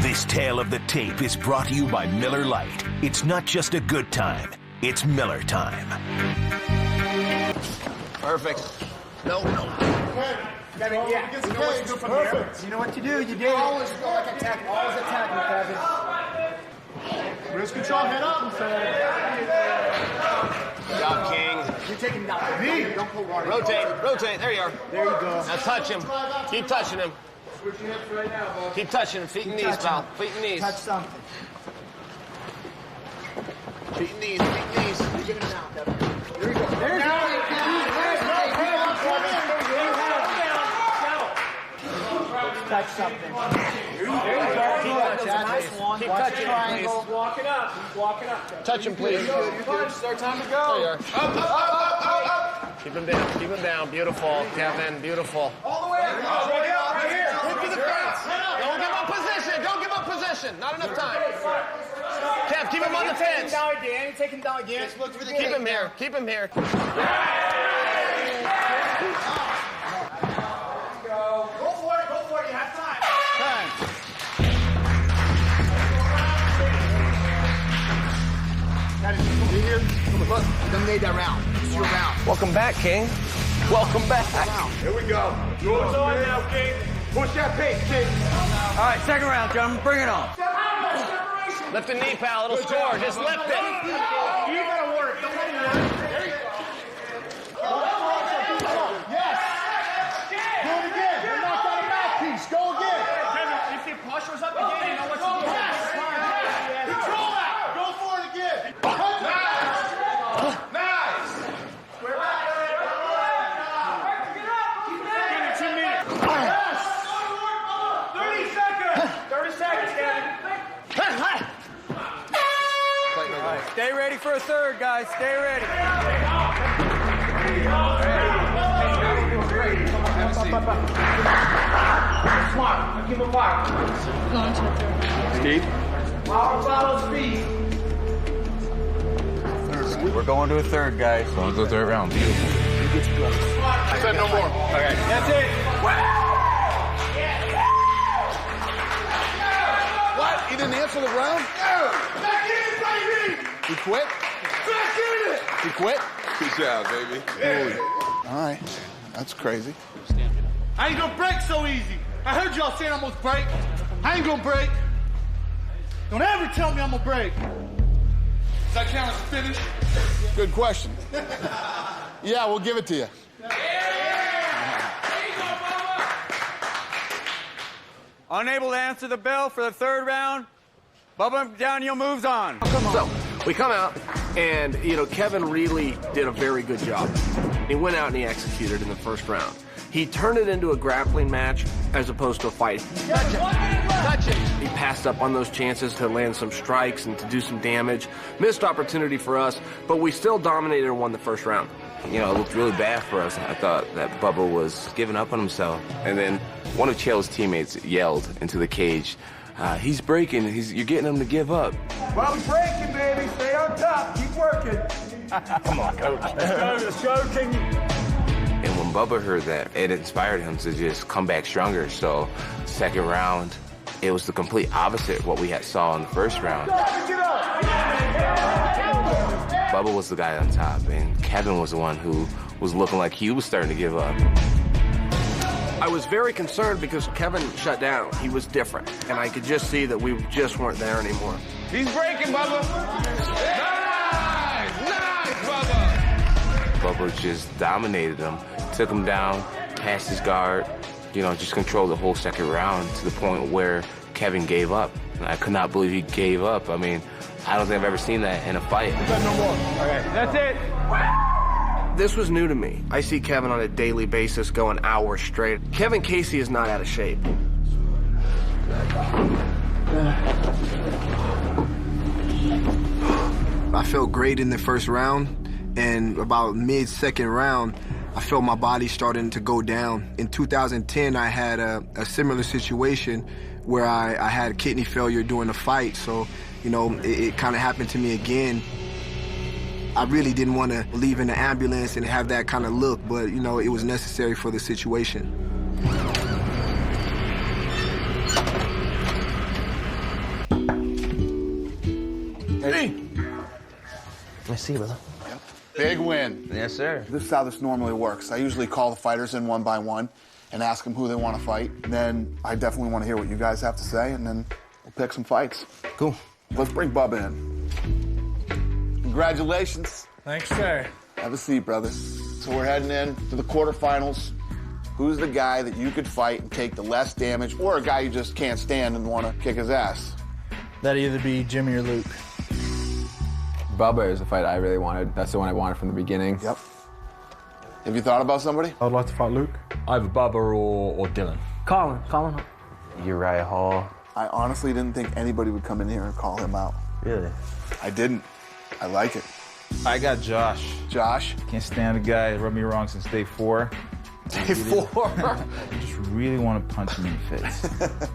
This tale of the tape is brought to you by Miller Lite. It's not just a good time, it's Miller time. Perfect. No. Kevin, yeah. You know what to do from here. You know what to do. You did. Always go like attack. Always attack me, Kevin. Wrist control. Head up. Good job, King. You're taking him down. Me. Don't put water. Rotate. There you are. There you go. Now touch him. Keep touching him. Switch your hips right now, bud. Keep touching him. Feet and knees, pal. Feet and knees. Touch something. Feet and knees. Feet and knees. Get him down, Kevin. There you go. There you go. Touch something. There you go. That's a nice one. Keep Watch touching the him, triangle. please. Walking up. He's walking up. Touch him, please. It's our time to go. There you are. Up. Keep him down. Keep him down. Beautiful, Kevin. Beautiful. All the way up. Right here. Hit to the fence. Don't give up position. Don't give up position. Not enough time. Kev, keep him on the fence. Take him down again. Look for the Keep him here. Keep him here. Go for it. Go for it. You have time. You here? Look, eliminate that round. It's your round. Welcome back, King. Welcome back. Here we go. Yours on now, King. Push that pace, King. All right, second round, gentlemen. Bring it on. Lift the knee, pal. It'll score. Just lift it. You gotta work. Don't let him work. There you go. Yes. Do it again. You're not got a mouthpiece. Go again. Kevin, if he pushers up again, you know what to do. Control that. Go for it again. Nice. Square back. Give me 2 minutes. Yes. 30 seconds. 30 seconds, Kevin. Stay ready for a third, guys. Stay ready. Smart. Keep him apart. Going to the third. Steve? Power follows speed. We're going to a third, guys. Going to the third round. Beautiful. I said no more. Okay. That's it. What? He didn't answer the round? Back in, baby! He quit? Back in it! He quit? Good job, baby. All right. That's crazy. I ain't gonna break so easy. I heard y'all saying I'm gonna break. I ain't gonna break. Don't ever tell me I'm gonna break. Does that count as a finish? Good question. Yeah, we'll give it to you. Unable to answer the bell for the third round. Bubba Daniel moves on. So we come out, and Kevin really did a very good job. He went out and he executed in the first round. He turned it into a grappling match as opposed to a fight. Touch it. Touch it. He passed up on those chances to land some strikes and to do some damage. Missed opportunity for us, but we still dominated and won the first round. You know, it looked really bad for us. I thought that Bubba was giving up on himself. And then one of Chael's teammates yelled into the cage, he's breaking, you're getting him to give up. Well, I'm breaking, baby. Stay on top. Keep working. Come on, coach. Let's go, King. And when Bubba heard that, it inspired him to just come back stronger. So second round, it was the complete opposite of what we had saw in the first round. Bubba was the guy on top, and Kevin was the one who was looking like he was starting to give up. I was very concerned because Kevin shut down. He was different, and I could just see that we just weren't there anymore. He's breaking, Bubba. Nice, Bubba. Bubba just dominated him, took him down, passed his guard, just controlled the whole second round to the point where Kevin gave up. And I could not believe he gave up. I mean, I don't think I've ever seen that in a fight. No more. Okay, that's it. This was new to me. I see Kevin on a daily basis going hours straight. Kevin Casey is not out of shape. I felt great in the first round, and about mid-second round, I felt my body starting to go down. In 2010, I had a similar situation where I had kidney failure during the fight, so, it kind of happened to me again. I really didn't want to leave in the ambulance and have that kind of look, but, it was necessary for the situation. Hey. I see, brother. Yep. Big win. Yes, sir. This is how this normally works. I usually call the fighters in one by one and ask them who they want to fight. Then I definitely want to hear what you guys have to say, and then we'll pick some fights. Cool. Let's bring Bubba in. Congratulations. Thanks, sir. Have a seat, brother. So we're heading in to the quarterfinals. Who's the guy that you could fight and take the less damage, or a guy you just can't stand and want to kick his ass? That'd either be Jimmy or Luke. Bubba is a fight I really wanted. That's the one I wanted from the beginning. Yep. Have you thought about somebody? I'd like to fight Luke. Either Bubba or Dylan. Colin. Uriah Hall. I honestly didn't think anybody would come in here and call him out. Really? I didn't. I like it. I got Josh. Josh? Can't stand the guy that rubbed me wrong since day 4. Day 4? I just really want to punch him in the face.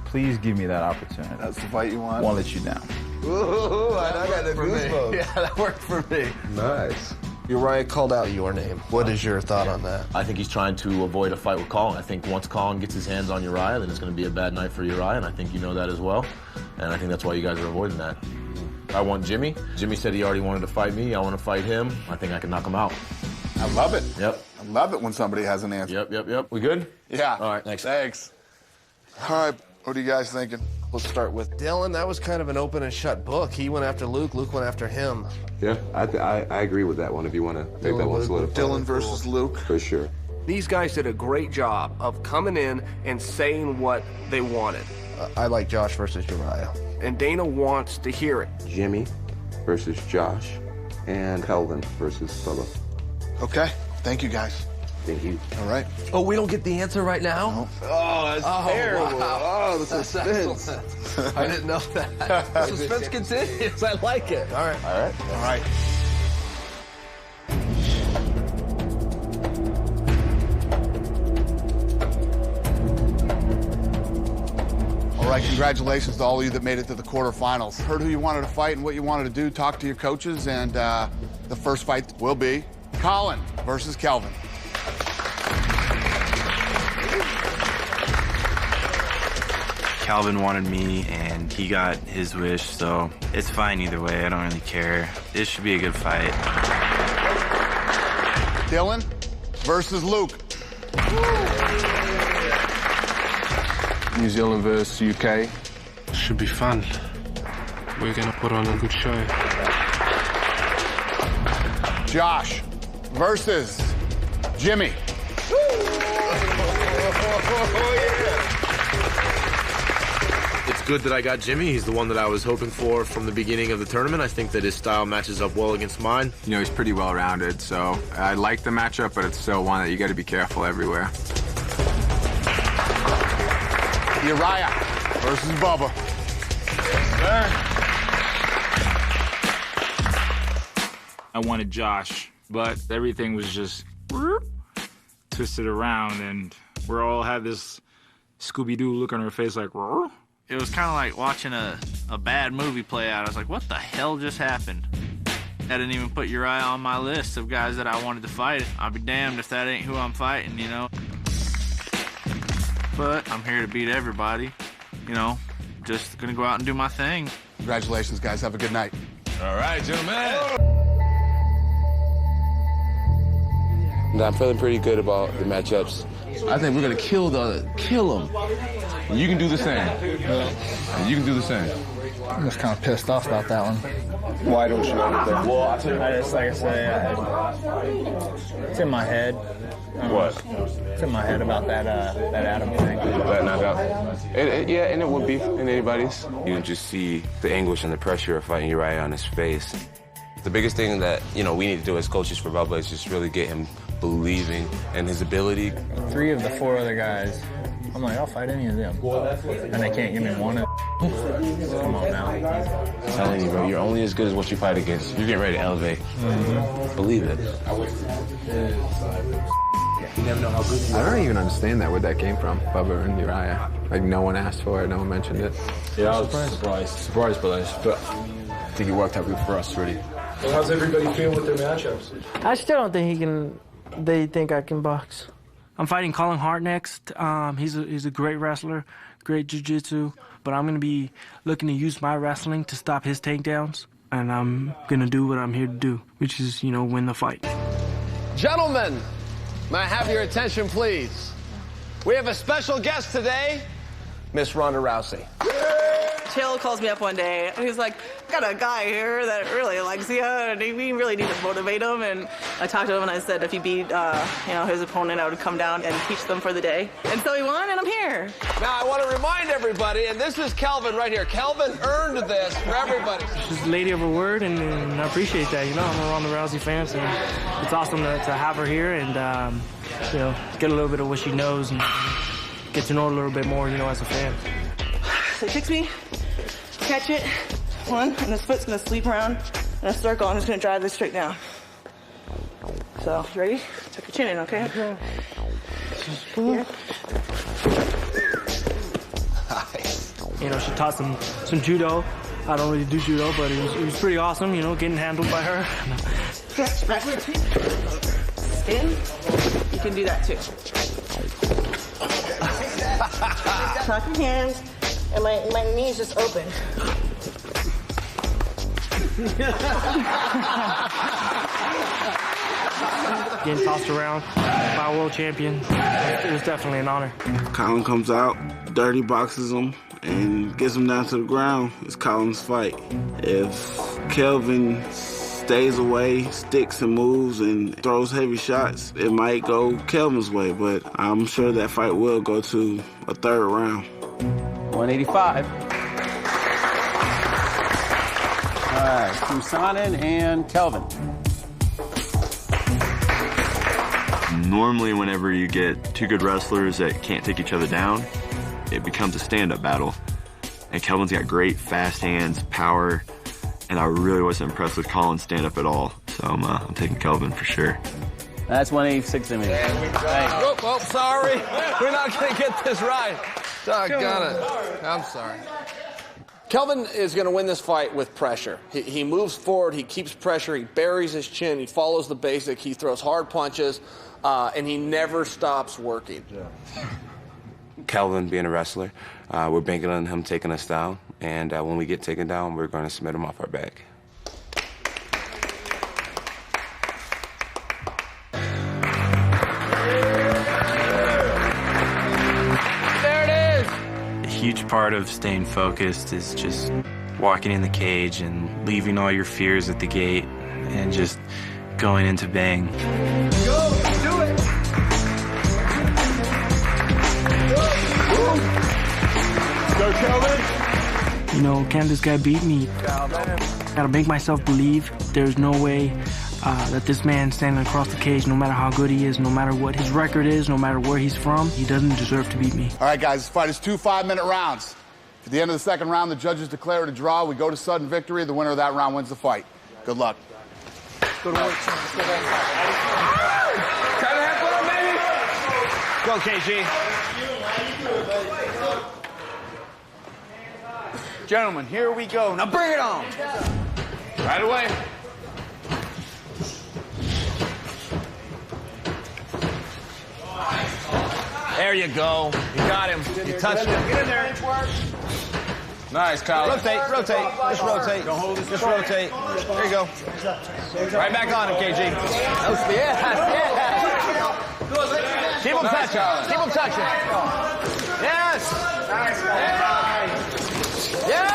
Please give me that opportunity. That's the fight you want? Won't let you down. Ooh, I got the goosebumps. Yeah, that worked for me. Nice. Uriah called out your name. What is your thought on that? I think he's trying to avoid a fight with Colin. I think once Colin gets his hands on Uriah, then it's going to be a bad night for Uriah, and I think you know that as well. And I think that's why you guys are avoiding that. I want Jimmy. Jimmy said he already wanted to fight me. I want to fight him. I think I can knock him out. I love it. Yep. I love it when somebody has an answer. Yep. We good? Yeah. All right, thanks. Thanks. All right, what are you guys thinking? Let's start with Dylan. That was kind of an open and shut book. He went after Luke. Luke went after him. Yeah, I agree with that one. If you want to make that one solidified. Dylan versus Luke. For sure. These guys did a great job of coming in and saying what they wanted. I like Josh versus Uriah. And Dana wants to hear it. Jimmy versus Josh, and Kelvin versus Bubba. Okay, thank you guys. Thank you. All right. Oh, we don't get the answer right now? No. Oh, that's terrible. Wow. Oh, the suspense. I didn't know that. The suspense continues. I like it. All right. All right. right, congratulations to all of you that made it to the quarterfinals. Heard who you wanted to fight and what you wanted to do, talk to your coaches, and the first fight will be Colin versus Kelvin. Calvin wanted me, and he got his wish, so it's fine either way. I don't really care. It should be a good fight. Dylan versus Luke. New Zealand versus UK. Should be fun. We're gonna put on a good show. Josh versus Jimmy. It's good that I got Jimmy. He's the one that I was hoping for from the beginning of the tournament. I think that his style matches up well against mine. You know, he's pretty well-rounded, so I like the matchup, but it's still one that you got to be careful everywhere. Uriah versus Bubba. I wanted Josh, but everything was just twisted around, and we all had this Scooby-Doo look on our face like, It was kind of like watching a bad movie play out. I was like, what the hell just happened? I didn't even put Uriah on my list of guys that I wanted to fight. I'll be damned if that ain't who I'm fighting, you know? But I'm here to beat everybody, you know? Just gonna go out and do my thing. Congratulations, guys. Have a good night. All right, gentlemen. I'm feeling pretty good about the matchups. I think we're gonna kill them. And you can do the same. And you can do the same. I'm just kind of pissed off about that one. Why don't you know that? Well, I just, like I say, it's in my head. What? It's in my head about that Adam thing. That knockout? Yeah, and it would be in anybody's. You can just see the anguish and the pressure of fighting Uriah on his face. The biggest thing that, you know, we need to do as coaches for Bubba is just really get him believing in his ability. 3 of the 4 other guys, I'm like, I'll fight any of them. And they can't give me one. Come on now. I'm telling you, bro, you're only as good as what you fight against. You're getting ready to elevate. Mm-hmm. Believe it. You never know how good you are. I don't even understand that, where that came from, Bubba and Uriah. Like, no one asked for it, no one mentioned it. Yeah, I was surprised by this, but I think it worked out good for us, really. Well, how's everybody feel with their matchups? I still don't think they think I can box. I'm fighting Colin Hart next. He's a great wrestler, great jiu-jitsu, but I'm going to be looking to use my wrestling to stop his takedowns, and I'm going to do what I'm here to do, which is, you know, win the fight. Gentlemen, may I have your attention, please? We have a special guest today, Miss Ronda Rousey. Chael calls me up one day, and he's like, got a guy here that really likes you, and we really need to motivate him. And I talked to him, and I said if he beat his opponent, I would come down and teach them for the day. And so he won, and I'm here. Now, I want to remind everybody, and this is Kelvin right here. Kelvin earned this for everybody. She's a lady of her word, and I appreciate that. You know, I'm a Ronda Rousey fan, so it's awesome to have her here and, you know, get a little bit of what she knows and get to know her a little bit more, you know, as a fan. So he kicks me, catch it, one, and his foot's gonna sweep around in a circle. I'm just gonna drive this straight down. So, you ready? Tuck your chin in, okay? Here. You know, she taught some judo. I don't really do judo, but it was pretty awesome, you know, getting handled by her. Spin. You can do that too. Tuck your hands, and my knee's just open. Getting tossed around by a world champion, it was definitely an honor. Colin comes out, dirty boxes him, and gets him down to the ground. It's Colin's fight. If Kelvin stays away, sticks and moves, and throws heavy shots, it might go Kelvin's way, but I'm sure that fight will go to a 3rd round. 185. All right, Kusanen and Kelvin. Normally, whenever you get 2 good wrestlers that can't take each other down, it becomes a stand-up battle. And Kelvin's got great fast hands, power, and I really wasn't impressed with Colin's stand-up at all. So I'm taking Kelvin for sure. That's 186 to me. Oh, sorry. We're not going to get this right. Doggone it. I'm sorry. Kelvin is going to win this fight with pressure. He moves forward, he keeps pressure, he buries his chin, he follows the basic, he throws hard punches, and he never stops working. Kelvin being a wrestler, we're banking on him taking us down, and when we get taken down, we're going to submit him off our back. A huge part of staying focused is just walking in the cage and leaving all your fears at the gate and just going into bang. Go, do it! Go, Kelvin! You know, can this guy beat me? Gotta make myself believe there's no way that this man standing across the cage, no matter how good he is, no matter what his record is, no matter where he's from, he doesn't deserve to beat me. All right, guys, this fight is 2 5-minute rounds. At the end of the second round, the judges declare it a draw. We go to sudden victory. The winner of that round wins the fight. Good luck. Good work, son. Try to have fun, baby. Go, KG. Gentlemen, here we go. Now bring it on. Right away. There you go. You got him. You touched him. Get in there. Nice, Kyle. Rotate. Just rotate. Just rotate. There you go. Right back on him, KG. Keep him touching. Keep him touching. Yes. Yes.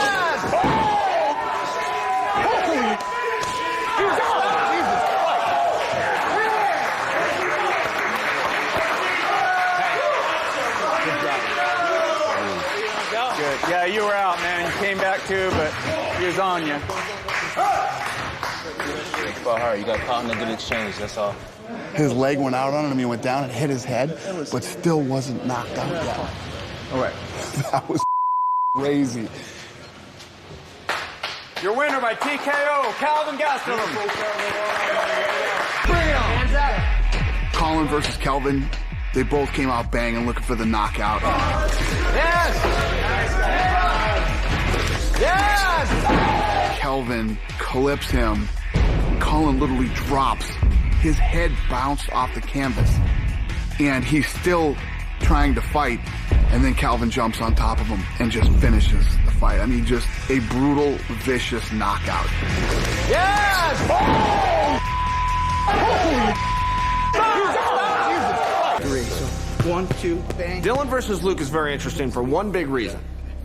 Good. Yeah, you were out, man. You came back too, but he was on you. About her, you got caught in a good exchange, that's all. His leg went out on him. He went down and hit his head, but still wasn't knocked out yet. All right. That was crazy. Your winner by TKO, Calvin Gastelum. Bring it on. Hands up. Colin versus Kelvin. They both came out banging, looking for the knockout. Yes! Yes! Kelvin clips him. Colin literally drops. His head bounced off the canvas. And he's still trying to fight. And then Kelvin jumps on top of him and just finishes the fight. I mean, just a brutal, vicious knockout. Yes! Three. So 1, 2, bang. Dylan versus Luke is very interesting for one big reason.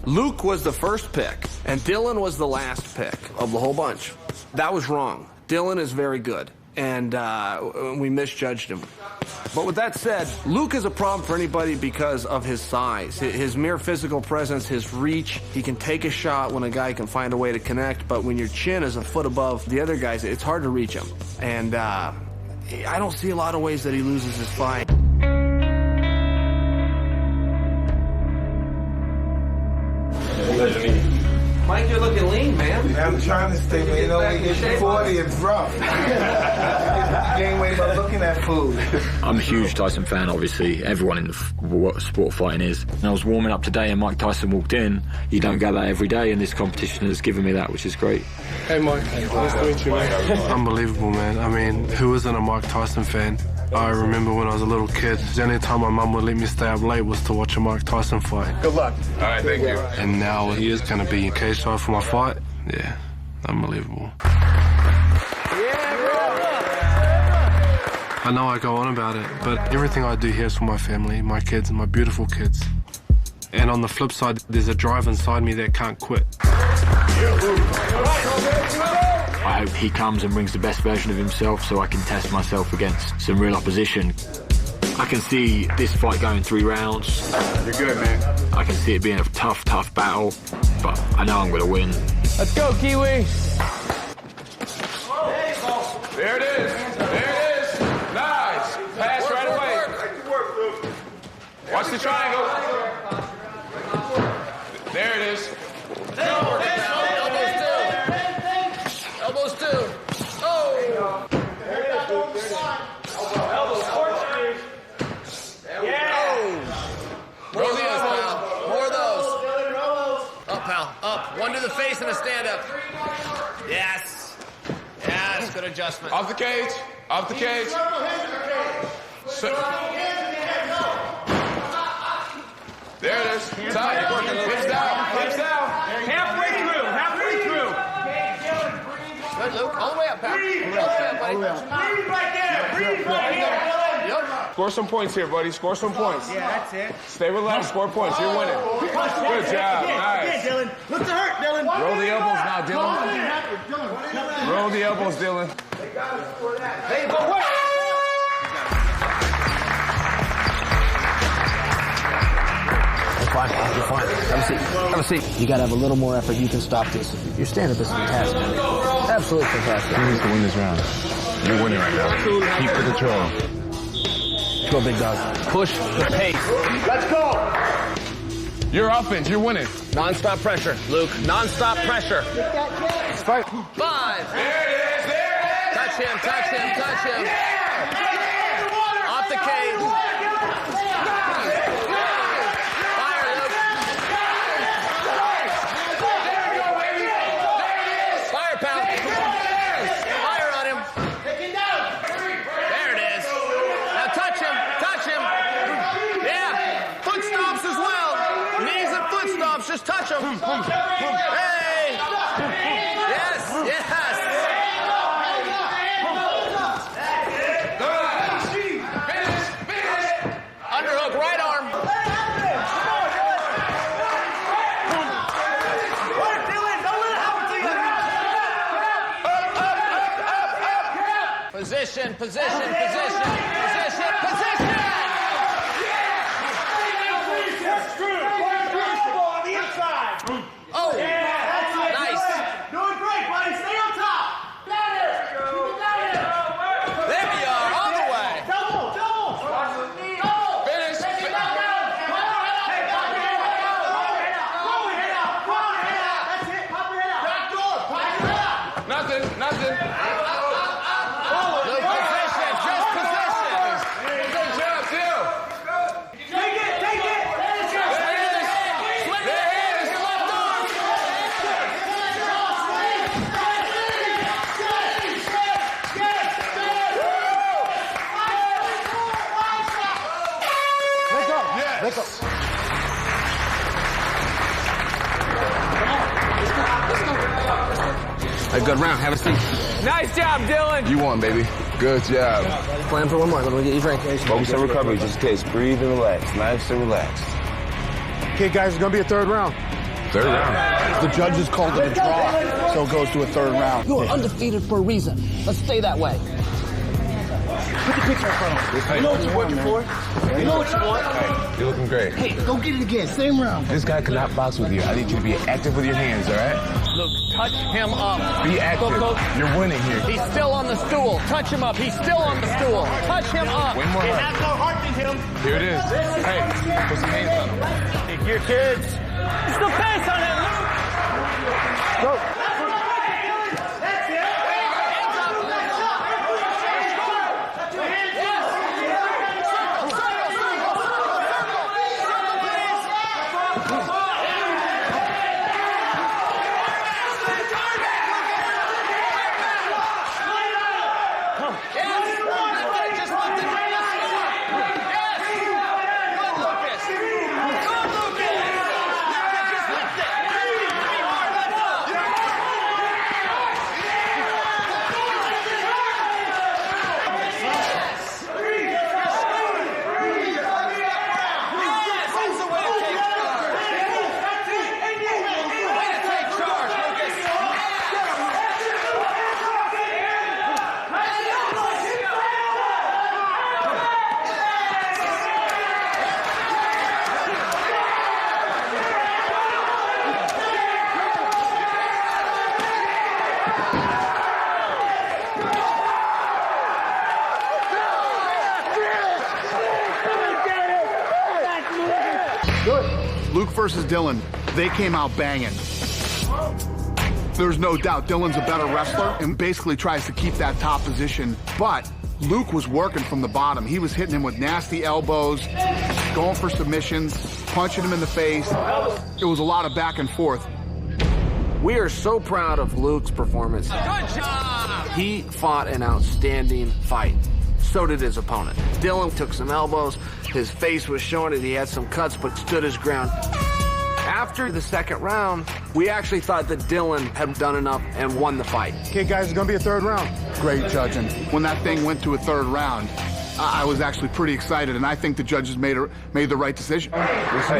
Luke was the first pick, and Dylan was the last pick of the whole bunch. That was wrong. Dylan is very good, and we misjudged him. But with that said, Luke is a problem for anybody because of his size, his mere physical presence, his reach. He can take a shot when a guy can find a way to connect, but when your chin is a foot above the other guys, it's hard to reach him. And I don't see a lot of ways that he loses his fight. Mike, you're looking lean, man. I'm trying to stay lean. You know, when you get 40, it's rough. You gain weight by looking at food. I'm a huge Tyson fan, obviously. Everyone in the sport of fighting is. And I was warming up today and Mike Tyson walked in. You don't get that every day, and this competition has given me that, which is great. Hey, Mike. Nice to meet you, man. Unbelievable, man. I mean, who isn't a Mike Tyson fan? I remember when I was a little kid, the only time my mum would let me stay up late was to watch a Mike Tyson fight. Good luck. All right, thank you. And now he is going to be in cage side for my fight. Yeah, unbelievable. I know I go on about it, but everything I do here is for my family, my kids, and my beautiful kids. And on the flip side, there's a drive inside me that can't quit. I hope he comes and brings the best version of himself so I can test myself against some real opposition. I can see this fight going 3 rounds. You're good, man. I can see it being a tough, tough battle, but I know I'm going to win. Let's go, Kiwi. There it is. There it is. Nice. Pass right away. Watch the triangle. There it is. Elbows too. Oh! Roll the elbows. One to the face and a stand-up. Yes. Yes, good adjustment. Off the cage. Off the cage. There it is. Tight. Hips down. Hips down. Halfway through. Good, Luke. All the way up, pal. Breathe. All the way up, buddy. Breathe right there. Breathe right here. Yep. Score some points here, buddy. Score some points. Yeah, that's it. Stay relaxed. Score points. You're winning. Good job. Nice. Again, Dylan. Look to hurt, Dylan. Roll the elbows now, Dylan. Roll the elbows, Dylan. Hey, go work. Fine. You're fine. Have a seat. Have a seat. You gotta have a little more effort. You can stop this. Your stand-up is fantastic. Absolutely fantastic. Who needs to win this round? You're winning right now. Keep the control. Go, big dog. Push the pace. Let's go. You're offense. You're winning. Non-stop pressure, Luke. Non-stop pressure. Let's fight. 5. There it is. Touch him. Off the cage. Just touch him. Hey! Yes! Underhook, right arm. Position. Oh, yeah, nice. Doing great, buddy. Stay on top. There we are, all the way. Double. Finish. That's it. Pop your head out. Back door. Pop your head out. Nothing. Good position, just position. Good job, Phil. Take it. Let go. A good round. Have a seat. Nice job, Dylan. You won, baby. Good job. Plan for one more. Let me get you drink. Focus on recovery, just in case. Breathe and relax. Nice and relaxed. Okay, guys, it's going to be a third round. Third round. The judges called it a draw, so it goes to a third round. You are undefeated for a reason. Let's stay that way. Put the picture in front of him. You know what you're working for. You know what you want. Hey, you're looking great. Hey, go get it again. Same round. This guy cannot box with you. I need you to be active with your hands, all right? Luke, touch him up. Be active. You're winning here. He's still on the stool. Touch him up. He's still on the stool. Touch him up. Way more He heart. has more heart than him. Here it is. Hey, put some hands on him. Take your kids. It's the pace on him. Go. Luke versus Dylan, they came out banging. There's no doubt Dylan's a better wrestler and basically tries to keep that top position, but Luke was working from the bottom. He was hitting him with nasty elbows, going for submissions, punching him in the face. It was a lot of back and forth. We are so proud of Luke's performance. Good job! He fought an outstanding fight. So did his opponent. Dylan took some elbows. His face was showing it. He had some cuts, but stood his ground. After the second round, we actually thought that Dylan had done enough and won the fight. Okay, guys, it's going to be a third round. Great judging. When that thing went to a third round, I was actually pretty excited, and I think the judges made the right decision. You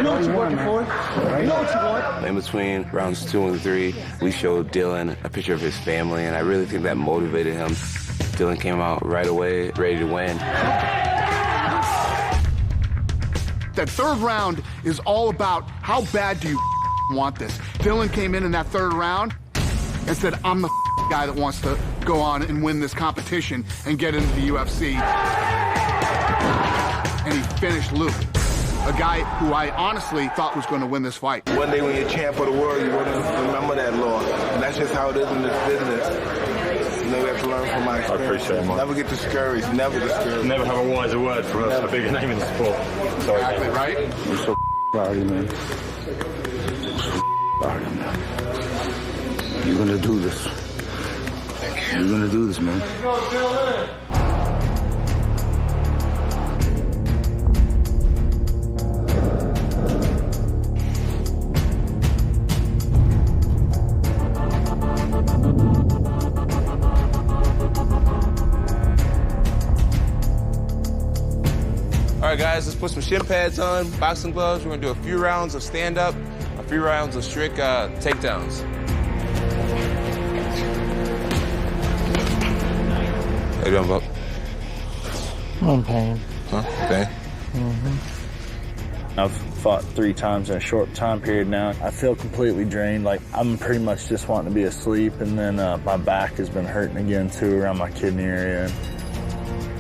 know what you're working for? You know what you want? In between rounds 2 and 3, we showed Dylan a picture of his family, and I really think that motivated him. Dylan came out right away, ready to win. That third round is all about how bad do you want this. Dylan came in that third round and said, I'm the guy that wants to go on and win this competition and get into the UFC. And he finished Luke, a guy who I honestly thought was going to win this fight. One day when you're champ of the world, you wouldn't remember that law. And that's just how it is in this business. You know, we have to learn from my experience. I appreciate it, man. Never get discouraged. Never discouraged. Never have a wiser word for a bigger name in the sport. Sorry, exactly, right? I'm so proud of you, man. So proud of you, man. You're gonna do this. You're gonna do this, man. All right, guys, let's put some shin pads on, boxing gloves. We're gonna do a few rounds of stand-up, a few rounds of strict takedowns. How you doing, Buck? I'm in pain. Huh? Pain? I've fought 3 times in a short time period now. I feel completely drained. Like, I'm pretty much just wanting to be asleep, and then my back has been hurting again, too, around my kidney area.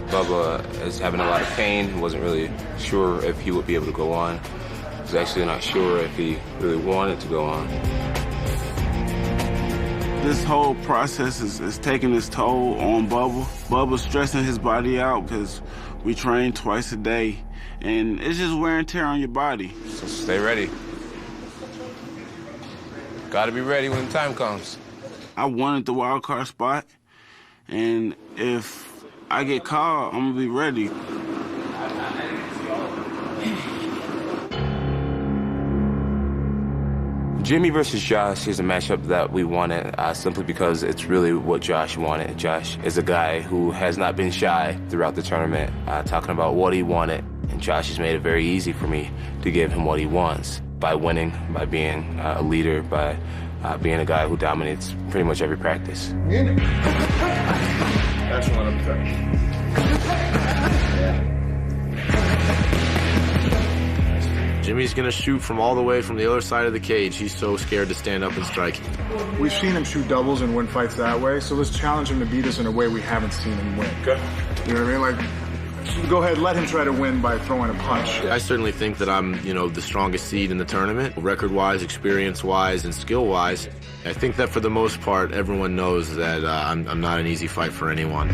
Bubba is having a lot of pain. He wasn't really sure if he would be able to go on. He was actually not sure if he really wanted to go on. This whole process is taking its toll on Bubba. Bubba's stressing his body out because we train twice a day, and it's just wear and tear on your body. So stay ready. Gotta be ready when the time comes. I wanted the wild card spot, and if I get called, I'm gonna be ready. Jimmy versus Josh is a matchup that we wanted simply because it's really what Josh wanted. Josh is a guy who has not been shy throughout the tournament, talking about what he wanted. And Josh has made it very easy for me to give him what he wants by winning, by being a leader, by being a guy who dominates pretty much every practice. That's one of them. Jimmy's gonna shoot from all the way from the other side of the cage. He's so scared to stand up and strike. We've seen him shoot doubles and win fights that way, so let's challenge him to beat us in a way we haven't seen him win. Okay. You know what I mean? Like, go ahead, let him try to win by throwing a punch. I certainly think that I'm, the strongest seed in the tournament, record-wise, experience-wise, and skill-wise. I think that for the most part, everyone knows that I'm not an easy fight for anyone.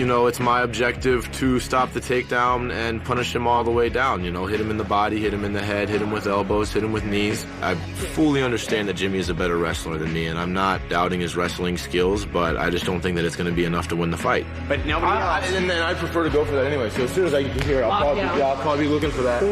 It's my objective to stop the takedown and punish him all the way down. Hit him in the body, hit him in the head, hit him with elbows, hit him with knees. I fully understand that Jimmy is a better wrestler than me, and I'm not doubting his wrestling skills, but I just don't think that it's going to be enough to win the fight. But nobody else. And then I prefer to go for that anyway. So as soon as I get here, I'll probably be looking for that.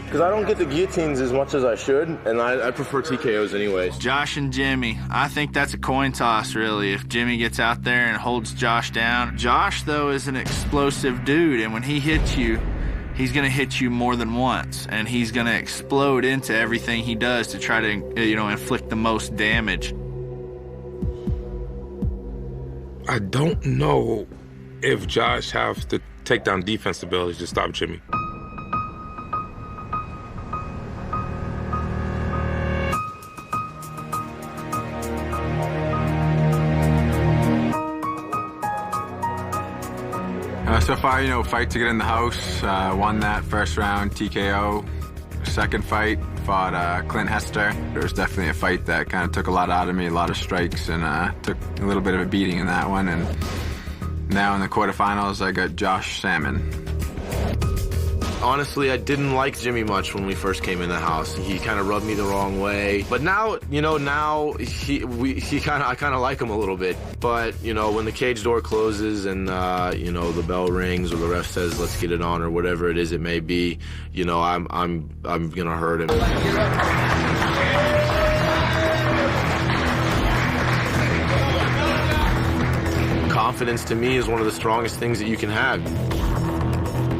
Because I don't get the guillotines as much as I should, and I prefer TKOs anyways. Josh and Jimmy. I think that's a coin toss, really, if Jimmy gets out there and holds Josh down. Josh, though, is an explosive dude, and when he hits you, he's going to hit you more than once, and he's going to explode into everything he does to try to, inflict the most damage. I don't know if Josh has the takedown defense ability to stop Jimmy. So far, fight to get in the house. Won that first round TKO. Second fight, fought Clint Hester. It was definitely a fight that kind of took a lot out of me, a lot of strikes, and took a little bit of a beating in that one. And now in the quarterfinals, I got Josh Salmon. Honestly, I didn't like Jimmy much when we first came in the house. He kind of rubbed me the wrong way. But now, I kind of like him a little bit. But, when the cage door closes and, the bell rings or the ref says, let's get it on or whatever it is it may be, I'm going to hurt him. Confidence to me is one of the strongest things that you can have.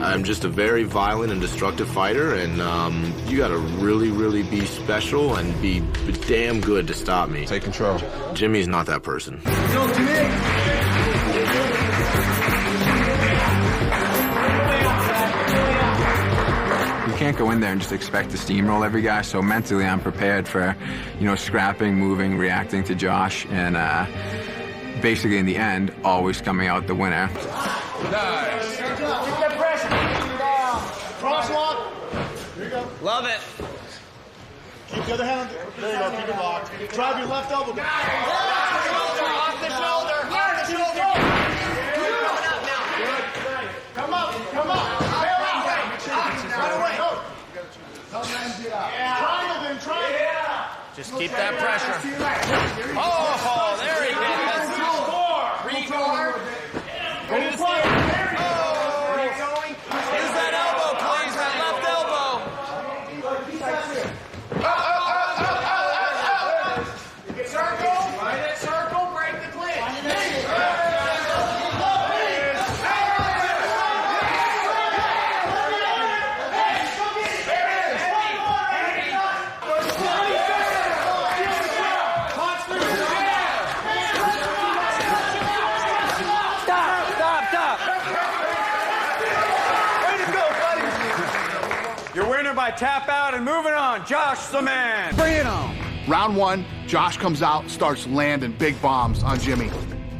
I'm just a very violent and destructive fighter, and you got to really, really be special and be damn good to stop me. Take control. Jimmy's not that person. You can't go in there and just expect to steamroll every guy, so mentally I'm prepared for, scrapping, moving, reacting to Josh, and basically in the end, always coming out the winner. Nice. Keep that pressure. Crosswalk. Here you go. Love it. Keep the other hand. There you go. Keep it locked. Drive your left elbow. Off the shoulder. Off the shoulder. Come up. Come up. Right away. Triangle then. Triangle. Just keep that pressure. Oh, there he goes. Ready to stay. Use that elbow, please. That left elbow. Circle, break the clinch. Your winner by tap out and moving on. Josh the man. Bring it on. Round 1, Josh comes out, starts landing big bombs on Jimmy.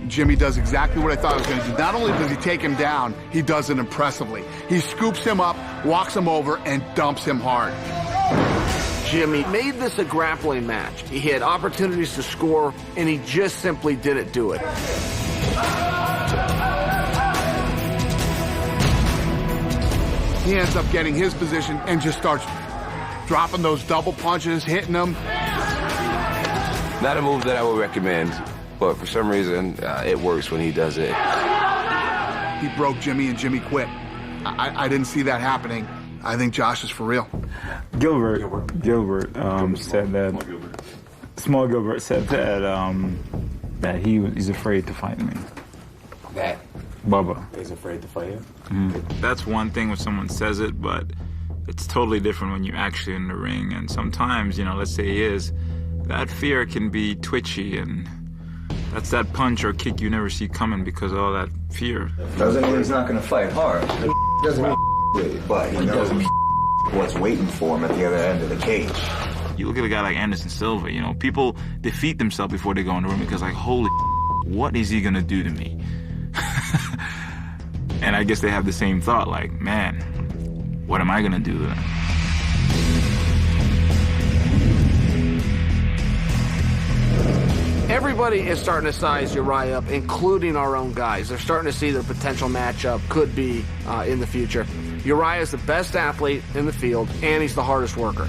Jimmy does exactly what I thought he was going to do. Not only does he take him down, he does it impressively. He scoops him up, walks him over, and dumps him hard. Jimmy made this a grappling match. He had opportunities to score, and he just simply didn't do it. He ends up getting his position and just starts dropping those double punches, hitting them. Not a move that I would recommend, but for some reason, it works when he does it. He broke Jimmy and Jimmy quit. I didn't see that happening. I think Josh is for real. Gilbert said that. Small Gilbert said that he's afraid to fight me. That Bubba is afraid to fight him. That's one thing when someone says it, but it's totally different when you're actually in the ring. And sometimes, let's say he is, that fear can be twitchy, and that's that punch or kick you never see coming because of all that fear. Doesn't mean he's not going to fight hard. Doesn't mean but he doesn't mean what's waiting for him at the other end of the cage. You look at a guy like Anderson Silva, people defeat themselves before they go in the room because like, holy what is he going to do to me? And I guess they have the same thought, like, man, what am I going to do to them? Everybody is starting to size Uriah up, including our own guys. They're starting to see their potential matchup could be in the future. Uriah is the best athlete in the field, and he's the hardest worker.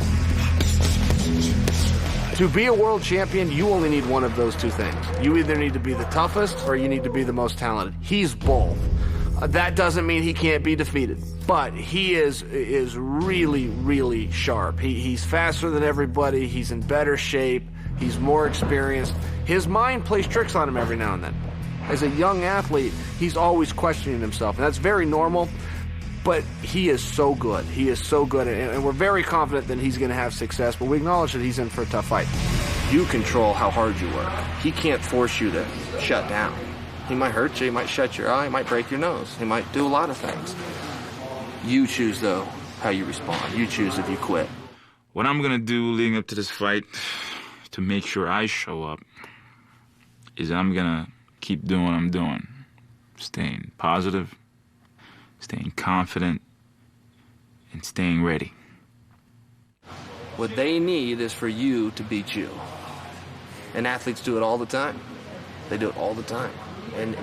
To be a world champion, you only need one of those two things. You either need to be the toughest or you need to be the most talented. He's both. That doesn't mean he can't be defeated, but he is really, really sharp. He's faster than everybody. He's in better shape. He's more experienced. His mind plays tricks on him every now and then. As a young athlete, he's always questioning himself, and that's very normal, but he is so good. He is so good, and we're very confident that he's going to have success, but we acknowledge that he's in for a tough fight. You control how hard you work. He can't force you to shut down. He might hurt you, he might shut your eye, he might break your nose, he might do a lot of things. You choose, though, how you respond. You choose if you quit. What I'm going to do leading up to this fight to make sure I show up is I'm going to keep doing what I'm doing. Staying positive, staying confident, and staying ready. What they need is for you to beat you. And athletes do it all the time. They do it all the time.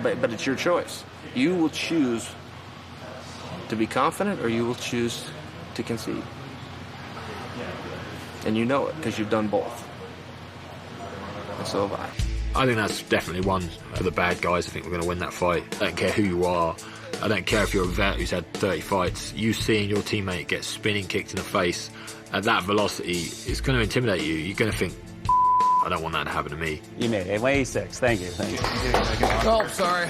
But it's your choice. You will choose to be confident, or you will choose to concede. And you know it because you've done both. And so have I. I think that's definitely one of the bad guys. I think we're going to win that fight. I don't care who you are. I don't care if you're a vet who's had 30 fights. You seeing your teammate get spinning kicked in the face at that velocity, it's going to intimidate you. You're going to think, I don't want that to happen to me. You made it. Way 6. Thank you. Thank you. Oh, sorry.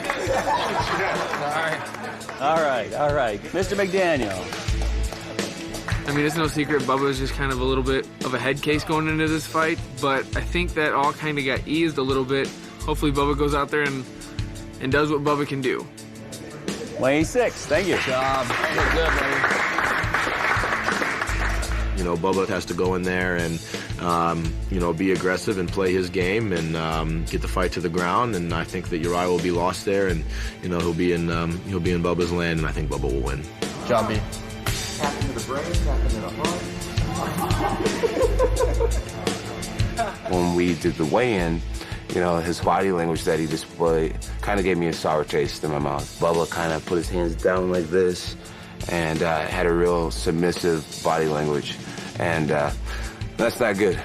Sorry. All right. Mr. McDaniel. I mean, it's no secret Bubba's just kind of a little bit of a head case going into this fight, but I think that all kind of got eased a little bit. Hopefully Bubba goes out there and does what Bubba can do. Way 6. Thank you. Good job. Good, buddy. You know, Bubba has to go in there and, you know, be aggressive and play his game and get the fight to the ground. And I think that Uriah will be lost there, and you know he'll be in Bubba's land, and I think Bubba will win. Good job, B. Tapping to the brain, tapping to the heart. When we did the weigh-in, you know, his body language that he displayed kind of gave me a sour taste in my mouth. Bubba kind of put his hands down like this and had a real submissive body language. And that's not good.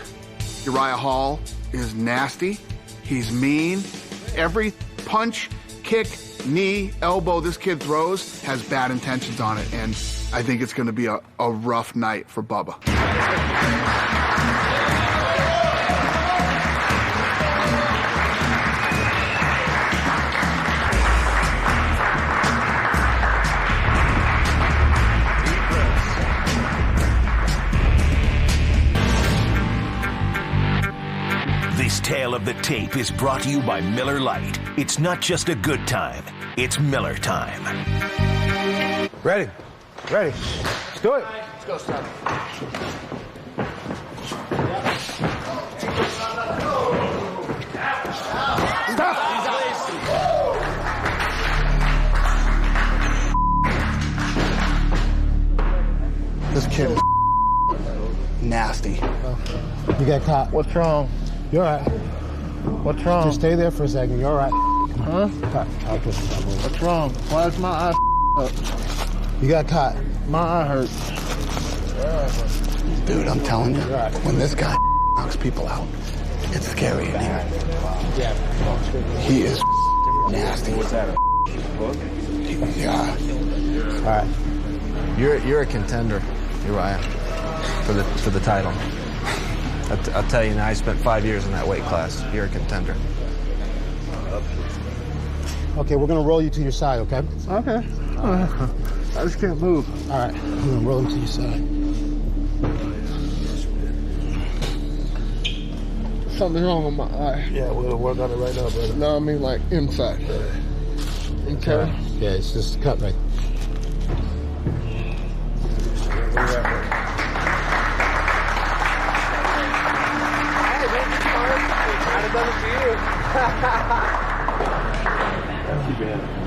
Uriah Hall is nasty. He's mean. Every punch, kick, knee, elbow this kid throws has bad intentions on it. And I think it's going to be a rough night for Bubba. This tale of the tape is brought to you by Miller Lite. It's not just a good time, it's Miller time. Ready. Let's do it. Let's go, Stop. This kid is nasty. You got caught. What's wrong? You're all right. What's wrong? Just stay there for a second. You're all right. Huh? What's What's wrong? Why is my eye up? You got caught. My eye hurts. Dude, I'm telling you, when this guy knocks people out, it's scary in here. He is nasty. What's that? Yeah. All right. You're a contender, Uriah, for the title. I'll tell you now, I spent 5 years in that weight class. You're a contender. Okay, we're going to roll you to your side, okay? Okay. I just can't move. All right, we're going to roll him to your side. Something's wrong with my eye. Yeah, we're going to work on it right now, brother. No, I mean like inside. Okay. Yeah, it's just cut right.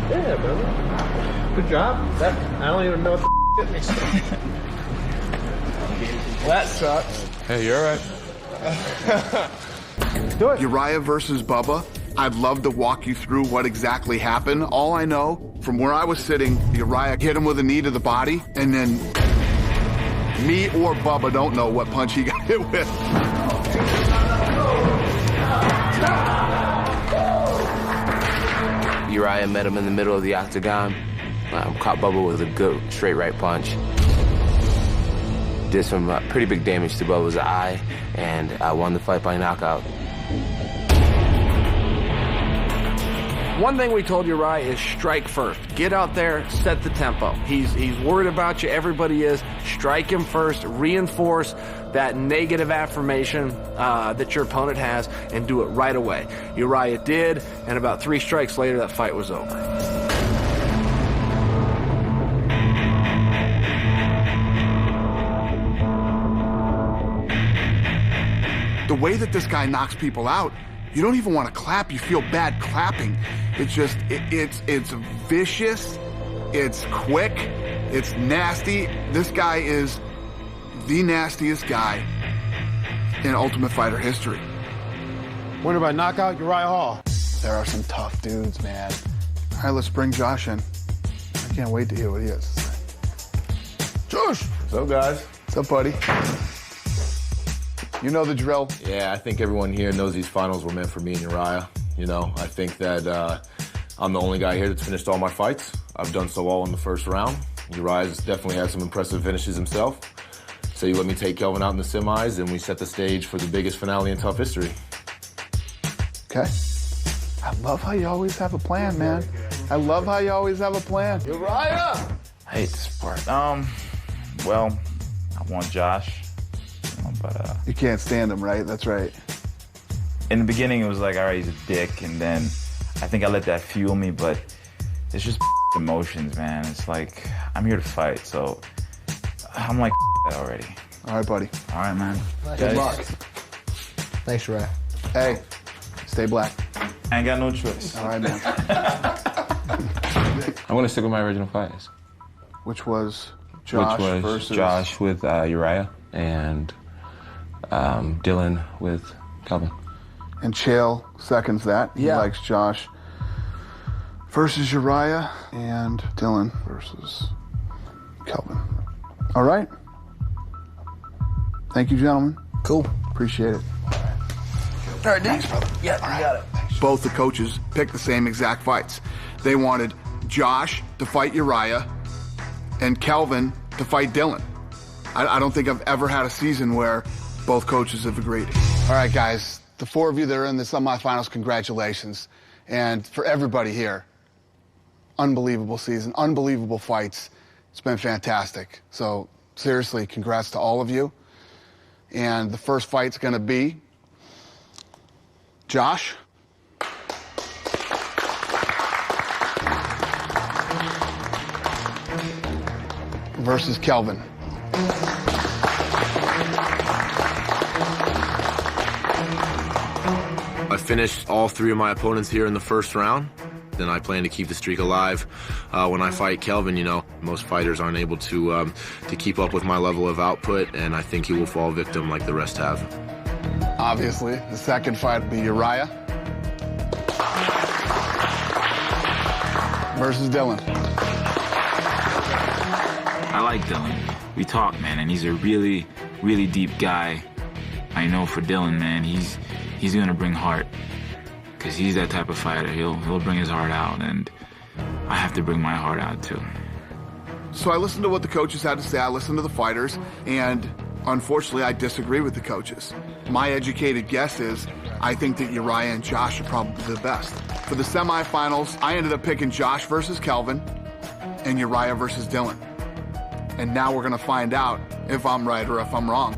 Yeah, brother. Good job. I don't even know what the hit me. Well, that sucks. Hey, you're all right. Do it. Uriah versus Bubba. I'd love to walk you through what exactly happened. All I know, from where I was sitting, Uriah hit him with a knee to the body, and then me or Bubba don't know what punch he got hit with. Uriah met him in the middle of the octagon. Caught Bubba with a good straight right punch. Did some pretty big damage to Bubba's eye, and won the fight by knockout. One thing we told Uriah is strike first. Get out there, set the tempo. He's worried about you, everybody is. Strike him first, reinforce that negative affirmation that your opponent has, and do it right away. Uriah did, and about 3 strikes later, that fight was over. The way that this guy knocks people out, you don't even want to clap. You feel bad clapping. It's just, it's vicious, it's quick, it's nasty. This guy is the nastiest guy in Ultimate Fighter history. Winner by knockout, Uriah Hall. There are some tough dudes, man. All right, let's bring Josh in. I can't wait to hear what he has to say. Josh! What's up, guys? What's up, buddy? You know the drill. Yeah, I think everyone here knows these finals were meant for me and Uriah. You know, I think that I'm the only guy here that's finished all my fights. I've done so all in the first round. Uriah's definitely had some impressive finishes himself. So you let me take Kelvin out in the semis, and we set the stage for the biggest finale in tough history. Okay. I love how you always have a plan, man. I love how you always have a plan. Uriah! I hate the sport. Well, I want Josh, but you can't stand him, right? That's right. In the beginning, it was like, all right, he's a dick, and then I think I let that fuel me, but it's just emotions, man. It's like, I'm here to fight, so I'm like that already. All right, buddy. All right, man. Good luck. Thanks, Uriah. Hey, stay black. I ain't got no choice. All right, man. I'm going to stick with my original fights. Which was Josh versus... Josh with Uriah and Dylan with Kelvin. And Chael seconds that. He likes Josh versus Uriah and Dylan versus Kelvin. All right. Thank you, gentlemen. Cool. Appreciate it. All right, thanks, brother. Yeah, you got it. Both the coaches picked the same exact fights. They wanted Josh to fight Uriah and Kelvin to fight Dylan. I don't think I've ever had a season where both coaches have agreed. All right, guys, the four of you that are in the semifinals, congratulations. And for everybody here, unbelievable season, unbelievable fights. It's been fantastic. So seriously, congrats to all of you. And the first fight's gonna be Josh versus Kelvin. I finished all three of my opponents here in the first round. Then I plan to keep the streak alive when I fight Kelvin. You know, most fighters aren't able to keep up with my level of output, and I think he will fall victim like the rest have. Obviously, the second fight will be Uriah versus Dylan. I like Dylan. We talk, man, and he's a really, really deep guy. I know for Dylan, man, he's gonna bring heart, because he's that type of fighter. He'll bring his heart out, and I have to bring my heart out too. So I listened to what the coaches had to say. I listened to the fighters, and unfortunately, I disagree with the coaches. My educated guess is I think that Uriah and Josh are probably the best. For the semifinals, I ended up picking Josh versus Kelvin and Uriah versus Dylan. And now we're gonna find out if I'm right or if I'm wrong.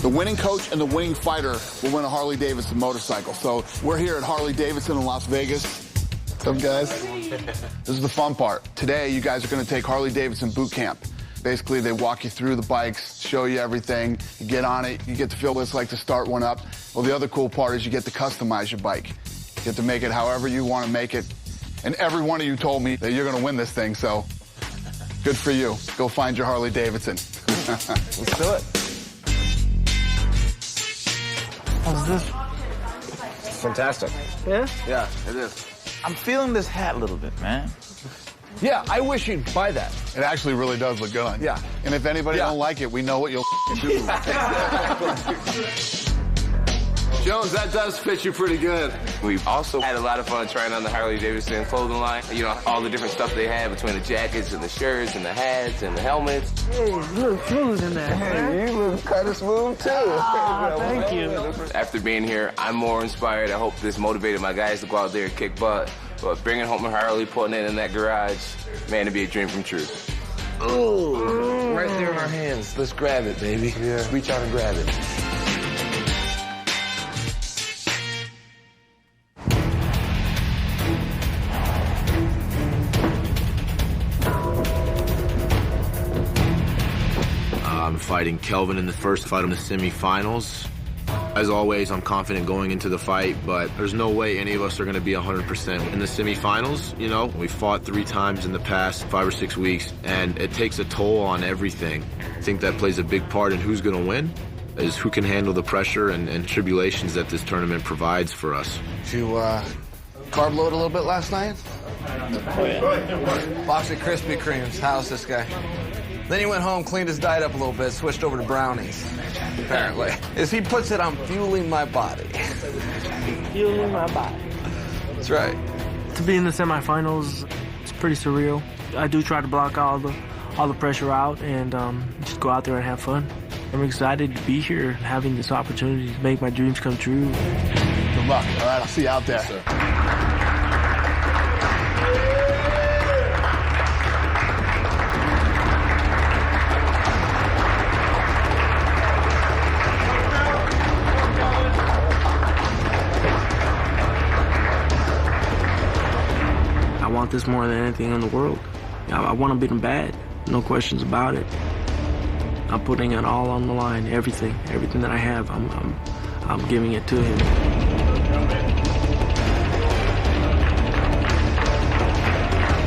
The winning coach and the winning fighter will win a Harley-Davidson motorcycle. So we're here at Harley-Davidson in Las Vegas. What's up, guys? This is the fun part. Today, you guys are gonna take Harley-Davidson boot camp. Basically, they walk you through the bikes, show you everything, you get on it, you get to feel what it's like to start one up. Well, the other cool part is you get to customize your bike. You get to make it however you want to make it. And every one of you told me that you're going to win this thing, so good for you. Go find your Harley-Davidson. Let's do it. How's this? Fantastic. Yeah? Yeah, it is. I'm feeling this hat a little bit, man. Yeah, I wish you'd buy that. It actually really does look good on you. Yeah. And if anybody don't like it, we know what you'll do. Jones, that does fit you pretty good. We've also had a lot of fun trying on the Harley-Davidson clothing line. You know, all the different stuff they have between the jackets and the shirts and the hats and the helmets. Hey, you look smooth in there. Hey, you look kind of smooth, too. Thank you. After being here, I'm more inspired. I hope this motivated my guys to go out there and kick butt. But bringing home a Harley, putting it in that garage, man, it'd be a dream come true. Ooh, right there in our hands. Let's grab it, baby. Yeah. Let's reach out and grab it. I'm fighting Kelvin in the first fight in the semifinals. As always, I'm confident going into the fight, but there's no way any of us are going to be 100%. In the semifinals, you know, we fought 3 times in the past 5 or 6 weeks, and it takes a toll on everything. I think that plays a big part in who's going to win, is who can handle the pressure and tribulations that this tournament provides for us. Did you carb load a little bit last night? Box of Krispy Kremes. How's this guy? Then he went home, cleaned his diet up a little bit, switched over to brownies, apparently. As he puts it, I'm fueling my body. Fueling my body. That's right. To be in the semifinals, it's pretty surreal. I do try to block all the pressure out and just go out there and have fun. I'm excited to be here, having this opportunity to make my dreams come true. Good luck. All right, I'll see you out there. Yes, I want this more than anything in the world. I want to beat him bad, no questions about it. I'm putting it all on the line, everything that I have. I'm giving it to him.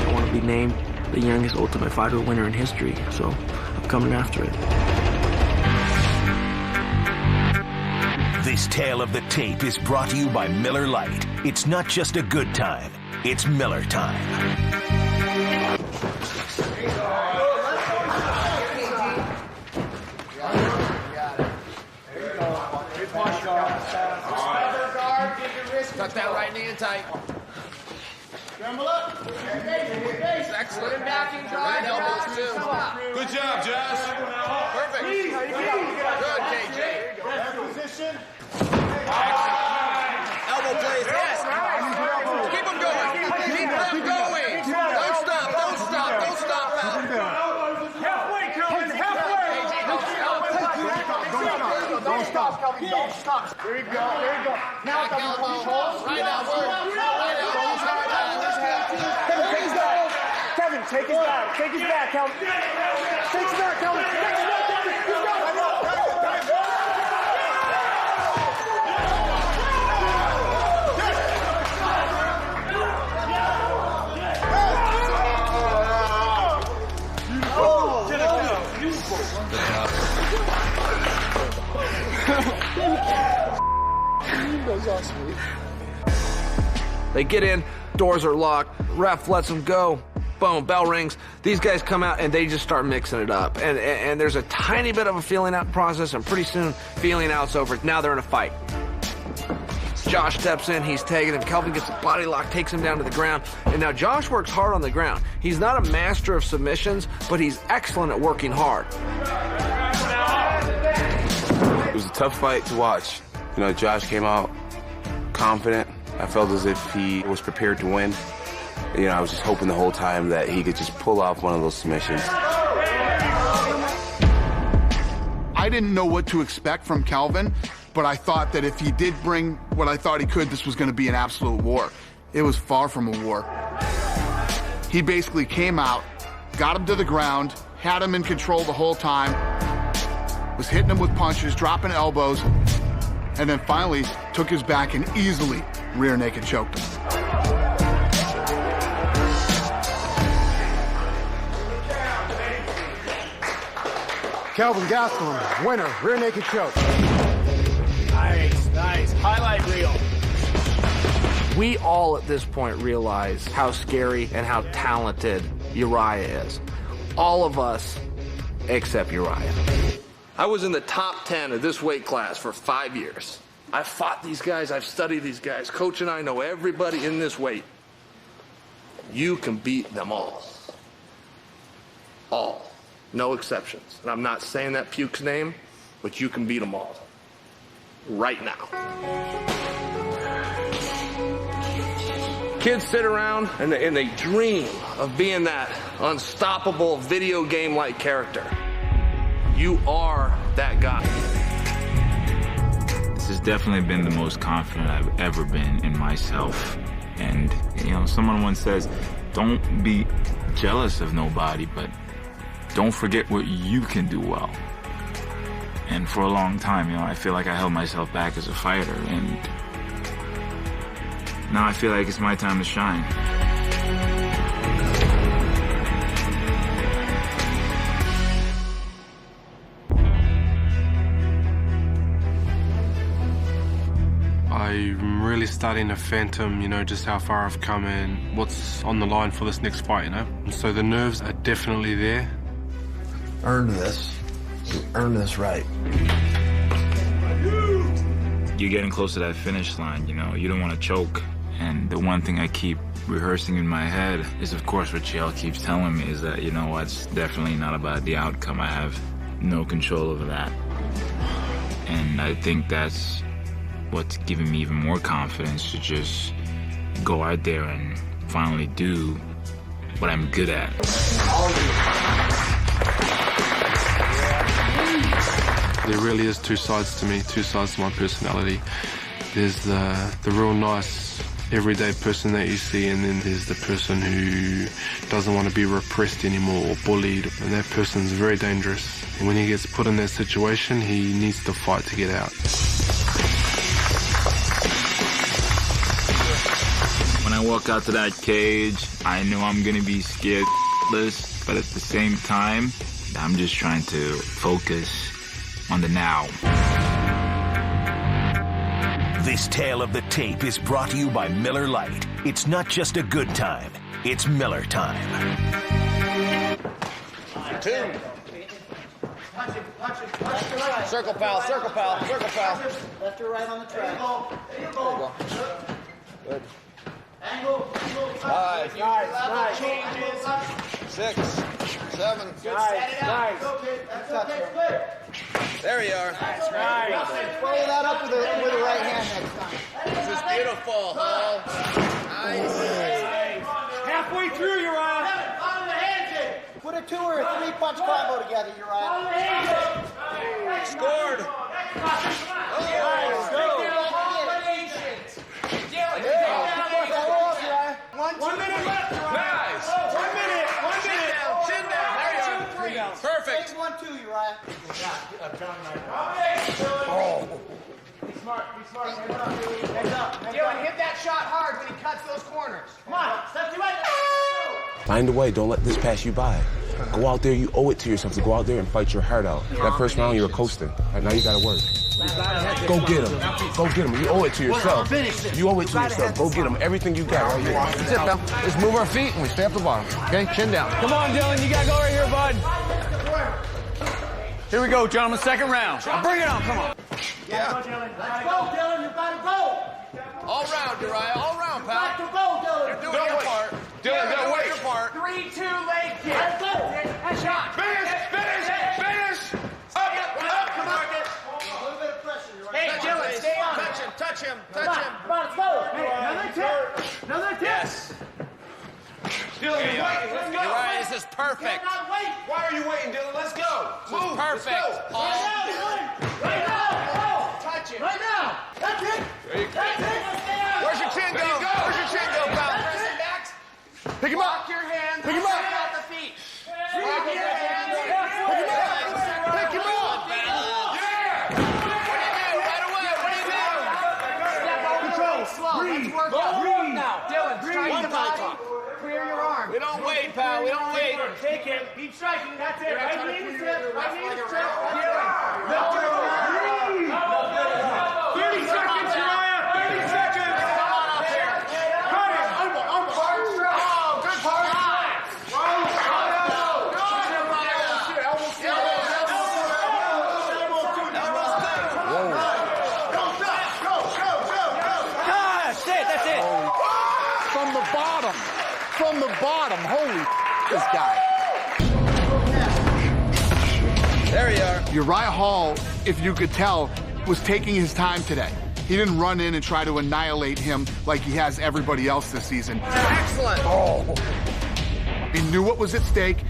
I want to be named the youngest Ultimate Fighter winner in history, so I'm coming after it. This tale of the tape is brought to you by Miller Lite. It's not just a good time, it's Miller time. Cut that right knee in tight. Scramble up. Excellent. Right elbows, too. Good job, Josh. Perfect. Good, KJ. Position. Elbow plays, yes. Keep them going. Keep them going. Don't stop, don't stop, don't stop, pal. Halfway, Calvin, halfway. Don't stop. Don't stop. There you go. Now, Right elbow. Kevin, take his back. Take his back, Calvin. Take his back, Calvin. They get in, doors are locked, ref lets them go, boom, bell rings. These guys come out and they just start mixing it up. And there's a tiny bit of a feeling out process, and pretty soon feeling out's over. Now they're in a fight. Josh steps in, he's tagging him. Kelvin gets a body lock, takes him down to the ground. And now Josh works hard on the ground. He's not a master of submissions, but he's excellent at working hard. It was a tough fight to watch. You know, Josh came out confident. I felt as if he was prepared to win. You know, I was just hoping the whole time that he could just pull off one of those submissions. I didn't know what to expect from Calvin, but I thought that if he did bring what I thought he could, this was going to be an absolute war. It was far from a war. He basically came out, got him to the ground, had him in control the whole time, was hitting him with punches, dropping elbows, and then finally took his back and easily rear naked choked him. Kelvin Gastelum, winner, rear naked choke. Nice. Highlight reel. We all at this point realize how scary and how talented Uriah is. All of us except Uriah. I was in the top 10 of this weight class for 5 years. I've fought these guys, I've studied these guys. Coach and I know everybody in this weight. You can beat them all. All. No exceptions. And I'm not saying that puke's name, but you can beat them all. Right now. Kids sit around and they dream of being that unstoppable video game-like character. You are that guy. This has definitely been the most confident I've ever been in myself. And, you know, someone once says, don't be jealous of nobody, but don't forget what you can do well. And for a long time, you know, I feel like I held myself back as a fighter, and now I feel like it's my time to shine. I'm really starting to phantom, you know, just how far I've come and what's on the line for this next fight, you know. So the nerves are definitely there. Earned this. You earned this right. You're getting close to that finish line, you know. You don't want to choke. And the one thing I keep rehearsing in my head is, of course, what Chael keeps telling me is that, you know, it's definitely not about the outcome. I have no control over that. And I think that's what's giving me even more confidence to just go out there and finally do what I'm good at. There really is two sides to me, two sides to my personality. There's the real nice, everyday person that you see, and then there's the person who doesn't want to be repressed anymore or bullied, and that person's very dangerous. And when he gets put in that situation, he needs to fight to get out. When I walk out to that cage, I know I'm gonna be scared shitless, but at the same time, I'm just trying to focus on the now. This tale of the tape is brought to you by Miller Lite. It's not just a good time, it's Miller time. Two. Circle pal, circle pal, circle pal. Left or right on the track. There you go. Good. Angle. 5, Nice. changes. 6, 7. Nice. Okay, that's okay. There you are. That's right. Follow that up with a right hand next time. This is beautiful, Hall. Nice. Halfway through, Uriah. On the handshake. Put a 2 or a 3 punch combo together, Uriah. On the handshake. Scored. One minute left, Uriah. Nice. 1 minute. Chin down. There you are. Perfect. Take 1-2, Uriah. Be smart. Heads up. Dylan, hit that shot hard when he cuts those corners. Come on. Step to right. Find a way. Don't let this pass you by. Go out there. You owe it to yourself to go out there and fight your heart out. That first round, you were coasting. Right now, you got to work. Go get him. Go get him. You owe it to yourself. You owe it to yourself. Go get him. Everything you got right here. That's it, pal. Let's move our feet and we stay up the bottom. Okay? Chin down. Come on, Dylan. You got to go right here, bud. Here we go, gentlemen. Second round. Now bring it on. Come on. Yeah. Let's go, Dylan. You gotta go. All round, Uriah. All round, pal. Got to go, Dylan. You're doing your part. Dylan, You're don't doing wait. your part. 3-2 leg kick. Let's go. Shot. Finish! Up! Come on. A little bit of pressure. Hey, Dylan, stay on. Touch him. Come on, let's go. Hey, another tip. Yes. Dylan, you're waiting. Let's go. Uriah, this is perfect. Cannot wait. Why are you waiting, Dylan? Let's go. This is perfect. Right now. Touch him. Right now. That's it. That's it. Where's your chin go? Where's your chin go, pal? Pick him up. Lock your hands. Pick him up. At the feet. Lock your hands. Pick him up. Pick him up. Yeah. What do you do? Right away. What do you do? Step over. Control. Slow. Breathe. Let's work Go. out. Breathe. Dylan, strike Breathe. the body. Clear your arm. We don't wait, pal. We don't wait. Take it. Keep striking. That's it. Right knee to strip. Right knee to strip. Lift your arm. 30 seconds, Uriah. 30 seconds. Come on up here. Cut it. Hard stroke. Oh, good part. That's it. From the bottom. Holy this guy. There you are. Uriah Hall, if you could tell, was taking his time today. He didn't run in and try to annihilate him like he has everybody else this season. Excellent. Oh. He knew what was at stake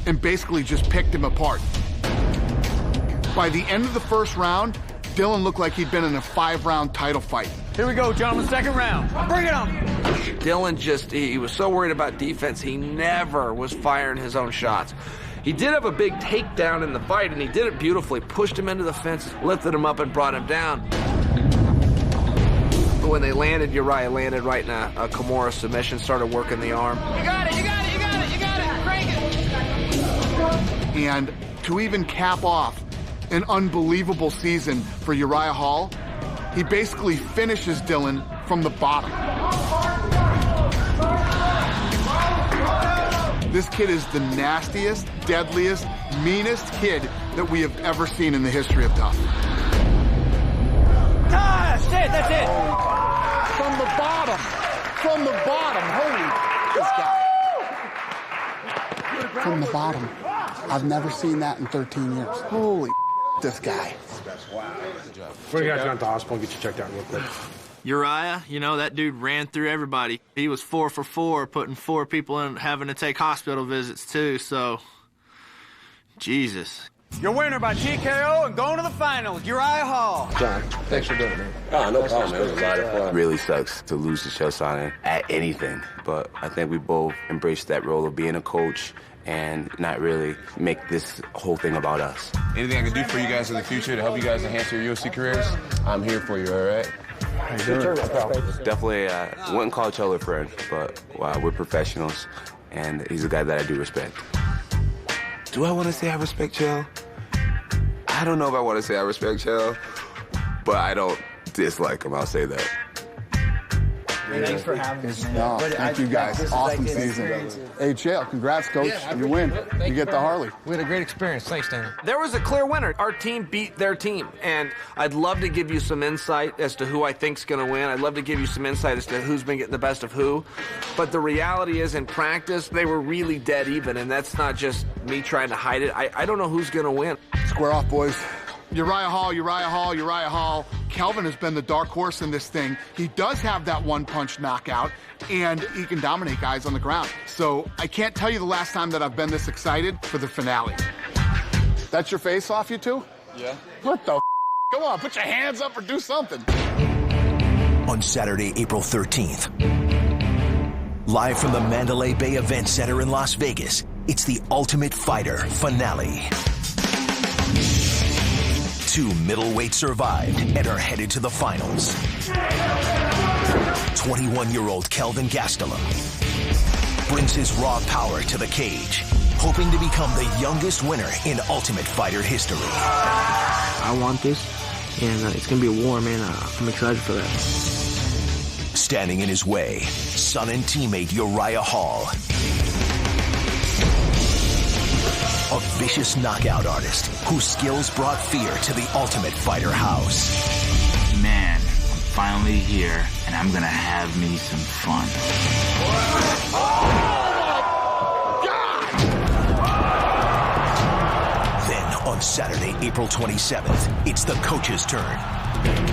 and basically just picked him apart. By the end of the first round, Dylan looked like he'd been in a 5-round title fight. Here we go, gentlemen. Second round. Bring it on. Dylan he was so worried about defense, he never was firing his own shots. He did have a big takedown in the fight, and he did it beautifully. Pushed him into the fence, lifted him up, and brought him down. But when they landed, Uriah landed right in a Kimura submission, started working the arm. You got it. Crank it. And to even cap off an unbelievable season for Uriah Hall, he basically finishes Dylan from the bottom. This kid is the nastiest, deadliest, meanest kid that we have ever seen in the history of tough. That's it, that's it. From the bottom. From the bottom. Holy, this guy. From the bottom. I've never seen that in 13 years. Holy, this guy. Before you guys go to the hospital, get you checked out real quick. Uriah, you know, that dude ran through everybody. He was 4 for 4, putting 4 people in, having to take hospital visits, too, so... Jesus. Your winner by TKO and going to the finals, Uriah Hall. John, thanks for doing it, man. Oh, no problem, man. It was a lot of fun. It really sucks to lose to Chael Sonnen at anything, but I think we both embraced that role of being a coach and not really make this whole thing about us. Anything I can do for you guys in the future to help you guys enhance your UFC careers, I'm here for you, all right? Definitely wouldn't call Chael a friend, but we're professionals, and he's a guy that I do respect. Do I want to say I respect Chael? I don't know if I want to say I respect Chael, but I don't dislike him, I'll say that. Thanks for having us, man. No, thank you guys. Awesome season. Hey, Chael, congrats, coach. You win. You get the Harley. We had a great experience. Thanks, Dana. There was a clear winner. Our team beat their team, and I'd love to give you some insight as to who I think's going to win. I'd love to give you some insight as to who's been getting the best of who. But the reality is, in practice, they were really dead even, and that's not just me trying to hide it. I don't know who's going to win. Square off, boys. Uriah Hall, Uriah Hall, Uriah Hall. Kelvin has been the dark horse in this thing. He does have that one-punch knockout, and he can dominate guys on the ground. So I can't tell you the last time that I've been this excited for the finale. That's your face off, you two? Yeah. What the f***? Come on, put your hands up or do something. On Saturday, April 13th, live from the Mandalay Bay Event Center in Las Vegas, it's the Ultimate Fighter finale. 2 middleweights survived and are headed to the finals. 21-year-old Kelvin Gastelum brings his raw power to the cage, hoping to become the youngest winner in Ultimate Fighter history. I want this, and it's going to be a war, man. I'm excited for that. Standing in his way, son and teammate Uriah Hall. A vicious knockout artist whose skills brought fear to the Ultimate Fighter house. Man, I'm finally here, and I'm gonna have me some fun. Then, on Saturday, April 27th, it's the coach's turn.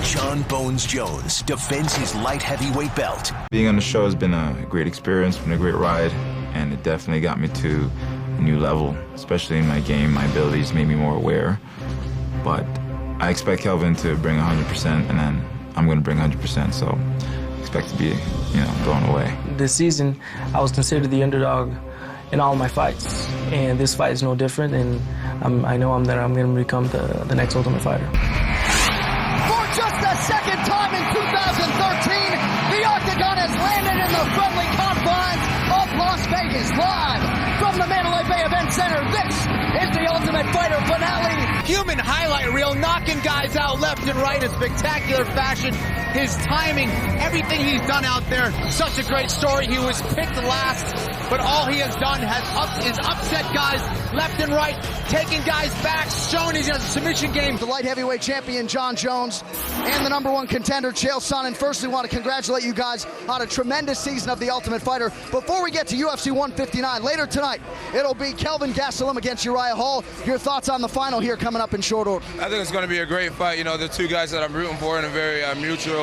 John Bones Jones defends his light heavyweight belt. Being on the show has been a great experience, been a great ride, and it definitely got me to a new level, especially in my game. My abilities made me more aware. But I expect Kelvin to bring 100%, and then I'm going to bring 100%, so I expect to be, blown away. This season, I was considered the underdog in all my fights, and this fight is no different, and I know that I'm going to become the next Ultimate Fighter. For just the second time in 2013, the Octagon has landed in the friendly confines of Las Vegas. Live from the Mandalay Bay Event Center, this is the Ultimate Fighter finale. Human highlight reel, knocking guys out left and right in spectacular fashion. His timing, everything he's done out there, such a great story. He was picked last, but all he has done is upset guys left and right, taking guys back, showing he's in a submission game. The light heavyweight champion, John Jones, and the #1 contender, Chael Sonnen. Firstly, want to congratulate you guys on a tremendous season of The Ultimate Fighter. Before we get to UFC 159, later tonight, it'll be Kelvin Gastelum against Uriah Hall. Your thoughts on the final here coming up in short order? I think it's going to be a great fight. The two guys that I'm rooting for in a very mutual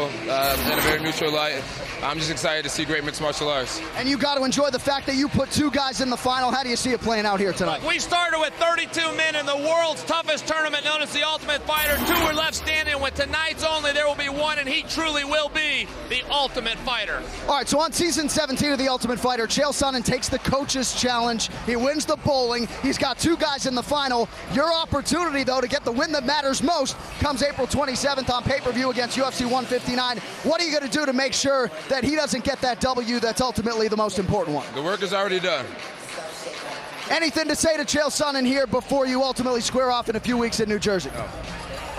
light. I'm just excited to see great mixed martial arts. And you got to enjoy the fact that you put 2 guys in the final. How do you see it playing out here tonight? We started with 32 men in the world's toughest tournament known as the Ultimate Fighter. 2 were left standing. With tonight's only, there will be 1, and he truly will be the Ultimate Fighter. All right, so on season 17 of the Ultimate Fighter, Chael Sonnen takes the coach's challenge. He wins the bowling. He's got 2 guys in the final. Your opportunity, though, to get the win that matters most comes April 27th on pay-per-view against UFC 159. What are you going to do to make sure that he doesn't get that W that's ultimately the most important one? The work is already done. Anything to say to Chael Sonnen here before you ultimately square off in a few weeks in New Jersey?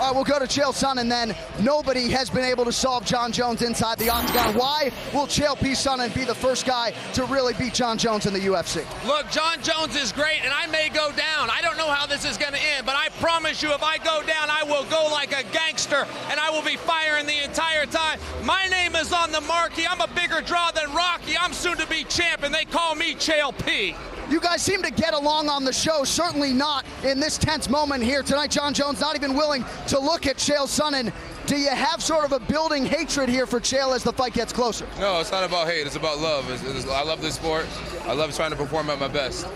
All right, we'll go to Chael Sonnen then. Nobody has been able to solve John Jones inside the octagon. Why will Chael P. Sonnen be the first guy to really beat John Jones in the UFC? Look, John Jones is great, and I may go down. I don't know how this is going to end, but I promise you if I go down, I will go like a gangster, and I will be firing the entire time. My name is on the marquee. I'm a bigger draw than Rocky. I'm soon to be champ, and they call me Chael P. You guys seem to get along on the show, certainly not in this tense moment here tonight. John Jones not even willing to look at Chael Sonnen. Do you have sort of a building hatred here for Chael as the fight gets closer? No, it's not about hate. It's about love. I love this sport. I love trying to perform at my best.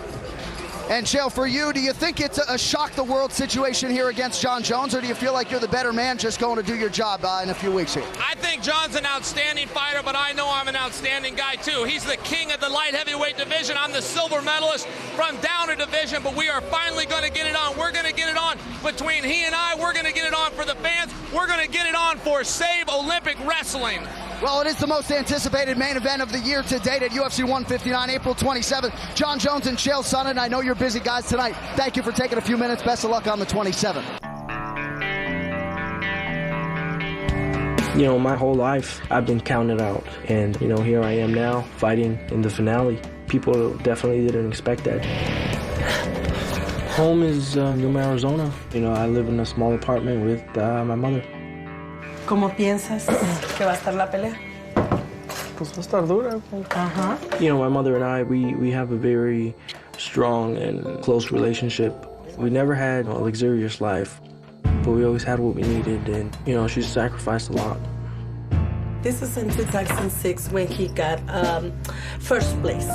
And Chael, for you, do you think it's a shock-the-world situation here against John Jones, or do you feel like you're the better man just going to do your job in a few weeks here? I think John's an outstanding fighter, but I know I'm an outstanding guy, too. He's the king of the light heavyweight division. I'm the silver medalist from Downer division, but we are finally going to get it on. We're going to get it on between he and I. We're going to get it on for the fans. We're going to get it on for Save Olympic Wrestling. Well, it is the most anticipated main event of the year to date at UFC 159, April 27th. John Jones and Chael Sonnen. I know you're busy guys tonight. Thank you for taking a few minutes. Best of luck on the 27th. You know, my whole life, I've been counted out. And, you know, here I am now, fighting in the finale. People definitely didn't expect that. Home is Yuma, Arizona. You know, I live in a small apartment with my mother. ¿Cómo piensas que va a estar la pelea? Pues va a estar dura. You know, my mother and I, we have a very strong and close relationship. We never had a luxurious life, but we always had what we needed, and, you know, she sacrificed a lot. This is in 2006 when he got first place.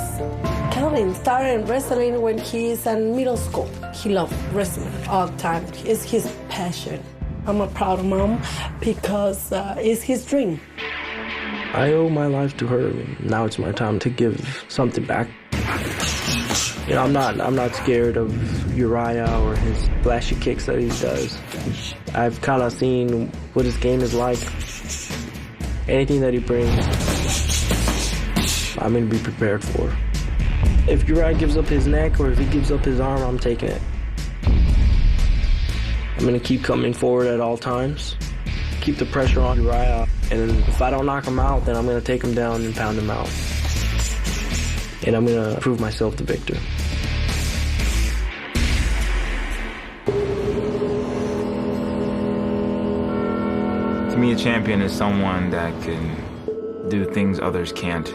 Kelvin started wrestling when he's in middle school. He loved wrestling all the time. It's his passion. I'm a proud mom because it's his dream. I owe my life to her, and now it's my time to give something back. You know, I'm not scared of Uriah or his flashy kicks that he does. I've kind of seen what his game is like. Anything that he brings, I'm going to be prepared for. If Uriah gives up his neck or if he gives up his arm, I'm taking it. I'm going to keep coming forward at all times, keep the pressure on Uriah, and if I don't knock him out, then I'm going to take him down and pound him out. And I'm going to prove myself the victor. To me, a champion is someone that can do things others can't.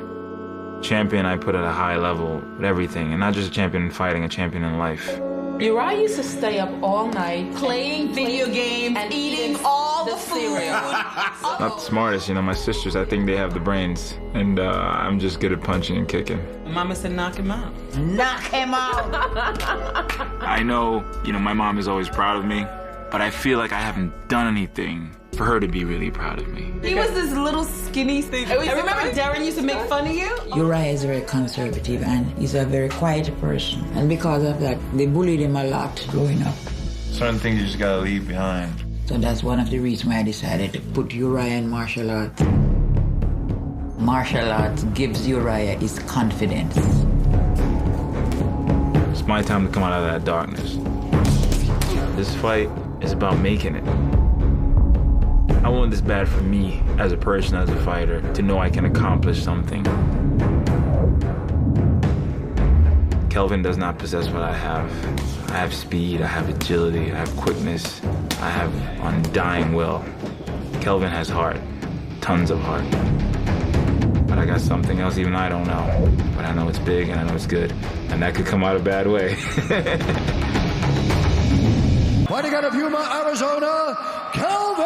Champion, I put at a high level with everything, and not just a champion in fighting, a champion in life. Uriah used to stay up all night playing video games and eating all the cereal. Not the smartest, you know, my sisters, I think they have the brains, and I'm just good at punching and kicking. Mama said knock him out. Knock him out! I know, you know, my mom is always proud of me, but I feel like I haven't done anything for her to be really proud of me. He was this little skinny thing. I remember Darren used to make fun of you. Uriah is very conservative and he's a very quiet person. And because of that, they bullied him a lot growing up. Certain things you just gotta leave behind. So that's one of the reasons why I decided to put Uriah in martial arts. Martial arts gives Uriah his confidence. It's my time to come out of that darkness. This fight is about making it. I want this bad for me as a person, as a fighter, to know I can accomplish something. Kelvin does not possess what I have. I have speed, I have agility, I have quickness, I have undying will. Kelvin has heart, tons of heart. But I got something else even I don't know. But I know it's big and I know it's good. And that could come out a bad way. Fighting out of Yuma, Arizona, Kelvin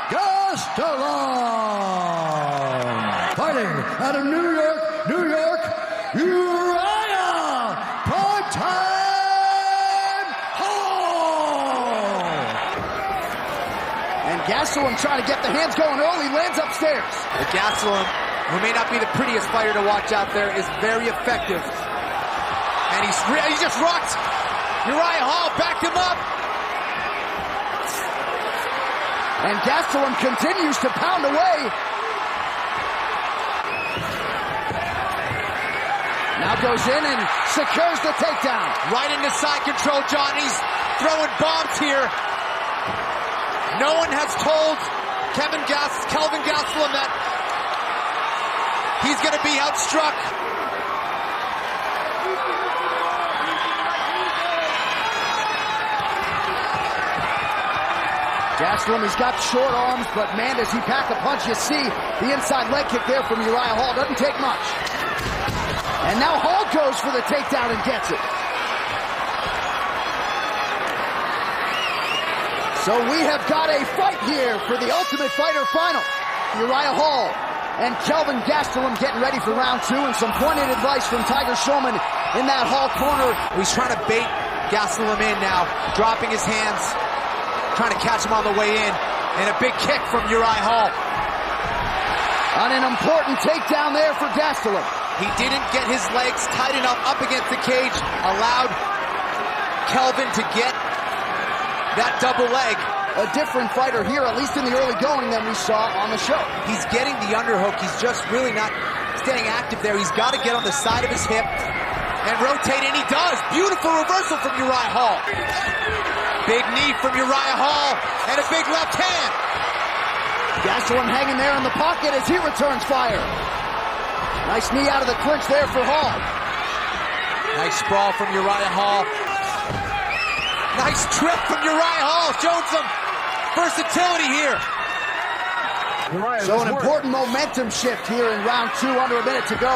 Gastelum. Fighting out of New York, Uriah Part-Time Hall. And Gastelum trying to get the hands going early, lands upstairs. But Gastelum, who may not be the prettiest fighter to watch out there, is very effective. And he just rocked Uriah Hall, backed him up. And Gastelum continues to pound away. Now goes in and secures the takedown. Right into side control, John. He's throwing bombs here. No one has told Kelvin Gastelum that he's going to be outstruck. Gastelum, he's got short arms, but man, does he pack a punch. You see the inside leg kick there from Uriah Hall. Doesn't take much. And now Hall goes for the takedown and gets it. So we have got a fight here for the Ultimate Fighter final. Uriah Hall and Kelvin Gastelum getting ready for round 2, and some pointed advice from Tiger Shulman in that Hall corner. He's trying to bait Gastelum in now, dropping his hands, trying to catch him on the way in, and a big kick from Uriah Hall. On an important takedown there for Gastelum. He didn't get his legs tight enough up against the cage, allowed Kelvin to get that double leg. A different fighter here, at least in the early going, than we saw on the show. He's getting the underhook. He's just really not staying active there. He's got to get on the side of his hip and rotate, and he does. Beautiful reversal from Uriah Hall. Big knee from Uriah Hall, and a big left hand. Gastelum hanging there in the pocket as he returns fire. Nice knee out of the clinch there for Hall. Nice sprawl from Uriah Hall. Nice trip from Uriah Hall, showing some versatility here. So an important momentum shift here in round 2, under a minute to go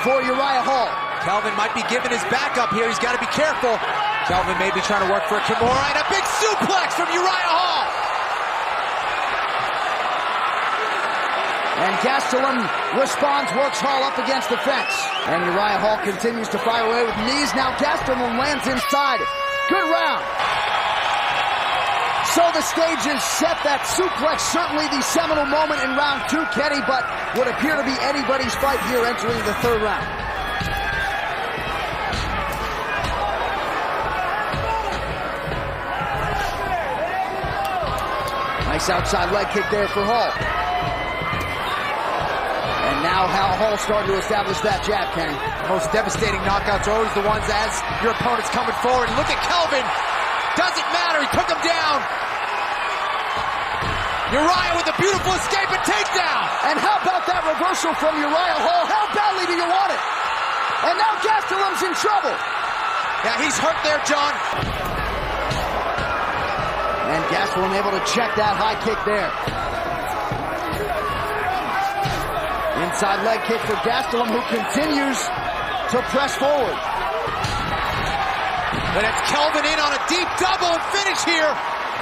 for Uriah Hall. Kelvin might be giving his back up here. He's got to be careful. Kelvin may be trying to work for a Kimura, and a big suplex from Uriah Hall. And Gastelum responds, works Hall up against the fence. And Uriah Hall continues to fire away with knees. Now Gastelum lands inside. Good round. So the stage is set. That suplex, certainly the seminal moment in round 2, Kenny, but would appear to be anybody's fight here entering the 3rd round. Nice outside leg kick there for Hall. And now Hall starting to establish that jab, Kenny. Most devastating knockouts are always the ones as your opponent's coming forward. Look at Kelvin. Doesn't matter. He took him down. Uriah with a beautiful escape and takedown. And how about that reversal from Uriah Hall? How badly do you want it? And now Gastelum's in trouble. Yeah, he's hurt there, John. And Gastelum able to check that high kick there. Inside leg kick for Gastelum, who continues to press forward. But it's Kelvin in on a deep double and finish here.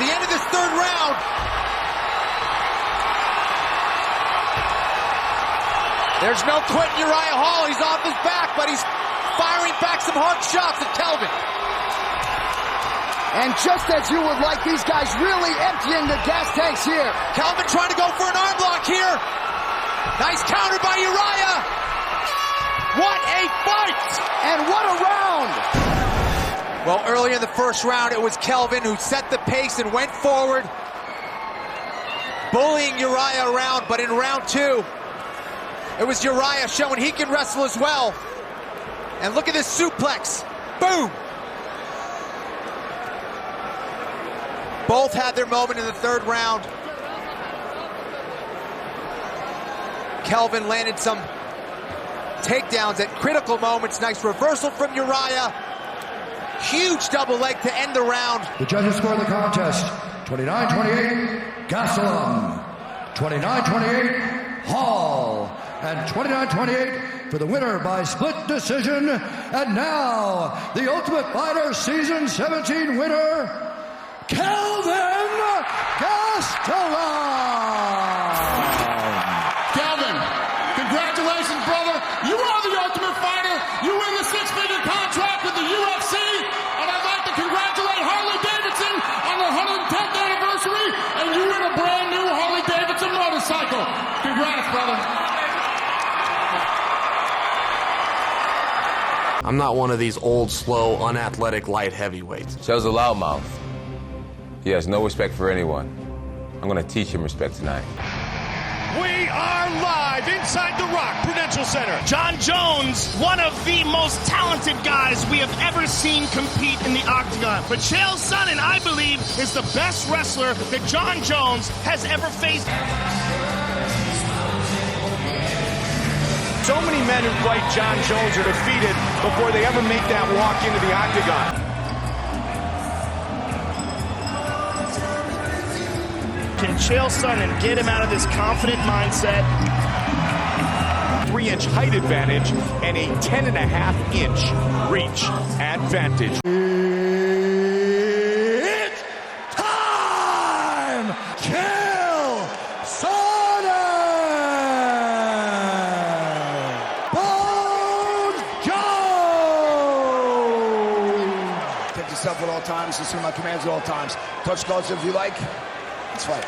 The end of this 3rd round. There's no quitting Uriah Hall. He's off his back, but he's firing back some hard shots at Kelvin. And just as you would like, these guys really emptying the gas tanks here. Kelvin trying to go for an arm block here. Nice counter by Uriah. What a fight! And what a round! Well, earlier in the 1st round, it was Kelvin who set the pace and went forward, bullying Uriah around. But in round 2, it was Uriah showing he can wrestle as well. And look at this suplex. Boom! Both had their moment in the 3rd round. Kelvin landed some takedowns at critical moments. Nice reversal from Uriah. Huge double leg to end the round. The judges score the contest 29-28 Gastelum, 29-28 Hall, and 29-28 for the winner by split decision. And now the Ultimate Fighter Season 17 winner, Kelvin Gastelum. Kelvin, congratulations, brother. You are the Ultimate Fighter. You win the 6-figure contract with the UFC. And I'd like to congratulate Harley Davidson on their 110th anniversary. And you win a brand new Harley Davidson motorcycle. Congrats, brother. I'm not one of these old, slow, unathletic, light heavyweights. Shell's a loudmouth. He has no respect for anyone. I'm going to teach him respect tonight. We are live inside the Rock Prudential Center. John Jones, one of the most talented guys we have ever seen compete in the octagon. But Chael Sonnen, I believe, is the best wrestler that John Jones has ever faced. So many men who fight John Jones are defeated before they ever make that walk into the octagon. Can Chael Sonnen get him out of this confident mindset? 3-inch height advantage and a 10.5-inch reach advantage. It's time! Chael Sonnen! Bones Jones! Protect yourself at all times. Listen to my commands at all times. Touch gloves if you like. Let's fight.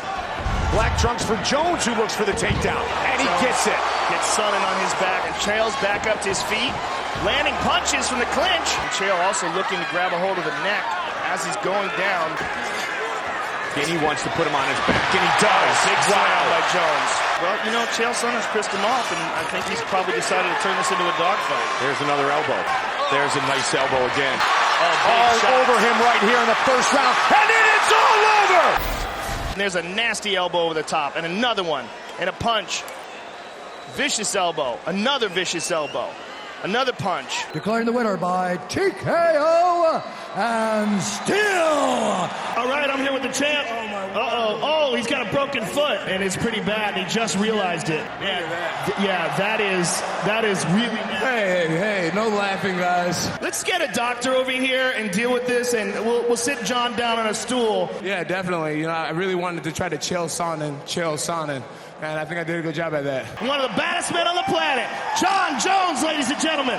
Black trunks for Jones, who looks for the takedown, and he gets it. Gets Sonnen on his back, and Chael's back up to his feet, landing punches from the clinch. And Chael also looking to grab a hold of the neck as he's going down. And he wants to put him on his back, and he does. Big slam by Jones. Well, you know, Chael Sonnen's pissed him off, and I think he's probably decided to turn this into a dogfight. There's another elbow. There's a nice elbow again. All over him right here in the first round, and then it's all over! There's a nasty elbow over the top, and another one, and a punch. Vicious elbow, another vicious elbow, another punch. Declaring the winner by TKO and still. All right, I'm here with the champ. Oh, he's got a broken foot, and it's pretty bad. He just realized it. Yeah, that is really bad. Hey, no laughing, guys. Let's get a doctor over here and deal with this, and we'll sit John down on a stool. Yeah, definitely. You know, I really wanted to try to Chael Sonnen, and I think I did a good job at that. One of the baddest men on the planet, John Jones, ladies and gentlemen.